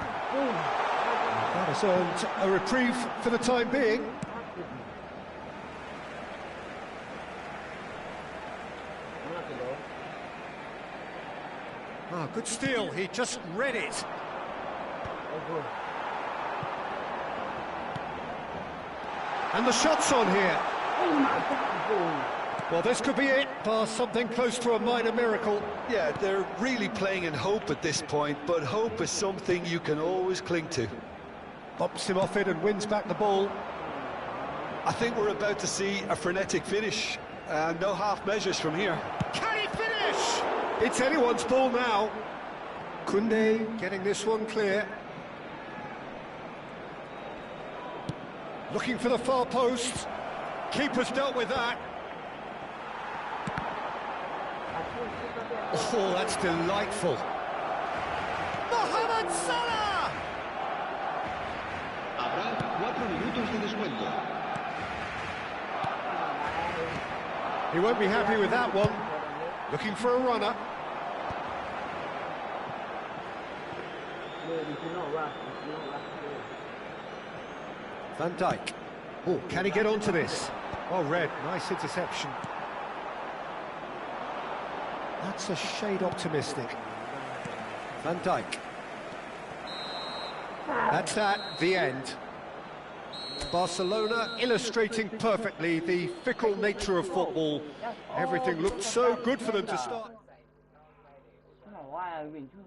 That has earned a reprieve for the time being. Ah, good steal. He just read it. And the shot's on here. Well, this could be it, past something close to a minor miracle. Yeah, they're really playing in hope at this point, but hope is something you can always cling to. Bumps him off it and wins back the ball. I think we're about to see a frenetic finish. No half measures from here. Can he finish? It's anyone's ball now. Koundé getting this one clear. Looking for the far post. Keeper's dealt with that. Oh, that's delightful. Mohamed Salah! Habrá 4 minutos de descuento. He won't be happy with that one. Looking for a runner. Van Dijk. Oh, can he get onto this? Oh, Red, nice interception. That's a shade optimistic. Van Dijk. That's that, the end. Barcelona illustrating perfectly the fickle nature of football. Everything looked so good for them to start. I don't know why I win too.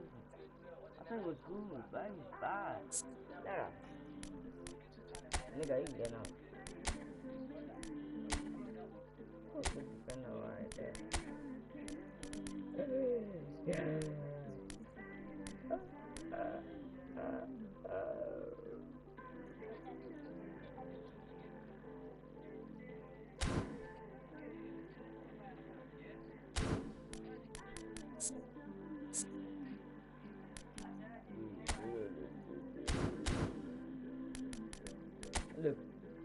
I thought it was good, but it's bad. There. Nigga, you get out. What's the defender right there? Yeah. Look,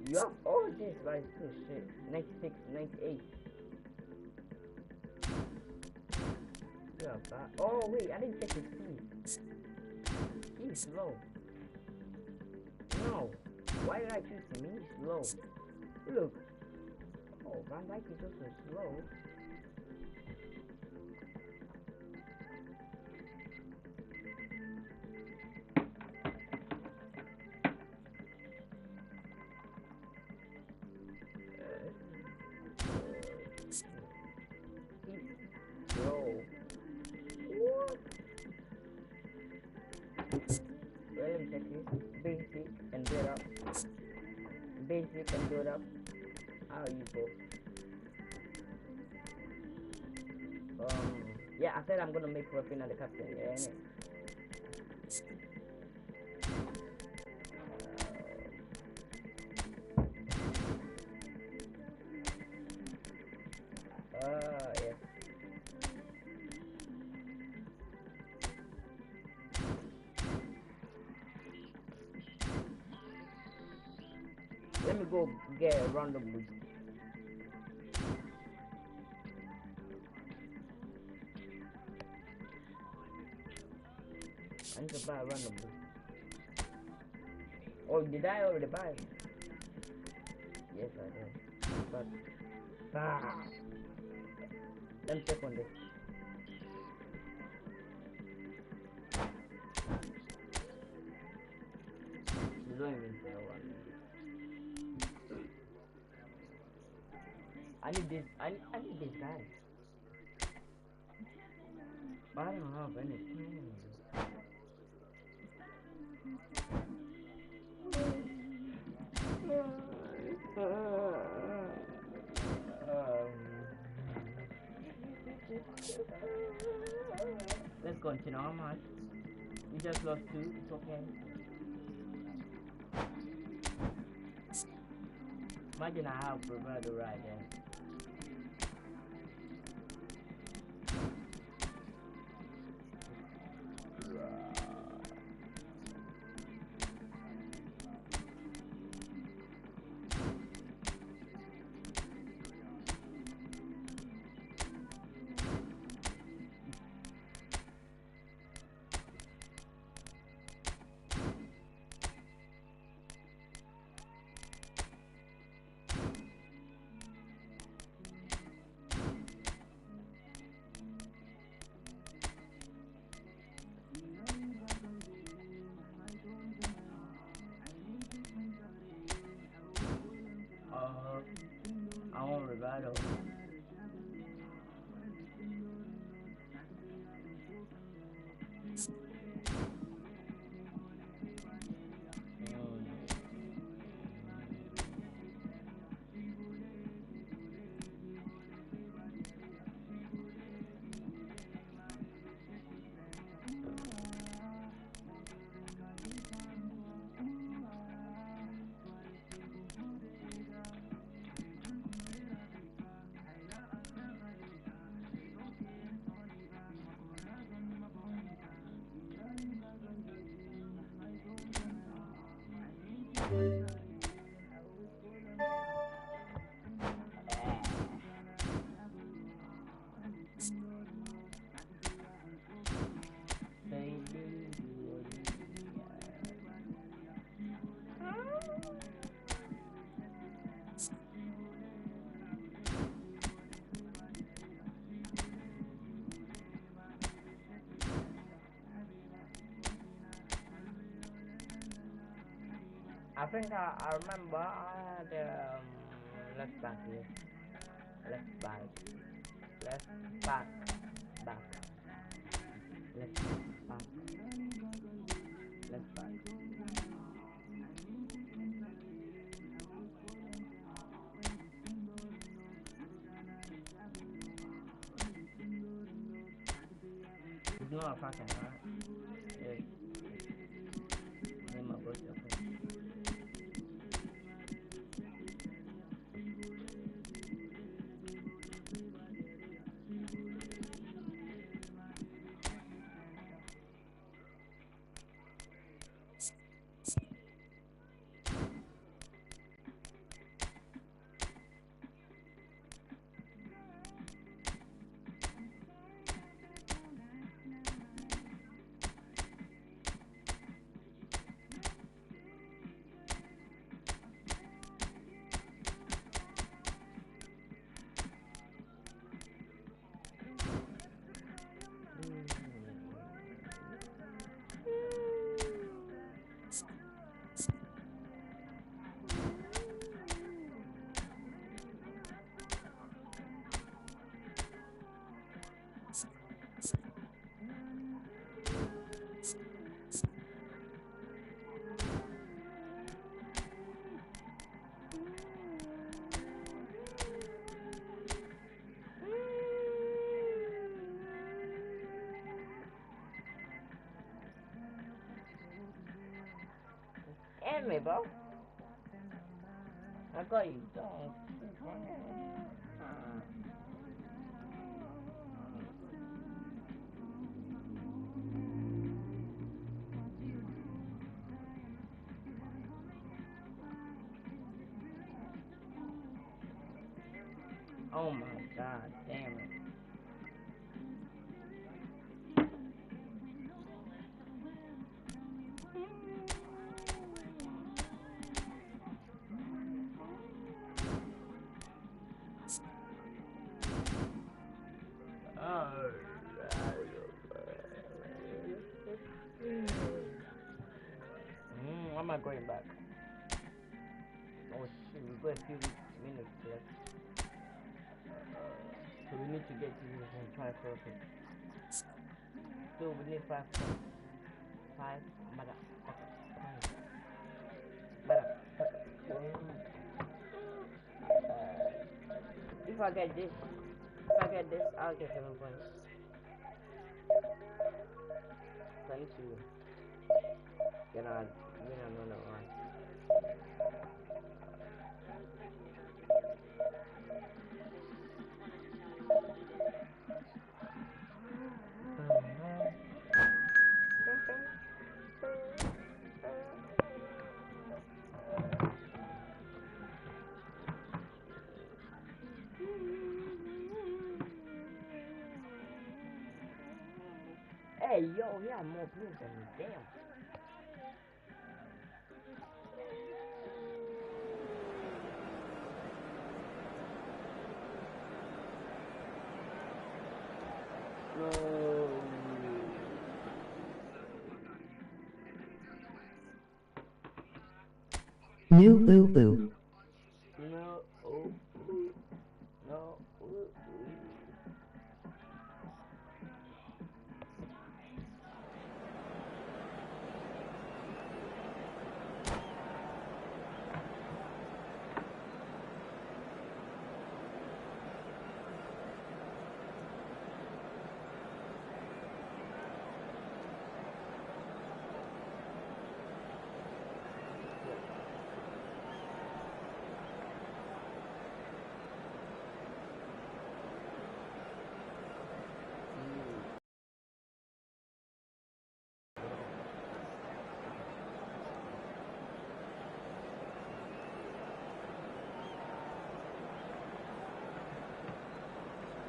you have all this like this shit. 96, 98. Yeah, but oh wait, I didn't check his speed. He's slow. No. Why did I choose him? He's slow. Look. Oh, Van Dijk is also slow. Basic and build up. Basic and build up. How you go? Yeah, I said I'm gonna make Raphinha the captain. Yeah, innit? Yeah. Let me go get a random loot. I need to buy a randomly. Oh, did I already buy it? Yes, I did. But let me check on this. You don't even sell one. I need this. I need this guy. But I don't have any plans. Let's continue on, man. We just lost 2. It's okay. Imagine I have Bravado right there. I want Rivaldo. I think I remember I had left back here. Left back. Left back. Back. Left back. Left back. It's not a fucking right? Yes. Name my birthday. End me, bro. I got you. Oh my god, damn it. am I going back? Oh shit, we got a few minutes left. So we need to get to this and try for it. So we need 5. 5. If I get this, I'll get 7 points. So I need to get on win another one. Hey yo, we have more blues than me, damn. No. New boo boo. No. Oh. No.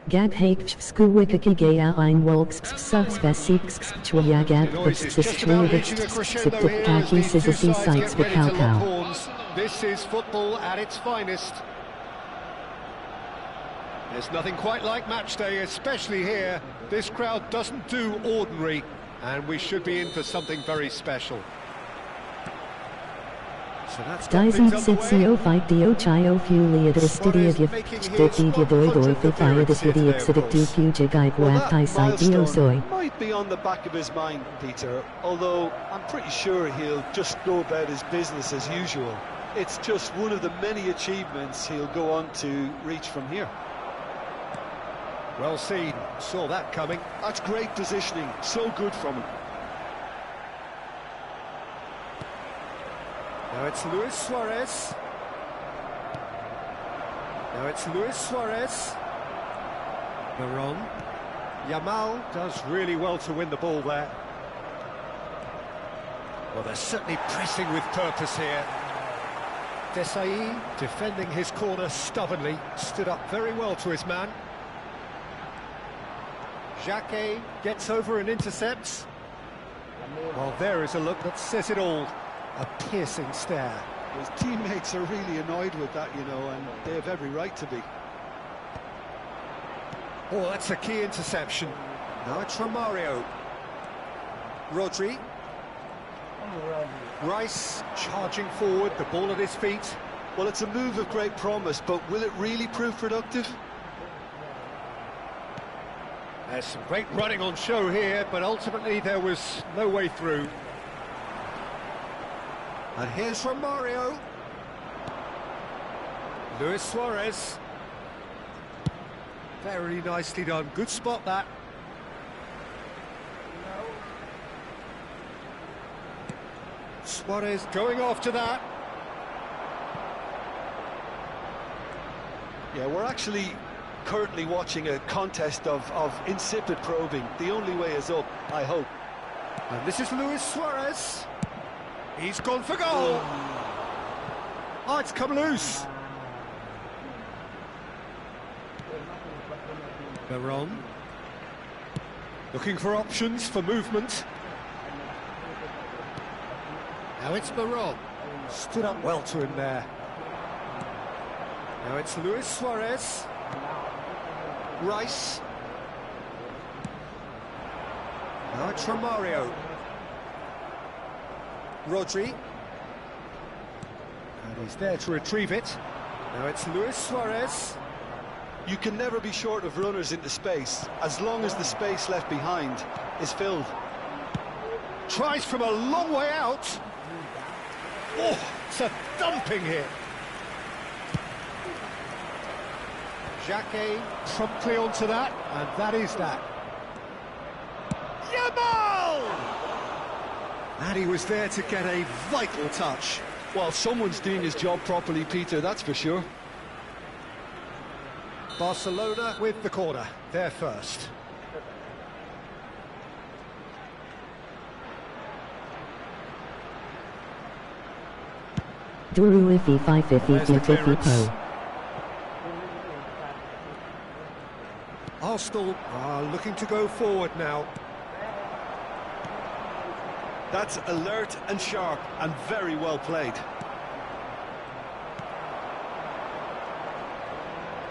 Gab hake skuwikaki gaya ein wolks suspesiks chwayagab kaki sisasi sites horns. This is football at its finest. There's nothing quite like match day, especially here. This crowd doesn't do ordinary, and we should be in for something very special. So that's Dyson Sitsio fight Dio Chio Fulia the Stidia gift Didia Doidoi Fifia the City Exidic D Fuja Guide Wapti Site Dio Soy. Might be on the back of his mind, Peter, although I'm pretty sure he'll just go about his business as usual. It's just one of the many achievements he'll go on to reach from here. Well seen, saw that coming. That's great positioning, so good from him. Now it's Luis Suarez. Veron. Yamal does really well to win the ball there. Well, they're certainly pressing with purpose here. Desailly defending his corner stubbornly, stood up very well to his man. Jacquet gets over and intercepts. Well, there is a look that says it all. A piercing stare. His teammates are really annoyed with that, you know, and they have every right to be. Oh, that's a key interception. Now it's Romario. Rodri. Rice charging forward, the ball at his feet. Well, it's a move of great promise, but will it really prove productive? There's some great running on show here, but ultimately there was no way through. And here's Romario. Luis Suarez. Very nicely done. Good spot, that. Suarez going after that. Yeah, we're actually currently watching a contest of insipid probing. The only way is up, I hope. And this is Luis Suarez. He's gone for goal. Oh, it's come loose. Veron. Looking for options for movement. Now it's Veron. Stood up well to him there. Now it's Luis Suarez. Rice. Now it's Romario. Rodri. He's there to retrieve it. Now it's Luis Suarez. You can never be short of runners into space, as long as the space left behind is filled. Tries from a long way out. Oh, it's a dumping hit. Jacquet promptly onto that, and that is that. Yamal! And he was there to get a vital touch. Well, someone's doing his job properly, Peter, that's for sure. Barcelona with the corner, they're first. Duru ifi 550 po. Arsenal are looking to go forward now. That's alert and sharp and very well played.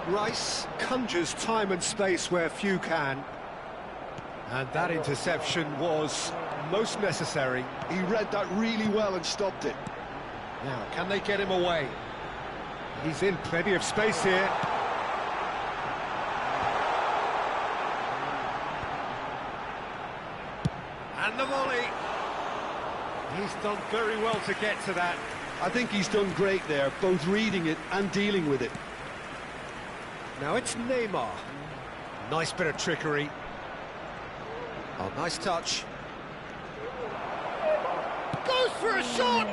Rice conjures time and space where few can. And that interception was most necessary. He read that really well and stopped it. Now, can they get him away? He's in plenty of space here. And the volley. He's done very well to get to that. I think he's done great there, both reading it and dealing with it. Now it's Neymar. Nice bit of trickery. Oh, nice touch. Goes for a shot!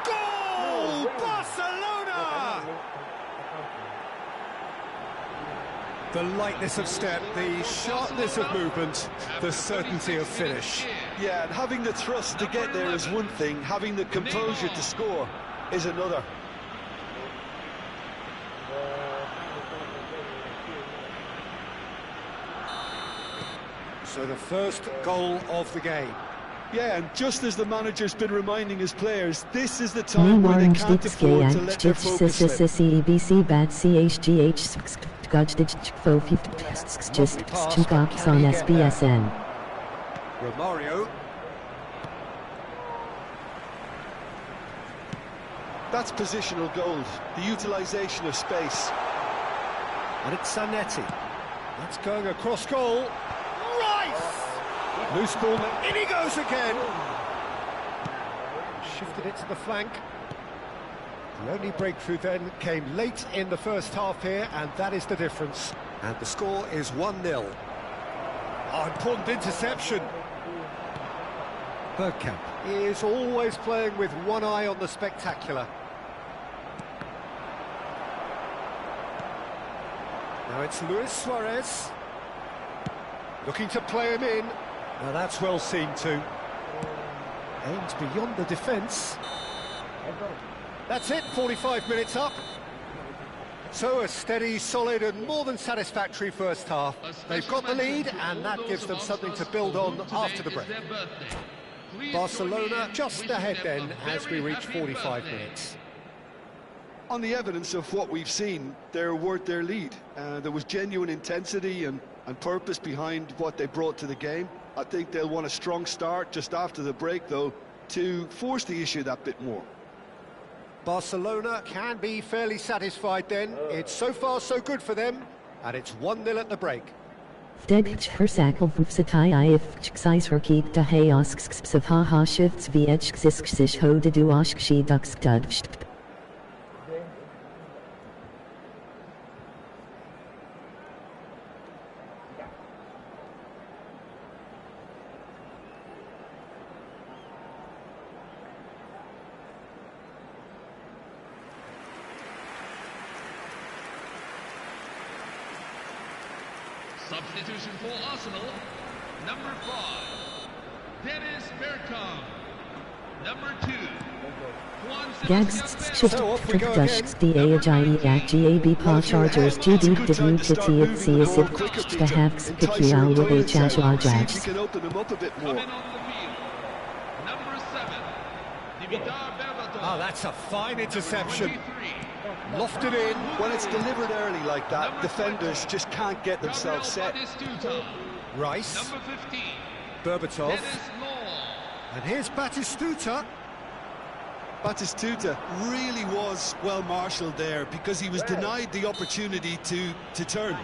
Goal! Barcelona! The lightness of step, the sharpness of movement, the certainty of finish. Yeah, and having the thrust to get there is one thing, having the composure to score is another. So the first goal of the game. Yeah, and just as the manager's been reminding his players, this is the time where they can't afford to let their focus slip. CEBC bad CHGH on SBSN. Romario. That's positional gold, the utilisation of space. And it's Zanetti. That's going across goal. Rice! Loose ball, in he goes again! Shifted it to the flank. The only breakthrough then came late in the first half here, and that is the difference. And the score is 1-0. Oh, important interception. Bergkamp is always playing with one eye on the spectacular. Now it's Luis Suarez. Looking to play him in. Now that's well seen too. Aims beyond the defence. That's it, 45 minutes up. So a steady, solid and more than satisfactory first half. They've got the lead and that gives them something to build on after the break. Barcelona just ahead then as we reach 45 minutes. On the evidence of what we've seen, they're worth their lead. There was genuine intensity and purpose behind what they brought to the game. I think they'll want a strong start just after the break, though, to force the issue that bit more. Barcelona can be fairly satisfied then. It's so far so good for them, and it's 1-0 at the break. Degch hersakel vufsatai if xis herkeek da hayosks savaha shifts vh xisk ho de duashk she ducks dudst. Substitution for Arsenal, number 5, Dennis Bergkamp. Number 2, Juan Gags shift dushks DAGIEAC GAB Pa Chargers GD Didru Titi at CSIP the Havks Pikial with HAJWAJAJs. Can open them up a bit more. number 7, Dimitar Berbatov. Oh, that's a fine interception. Lofted in. When it's delivered early like that, defenders just can't get themselves set. Rice. Number 15, Berbatov. Dennis Law. And here's Batistuta. Batistuta really was well marshalled there because he was denied the opportunity to turn.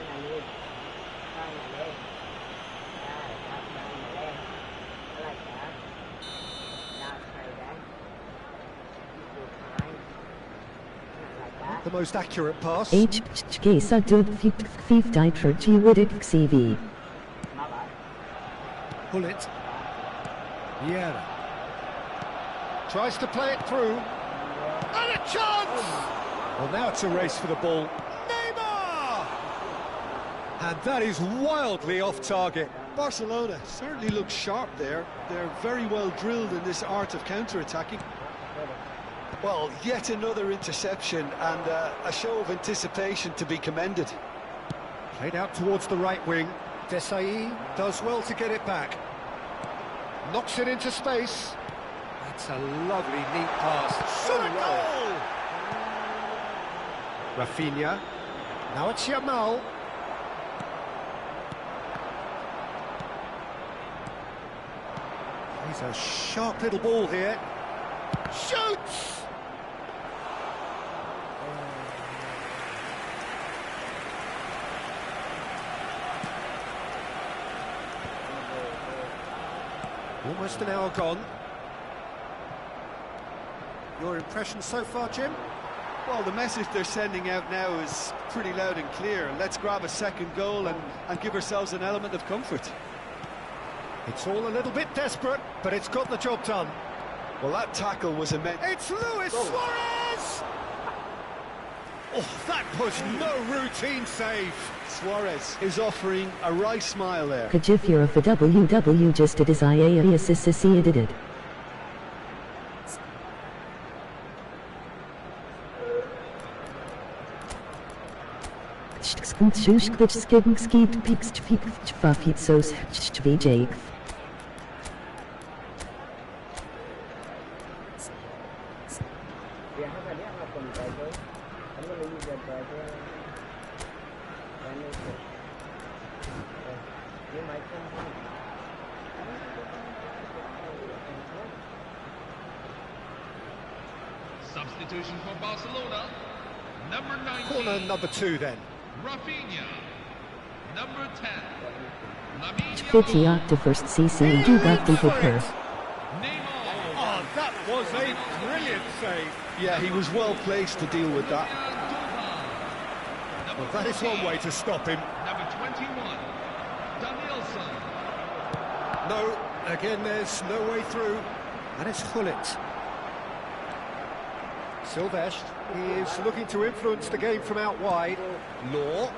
The most accurate pass. Gesa dud fif diter G-Widic CV. Hullet. Vieira. Tries to play it through. And a chance! Well, now it's a race for the ball. Neymar! And that is wildly off target. Barcelona certainly looks sharp there. They're very well drilled in this art of counter-attacking. Well, yet another interception and a show of anticipation to be commended. Played out towards the right wing. Desai does well to get it back. Knocks it into space. That's a lovely, neat pass. Shot a goal! Rafinha. Now it's Yamal. He's a sharp little ball here. Shoots! Almost an hour gone. Your impression so far, Jim? Well, the message they're sending out now is pretty loud and clear. Let's grab a second goal and give ourselves an element of comfort. It's all a little bit desperate, but it's got the job done. Well, that tackle was immense. It's Luis Suarez! Oh, that was no routine save. Suarez is offering a wry smile there. Kajifir of the WW just did as IASSC did it. Substitution for Barcelona, number 19. Corner number 2 then. Rafinha, number 10. Lamine Fifty Yamal. octa first CC do got the Neymar. Oh, that was a brilliant save. Yeah, he was well placed to deal with that. Well, that is one way to stop him. Number 21, Danielson. No, again, there's no way through. And it's Hullet. Silvestre is looking to influence the game from out wide. Law.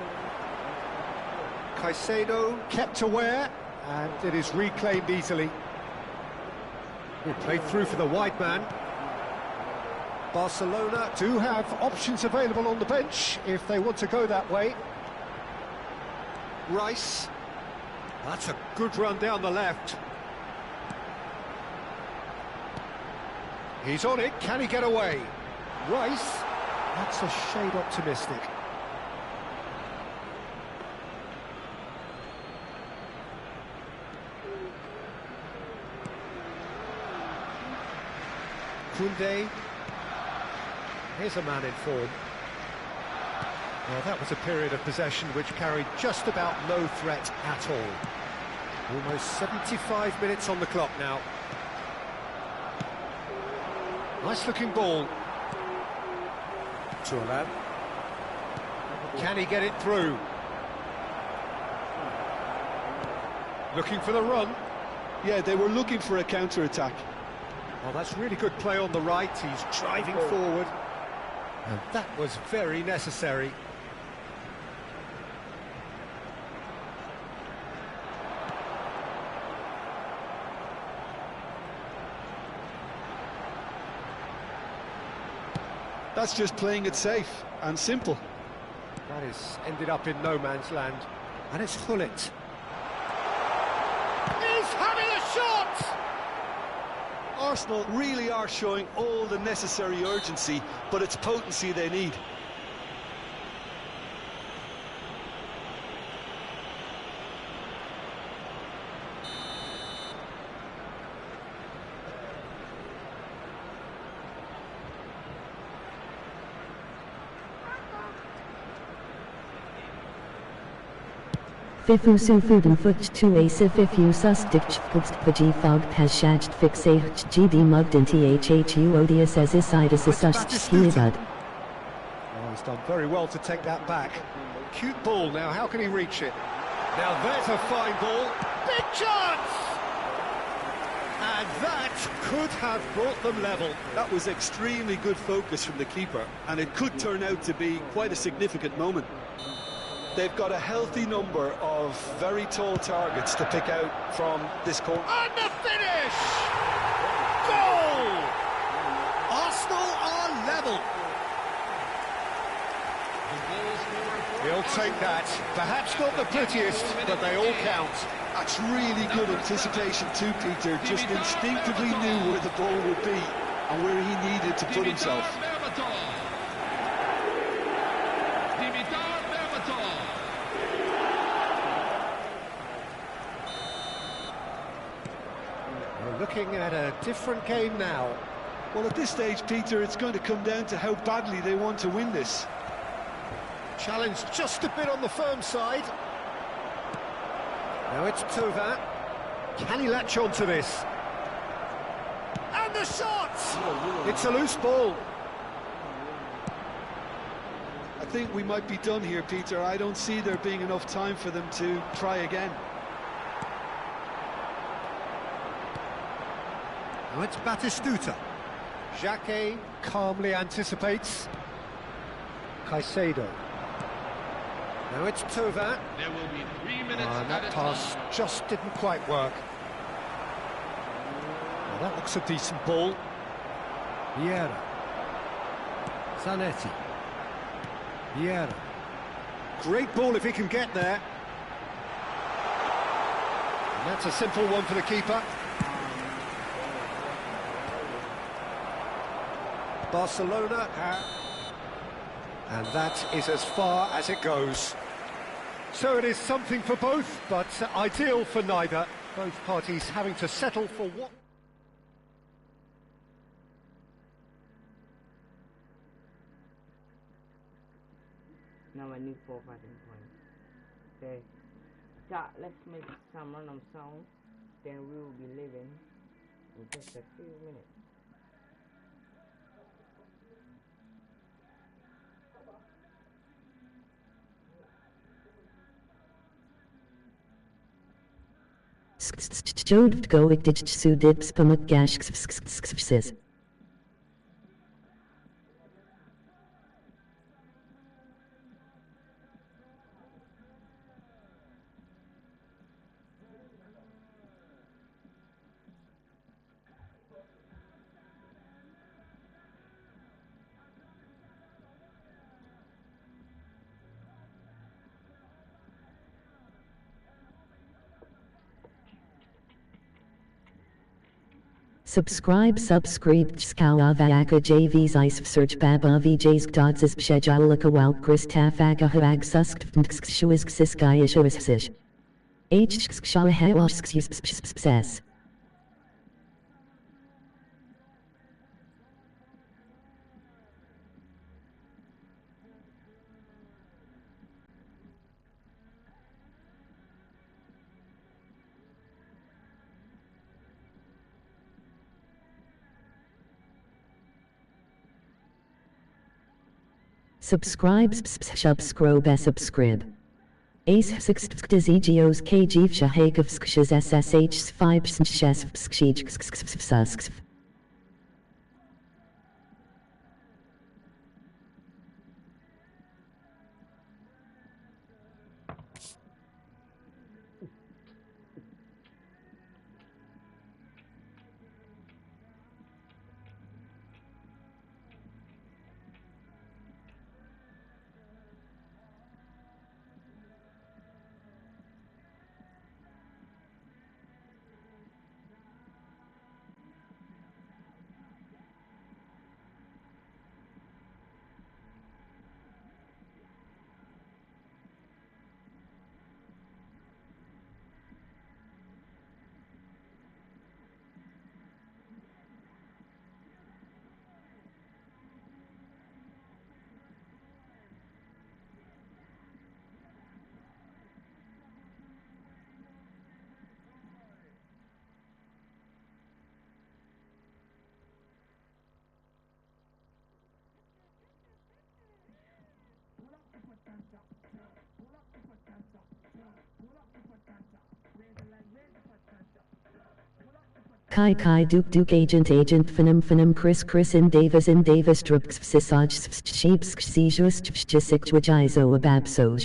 Caicedo kept aware, and it is reclaimed easily. Played through for the wide man. Barcelona do have options available on the bench if they want to go that way. Rice. That's a good run down the left. He's on it, can he get away? Rice, that's a shade optimistic. Koundé. Here's a man in form. Well, that was a period of possession which carried just about no threat at all. Almost 75 minutes on the clock now. Nice looking ball. Thuram. Can he get it through? Looking for the run. Yeah, they were looking for a counter-attack. Well, that's really good play on the right. He's driving forward. And that was very necessary. That's just playing it safe and simple. That is ended up in no man's land. And it's Hullet. He's having a shot! Arsenal really are showing all the necessary urgency, but it's potency they need. Fifu fuden fucht tu asif if you susdicht pugst pagi fog pashacht fixacht gd mugged in thhu odious as isidus asust hiebud. Oh, he's done very well to take that back. Cute ball now, how can he reach it? Now there's a fine ball. Big chance! And that could have brought them level. That was extremely good focus from the keeper, and it could turn out to be quite a significant moment. They've got a healthy number of very tall targets to pick out from this corner. And the finish! Goal! Arsenal are level. He'll take that. Perhaps not the prettiest, but they all count. That's really good anticipation too, Peter. Just instinctively knew where the ball would be and where he needed to put himself. We're looking at a different game now. Well, at this stage, Peter, it's going to come down to how badly they want to win this. Challenge just a bit on the firm side. Now it's Thauvin. Can he latch on to this? And the shot! It's a loose ball. I think we might be done here, Peter. I don't see there being enough time for them to try again. Now it's Batistuta. Jacquet calmly anticipates. Caicedo. Now it's Thauvin. There will be 3 minutes. And that pass just didn't quite work. Well, that looks a decent ball. Vieira. Zanetti. Vieira. Great ball if he can get there. And that's a simple one for the keeper. Barcelona. And that is as far as it goes. So it is something for both, but ideal for neither. Both parties having to settle for what... Now I need 4 fighting points. Okay. Let's make some random sound. Then we will be leaving in just a few minutes. Jodvd goik dich su dips pamuk gash says. Subscribe skaławaka JV's ice search baba VJ's dodzis pshejawlika wal Christafaka hag susk shuisk siskaya shuisk H skshawahawashks. Subscribe subscribe. Ace 6 Dzegios KG Shahagovskshas SSH 5 Sheskshijsksksksksk. Kai Kai Duke Duke Agent Agent Finum Chris in Davis Drubs Sisaj Sheeps Sijus Jisik Jizo Ababso.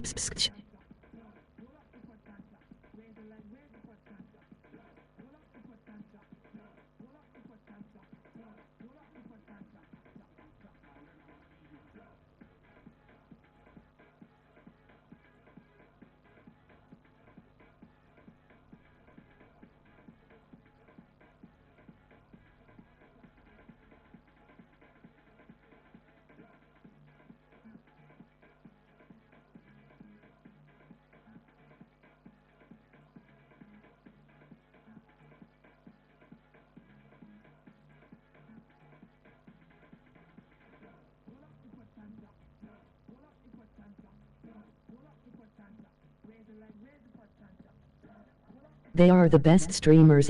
They are the best streamers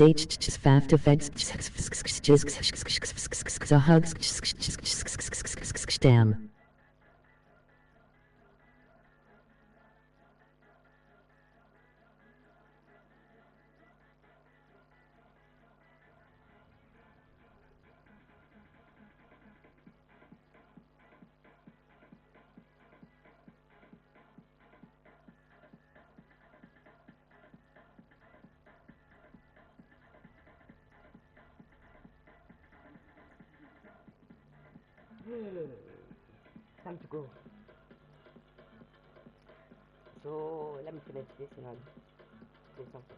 damn. Time to go. So let me finish this and I'll do something.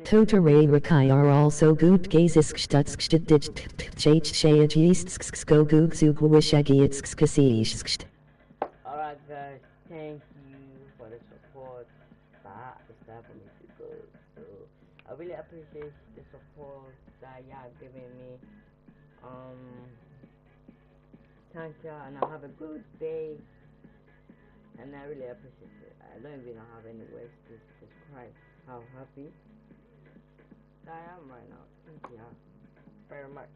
Totare Rakai are also good gazes stutskstdij go gugzugwishagitskasish. Alright guys, thank you for the support. That is time for me to go. So I really appreciate the support that you have given me. Thank you and I have a good day. And I really appreciate it. I don't even have any words to describe how happy I am right now. Thank you very much.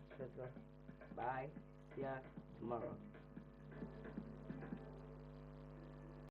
Bye. See ya tomorrow.